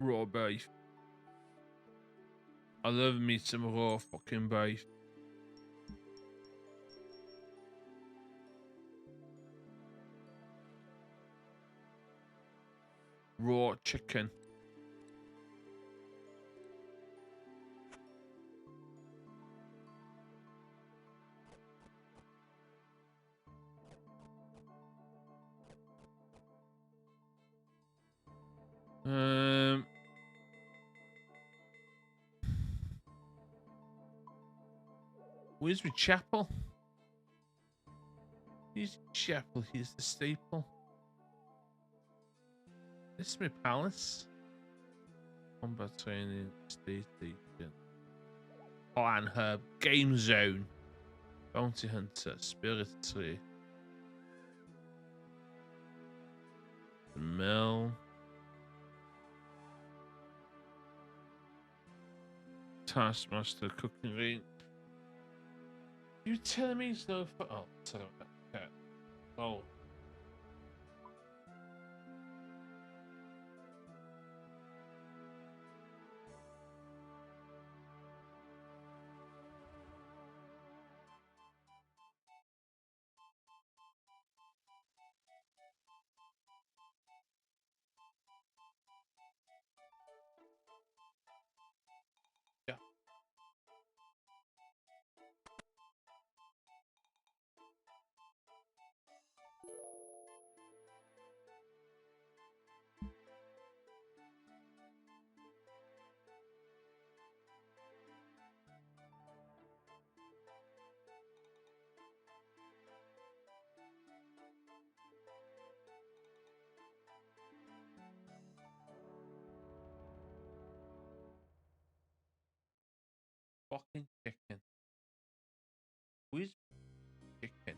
Raw beef. I love me some raw fucking beef. Raw chicken. Where's my chapel? Here's the chapel. Here's the staple. This is my palace. Combat training, state station. Plan herb, game zone. Bounty hunter, spirit tree. The mill. Taskmaster, cooking range. You telling me it's no for sorry. Okay. Oh. Yeah. Fucking chicken. Where's chicken?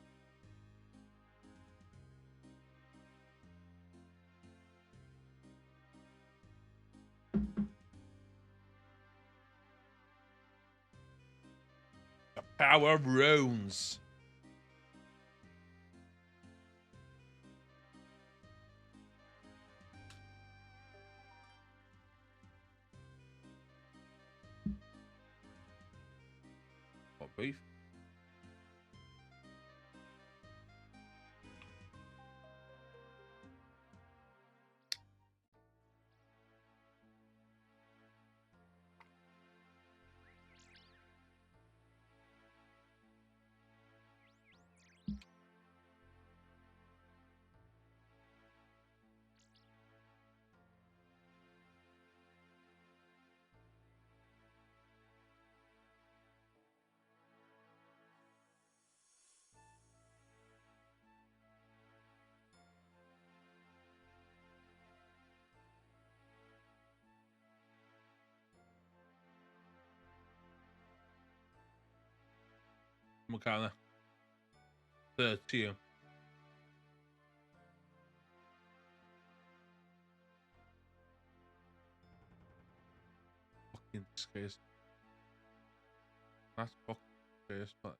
The power of runes. What beef? Makana. 30. Fucking disgrace. That's fucking disgrace, but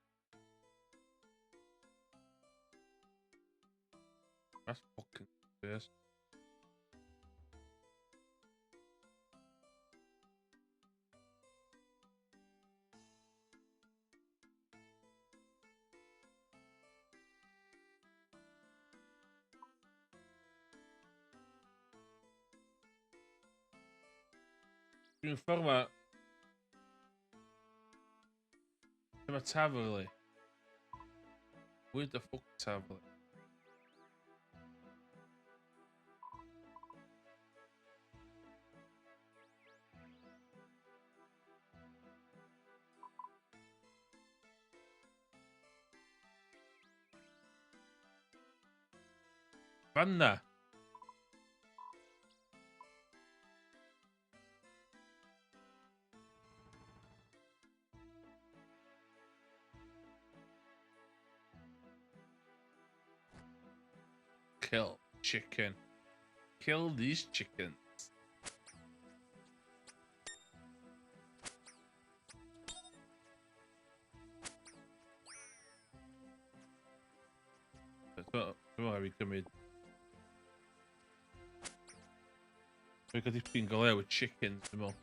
that's fucking disgrace. Dwi'n ffordd dyma tafel i. Where the fuck tafel i? Fanna. Kill chicken. Kill these chickens. Dwi'n meddwl i gymryd. Dwi'n cael dipyn go lew y chickens, dwi'n meddwl.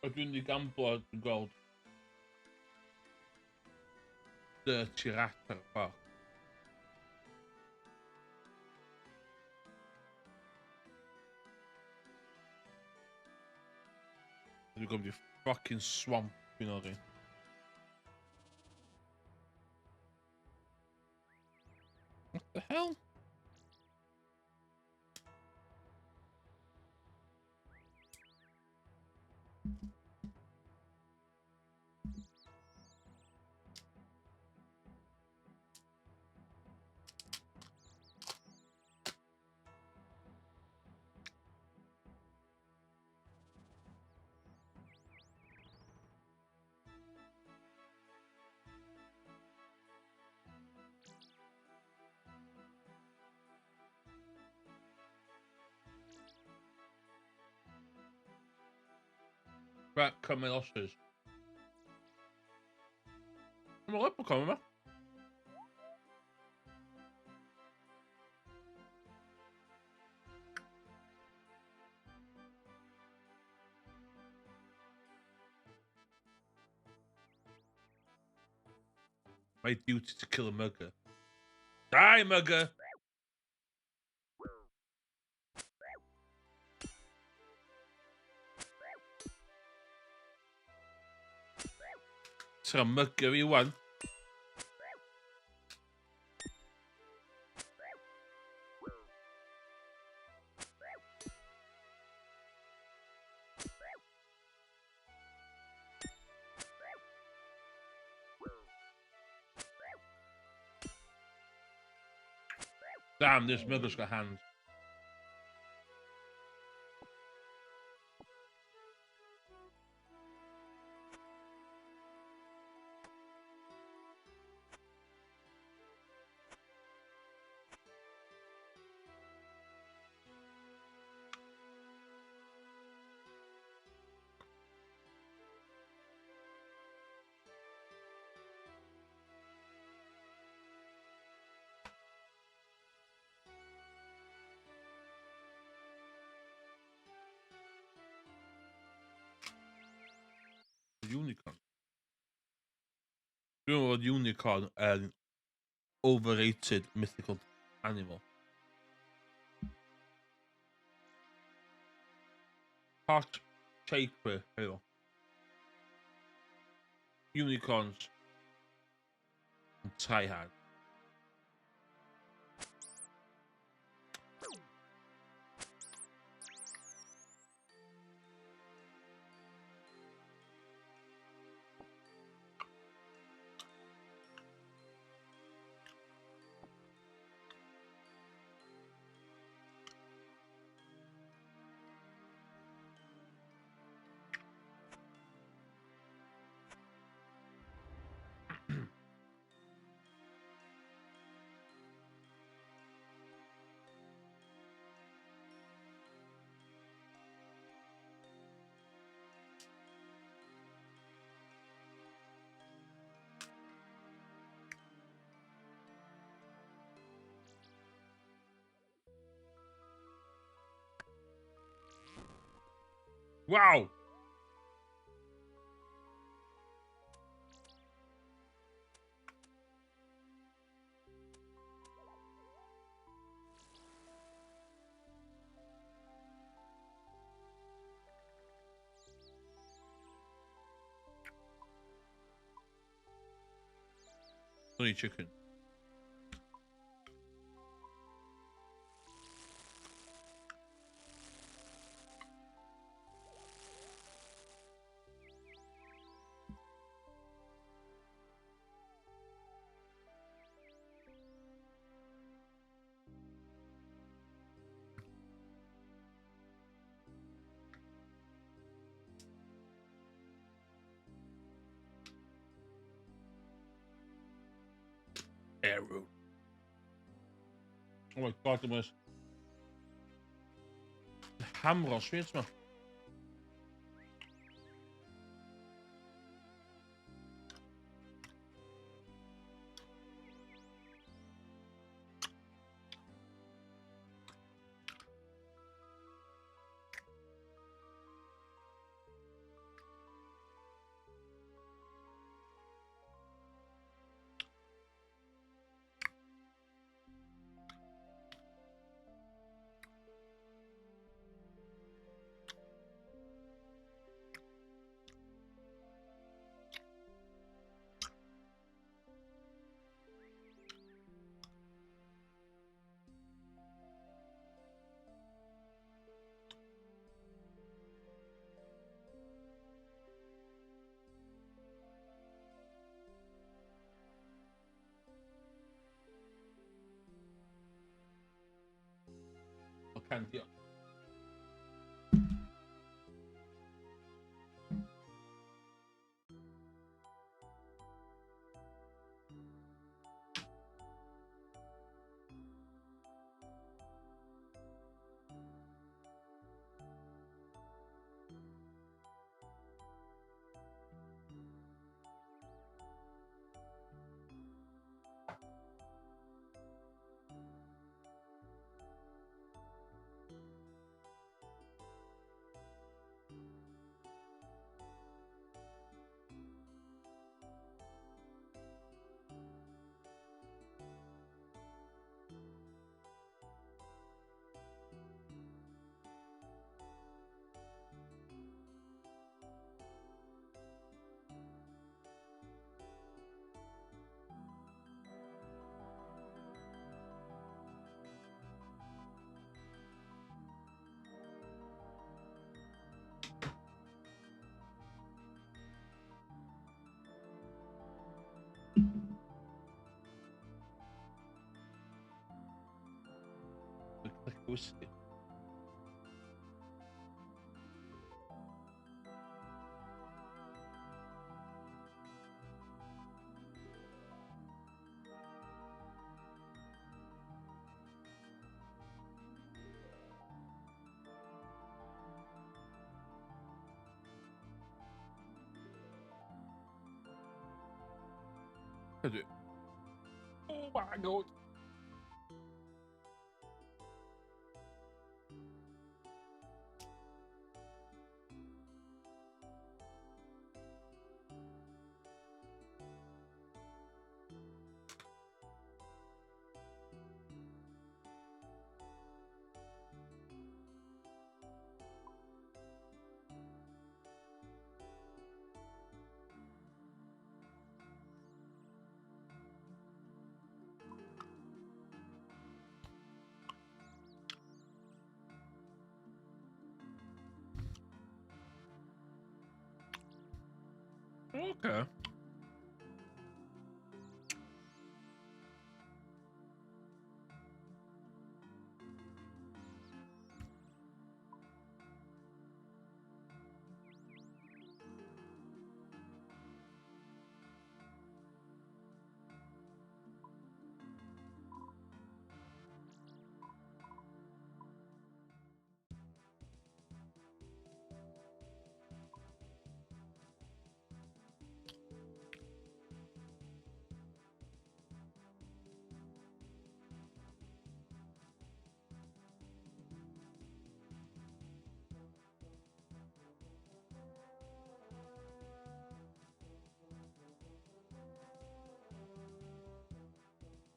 Dwi'n di gamblo dwi'n gweld dirty rat ar y ffordd. Dwi'n gwybod i'r fucking swamp fi'n ori. What the hell? Right, cut my losses. I'm a leprechaun, man. My duty to kill a mugger. Die, mugger! It's a mugger you want. Damn, this mugger's got hands. Unicorn. You know what unicorn an overrated mythical animal. Hot Shakespeare hero. Unicorns and tryhard. Wow! Honey chicken. Arrow. Oh my god, the hammer als weet maar. can here. Like whiskey. I do. Oh my god. Okay.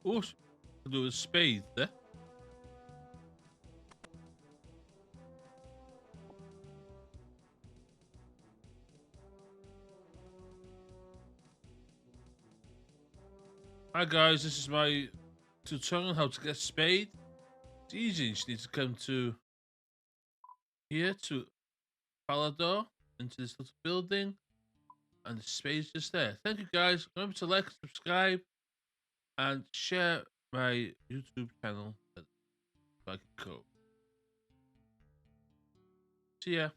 What to do with spade there? Hi guys, this is my tutorial on how to get spade. It's easy, you just need to come to here to Palador into this little building and the spade's just there. Thank you guys. Remember to like, subscribe and share my YouTube channel so I can go. See ya.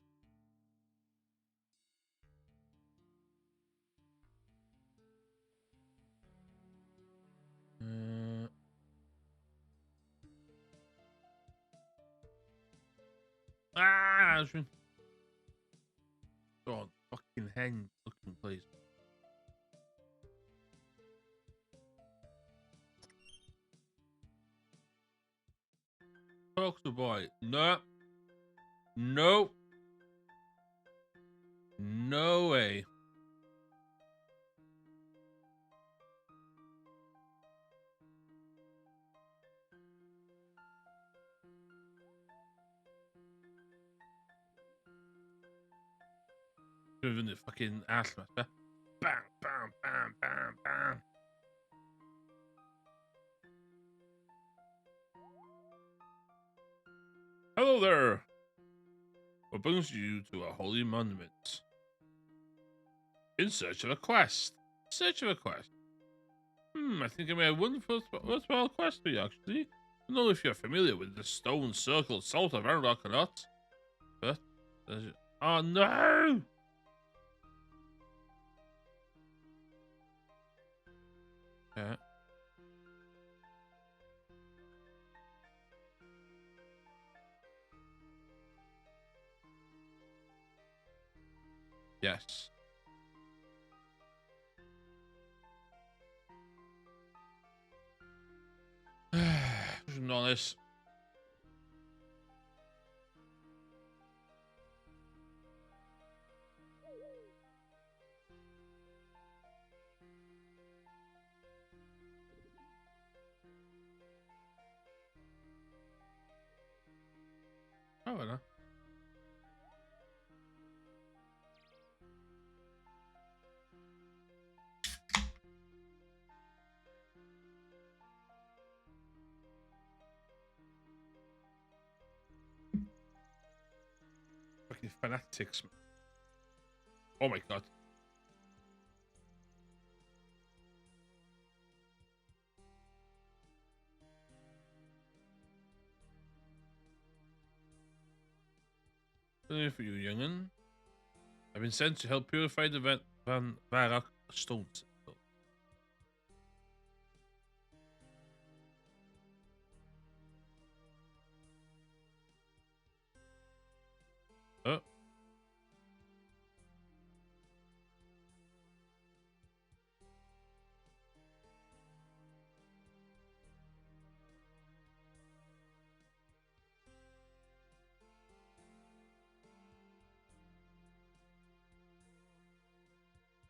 God, fucking hen looking place. Talk to boy. No. No. No way. Driven the fucking ass master. Bam, bam, bam, bam, bam. Hello there. What brings you to a holy monument? In search of a quest. Search of a quest. I think I may have one worthwhile quest for you, actually. I don't know if you're familiar with the stone circle south of Arrock or not, but oh no! Yeah. Yes. Honest. Oh, no. Fucking fanatics. Oh my god. For you, young'un. I've been sent to help purify the Van Varrock stones. Oh.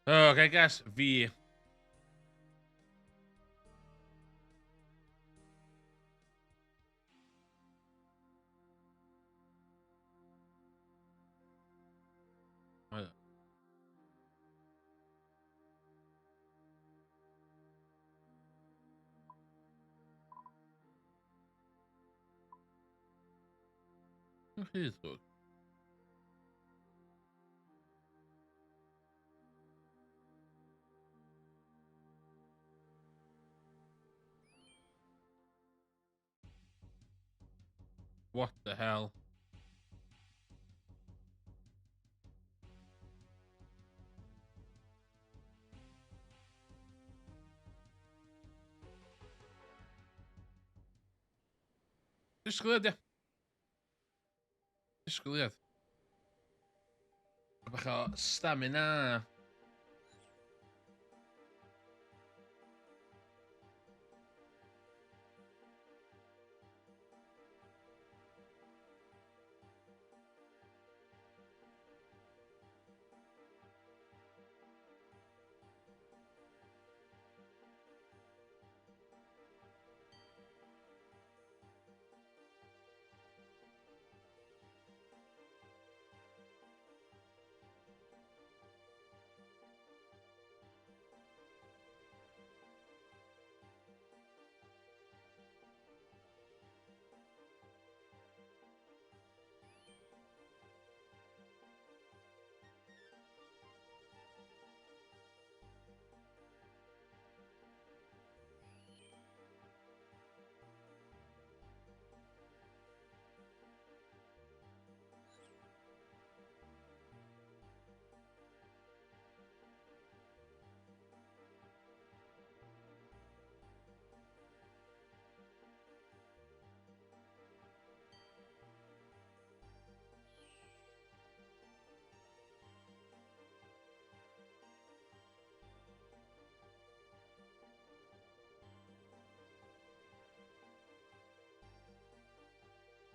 Oh, kijk eens. Vier. Nog hier terug. What the hell? Is geleerd, ja. Is geleerd. We gaan stamina.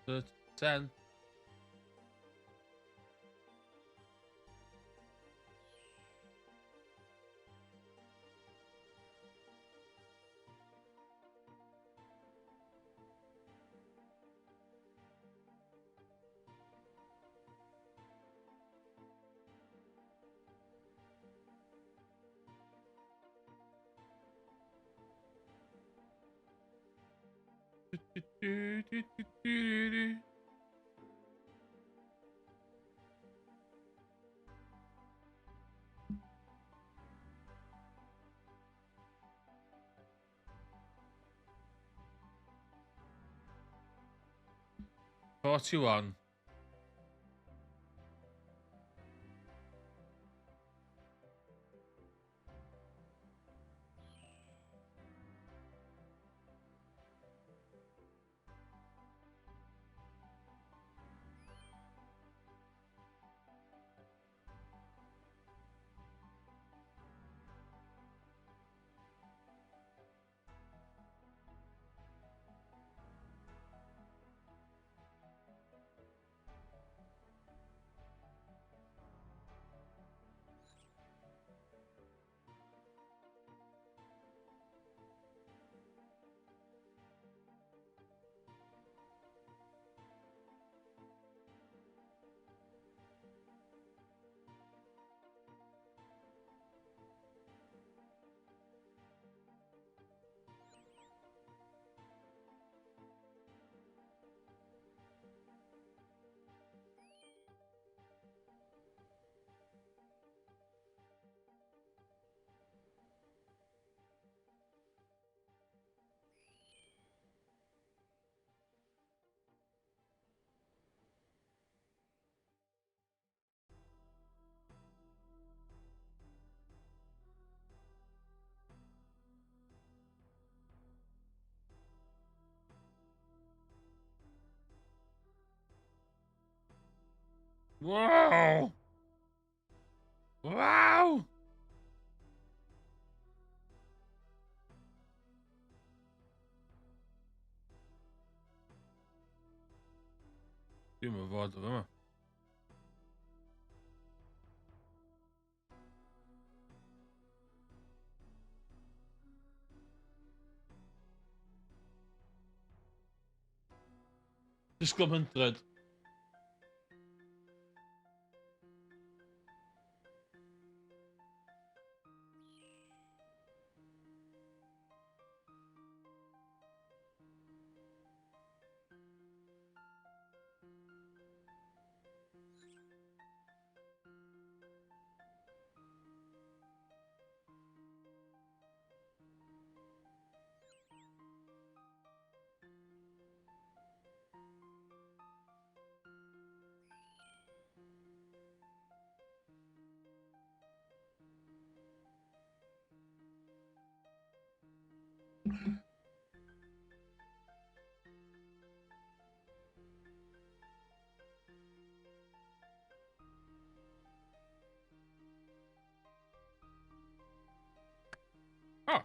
Good. 10. 41. Wow! Wow! Doe me wat, hoor. Just kom een thread. Oh.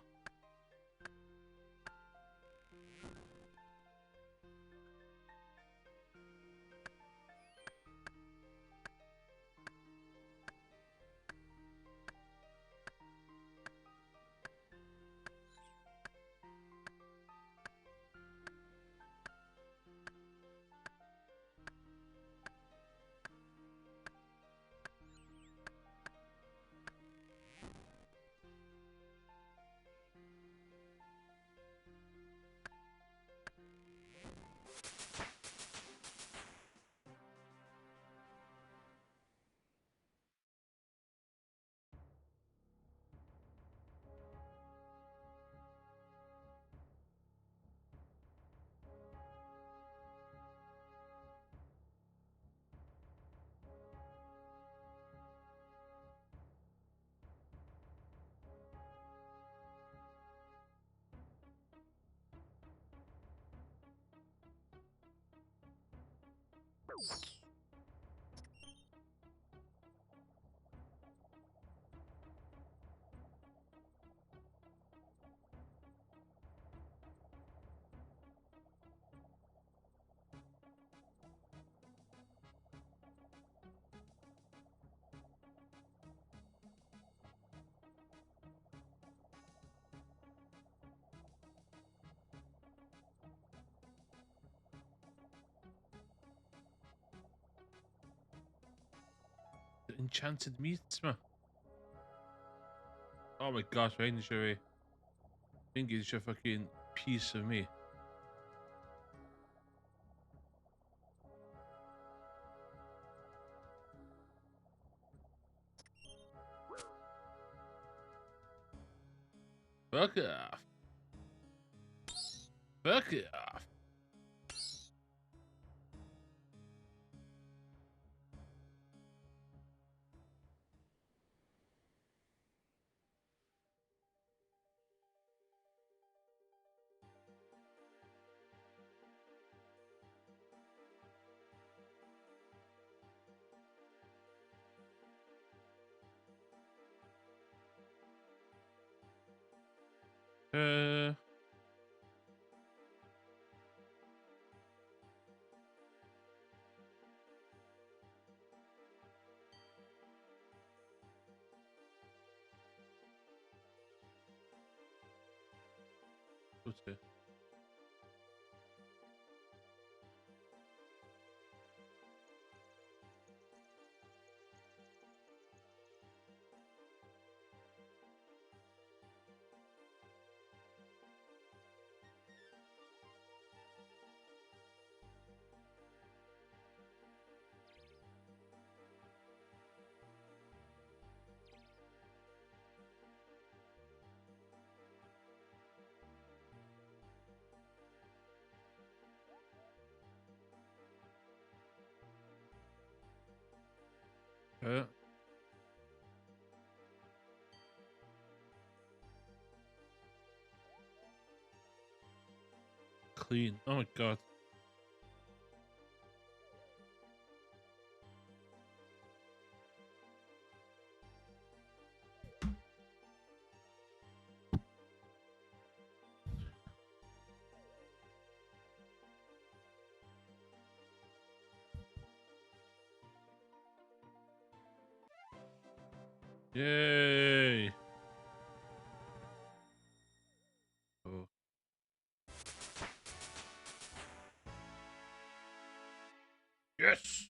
The enchanted meat, man. Oh my gosh, right in the I think it's a fucking piece of me. Fuck off. Fuck off. Uh, what's it? Clean. Oh my god. Yay! Oh. Yes!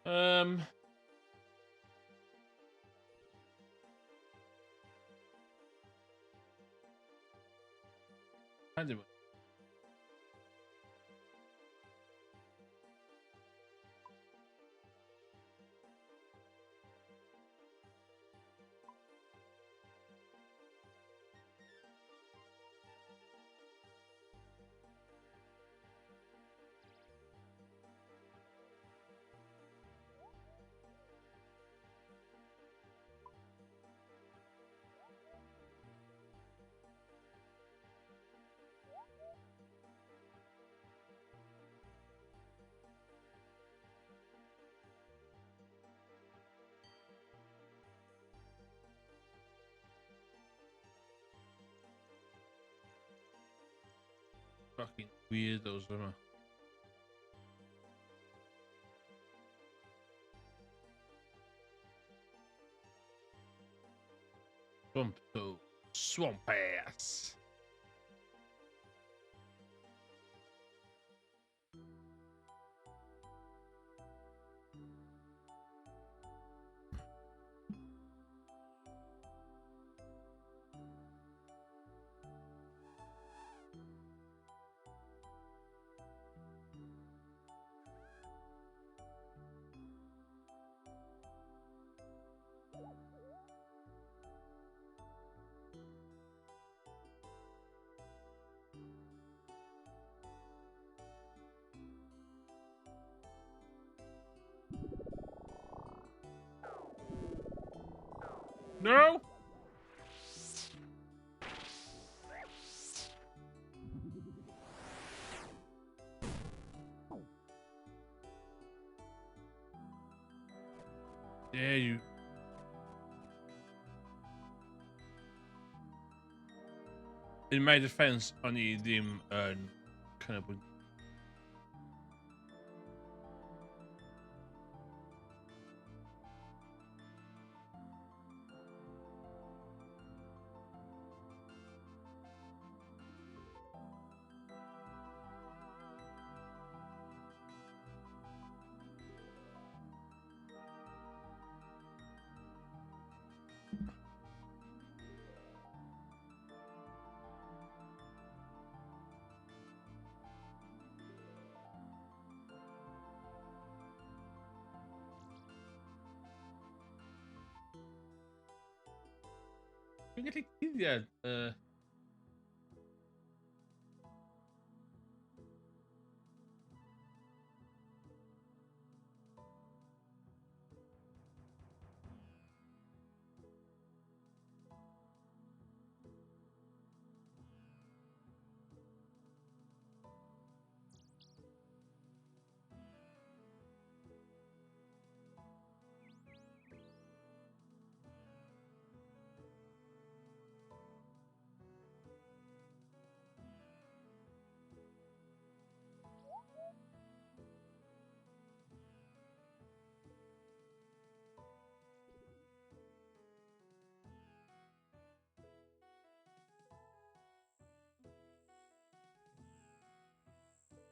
Um, Anyway. Fucking weirdos, yma. Swamp ass. No! Dare you. In my defense, o'n i ddim yn canolbwyntio. Dwi'n gallu cuddiad,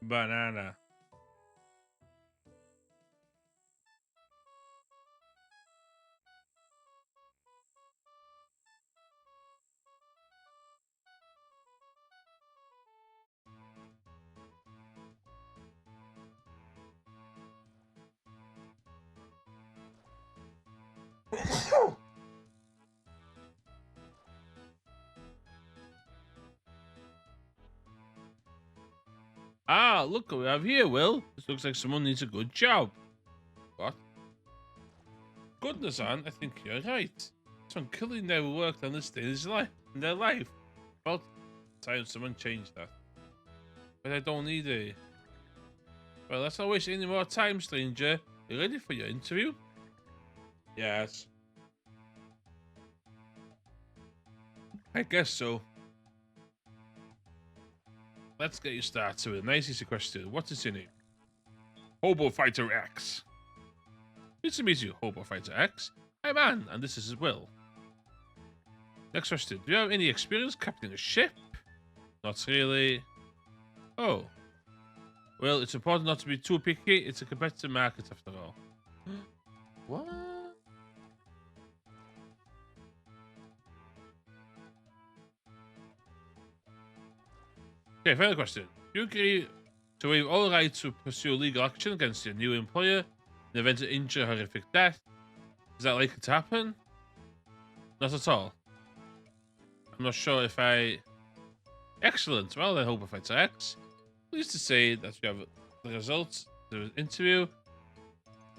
Banana. Ah, look what we have here, Will. This looks like someone needs a good job. What? Goodness, Anne, I think you're right. Someone clearly never worked on this day in their life. Well, time someone changed that. But I don't need a. Well, let's not waste any more time, stranger. You ready for your interview? Yes. I guess so. Let's get you started with a nice easy question. What is your name? Hobo Fighter X. Nice to meet you, Hobo Fighter X. I'm Anne, and this is Will. Next question. Do you have any experience captaining a ship? Not really. Oh. Well, it's important not to be too picky. It's a competitive market after all. What? Okay, final question. Do you agree to waive all rights to pursue legal action against your new employer in the event of injury or horrific death? Is that likely to happen? Not at all. I'm not sure if I... Excellent. Well, I hope if it's X. Pleased to say that you have the results of the interview.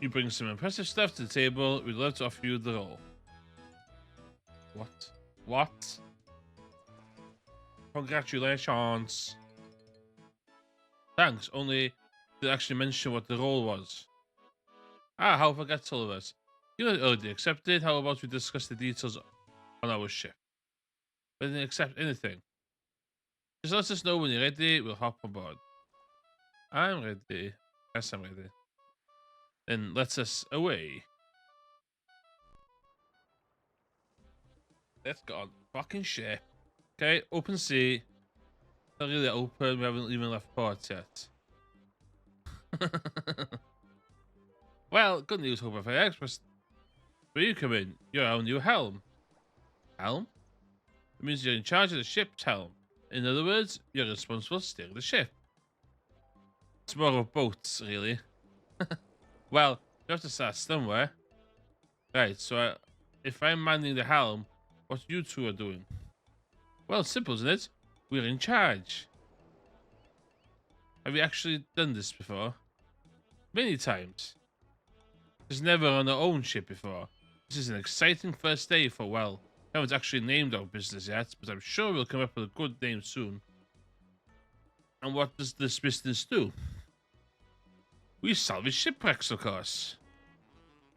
You bring some impressive stuff to the table. We'd love to offer you the role. What? What? Congratulations. Thanks, only to actually mention what the role was. Ah, how forgetful of us. You not already accepted. How about we discuss the details on our ship? But didn't accept anything. Just let us know when you're ready. We'll hop aboard. I'm ready. Yes, I'm ready. Then let us away. Let's go on fucking ship. Okay, open sea. Not really open. We haven't even left port yet. Well, good news, Hope for Express. Where you come in, you're our new helm. Helm? It means you're in charge of the ship's helm. In other words, you're responsible for steering the ship. It's more of boats, really. Well, you have to start somewhere. Right, so if I'm manning the helm, what you two are doing? Well, it's simple, isn't it? We're in charge. Have you actually done this before? Many times. Just never on our own ship before. This is an exciting first day for, well, we haven't actually named our business yet, but I'm sure we'll come up with a good name soon. And what does this business do? We salvage shipwrecks, of course.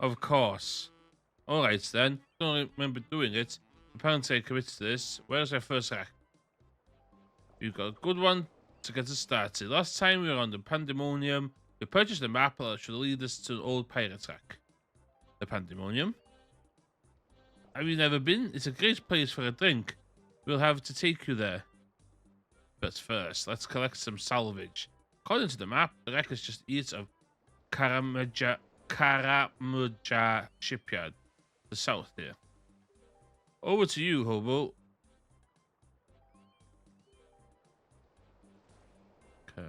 Of course. Alright then, don't remember doing it. Apparently I committed to this. Where's our first rack? You've got a good one to get us started. Last time we were on the Pandemonium, we purchased a map that should lead us to an old pirate track. The Pandemonium? Have you never been? It's a great place for a drink. We'll have to take you there. But first, let's collect some salvage. According to the map, the wreck is just east of Karamuja shipyard, the south here. Over to you, Hobo. Okay.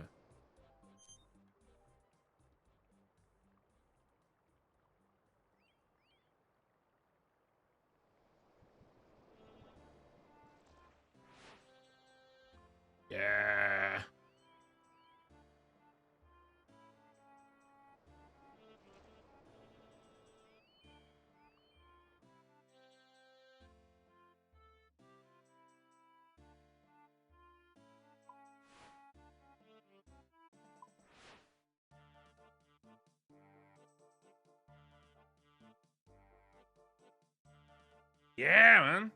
Yeah. Yeah, man.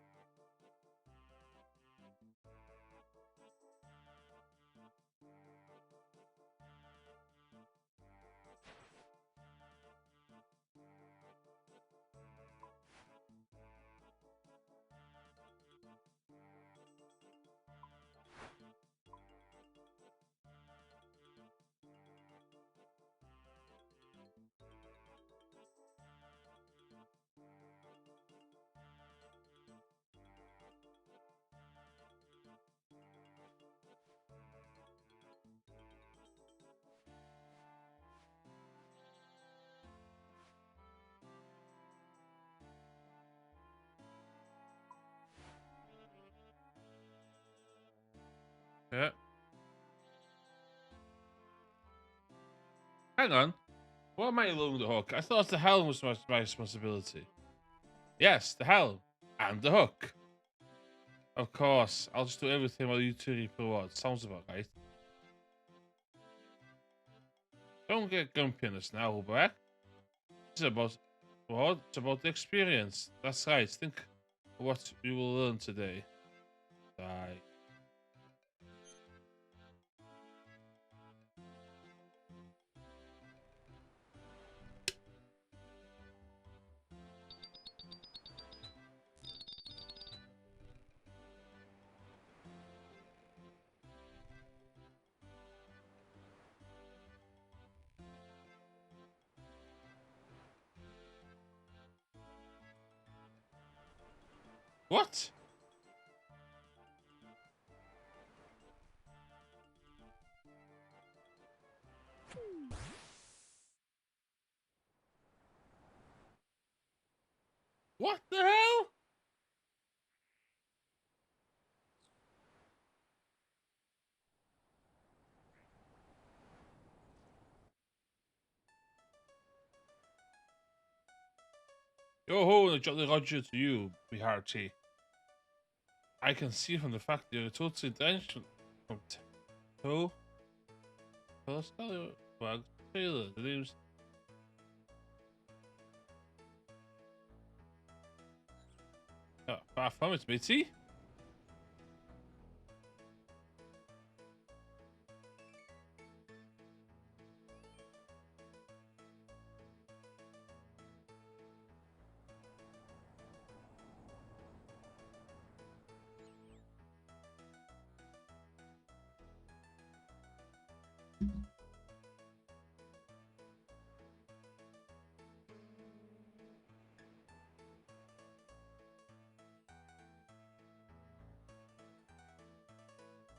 Yeah. Hang on. What am I along the hook? I thought the helm was my responsibility. Yes, the helm. And the hook. Of course. I'll just do everything while you two reap rewards. Sounds about right. Don't get grumpy on us now, Huberek. It's about what? It's about the experience. That's right. Think of what you will learn today. Right. What? What the hell? Yo ho, and a jolly Roger to you, me hearty. I can see from the fact that you're totally drenched from toe. First, Wag, Taylor, the name's. Far from it, matey.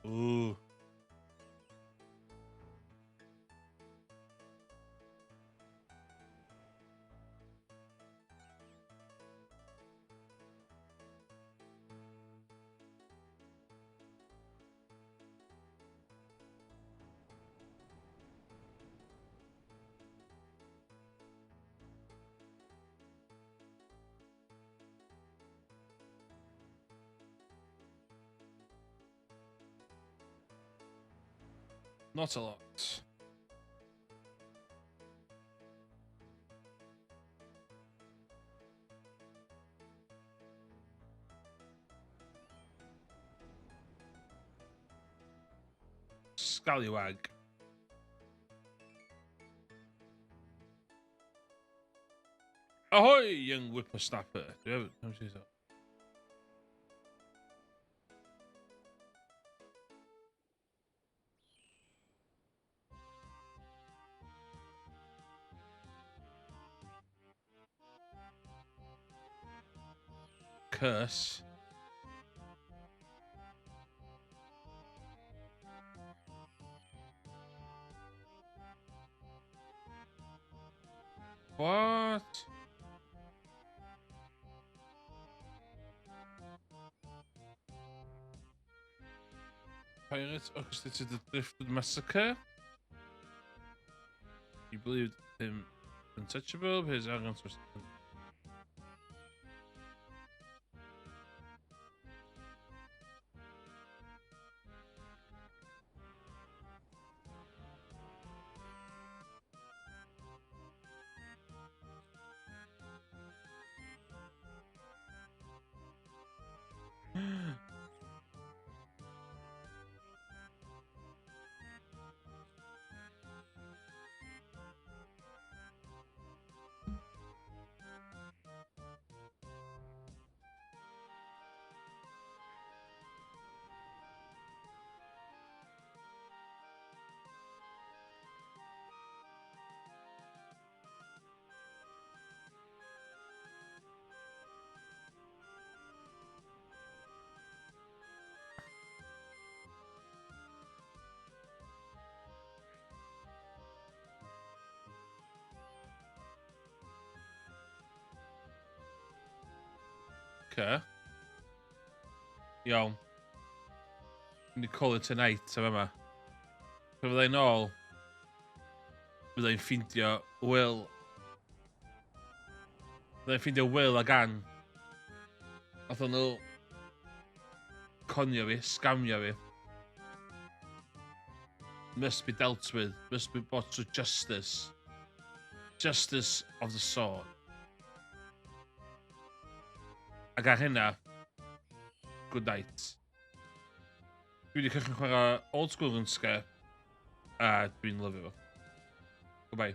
Ooh. Not a lot. Scallywag. Ahoy, young whippersnapper. Do you ever see that? Curse. What? Pirates orchestrated the Driftwood massacre. You believed him untouchable, but his arrogance was. Okay. Yo. Ni call it tonight, am yma. So fyddai'n ôl, fyddai'n ffindio Will. Fyddai'n ffindio Will ag Ann. Oedden nhw conio fi, scamio fi. Must be dealt with. Must be brought to justice. Justice of the sword. Ac ar hynna, good night. Dwi wedi cychwyn chwarae old school RuneScape a dwi'n lyfio fo. Goodbye.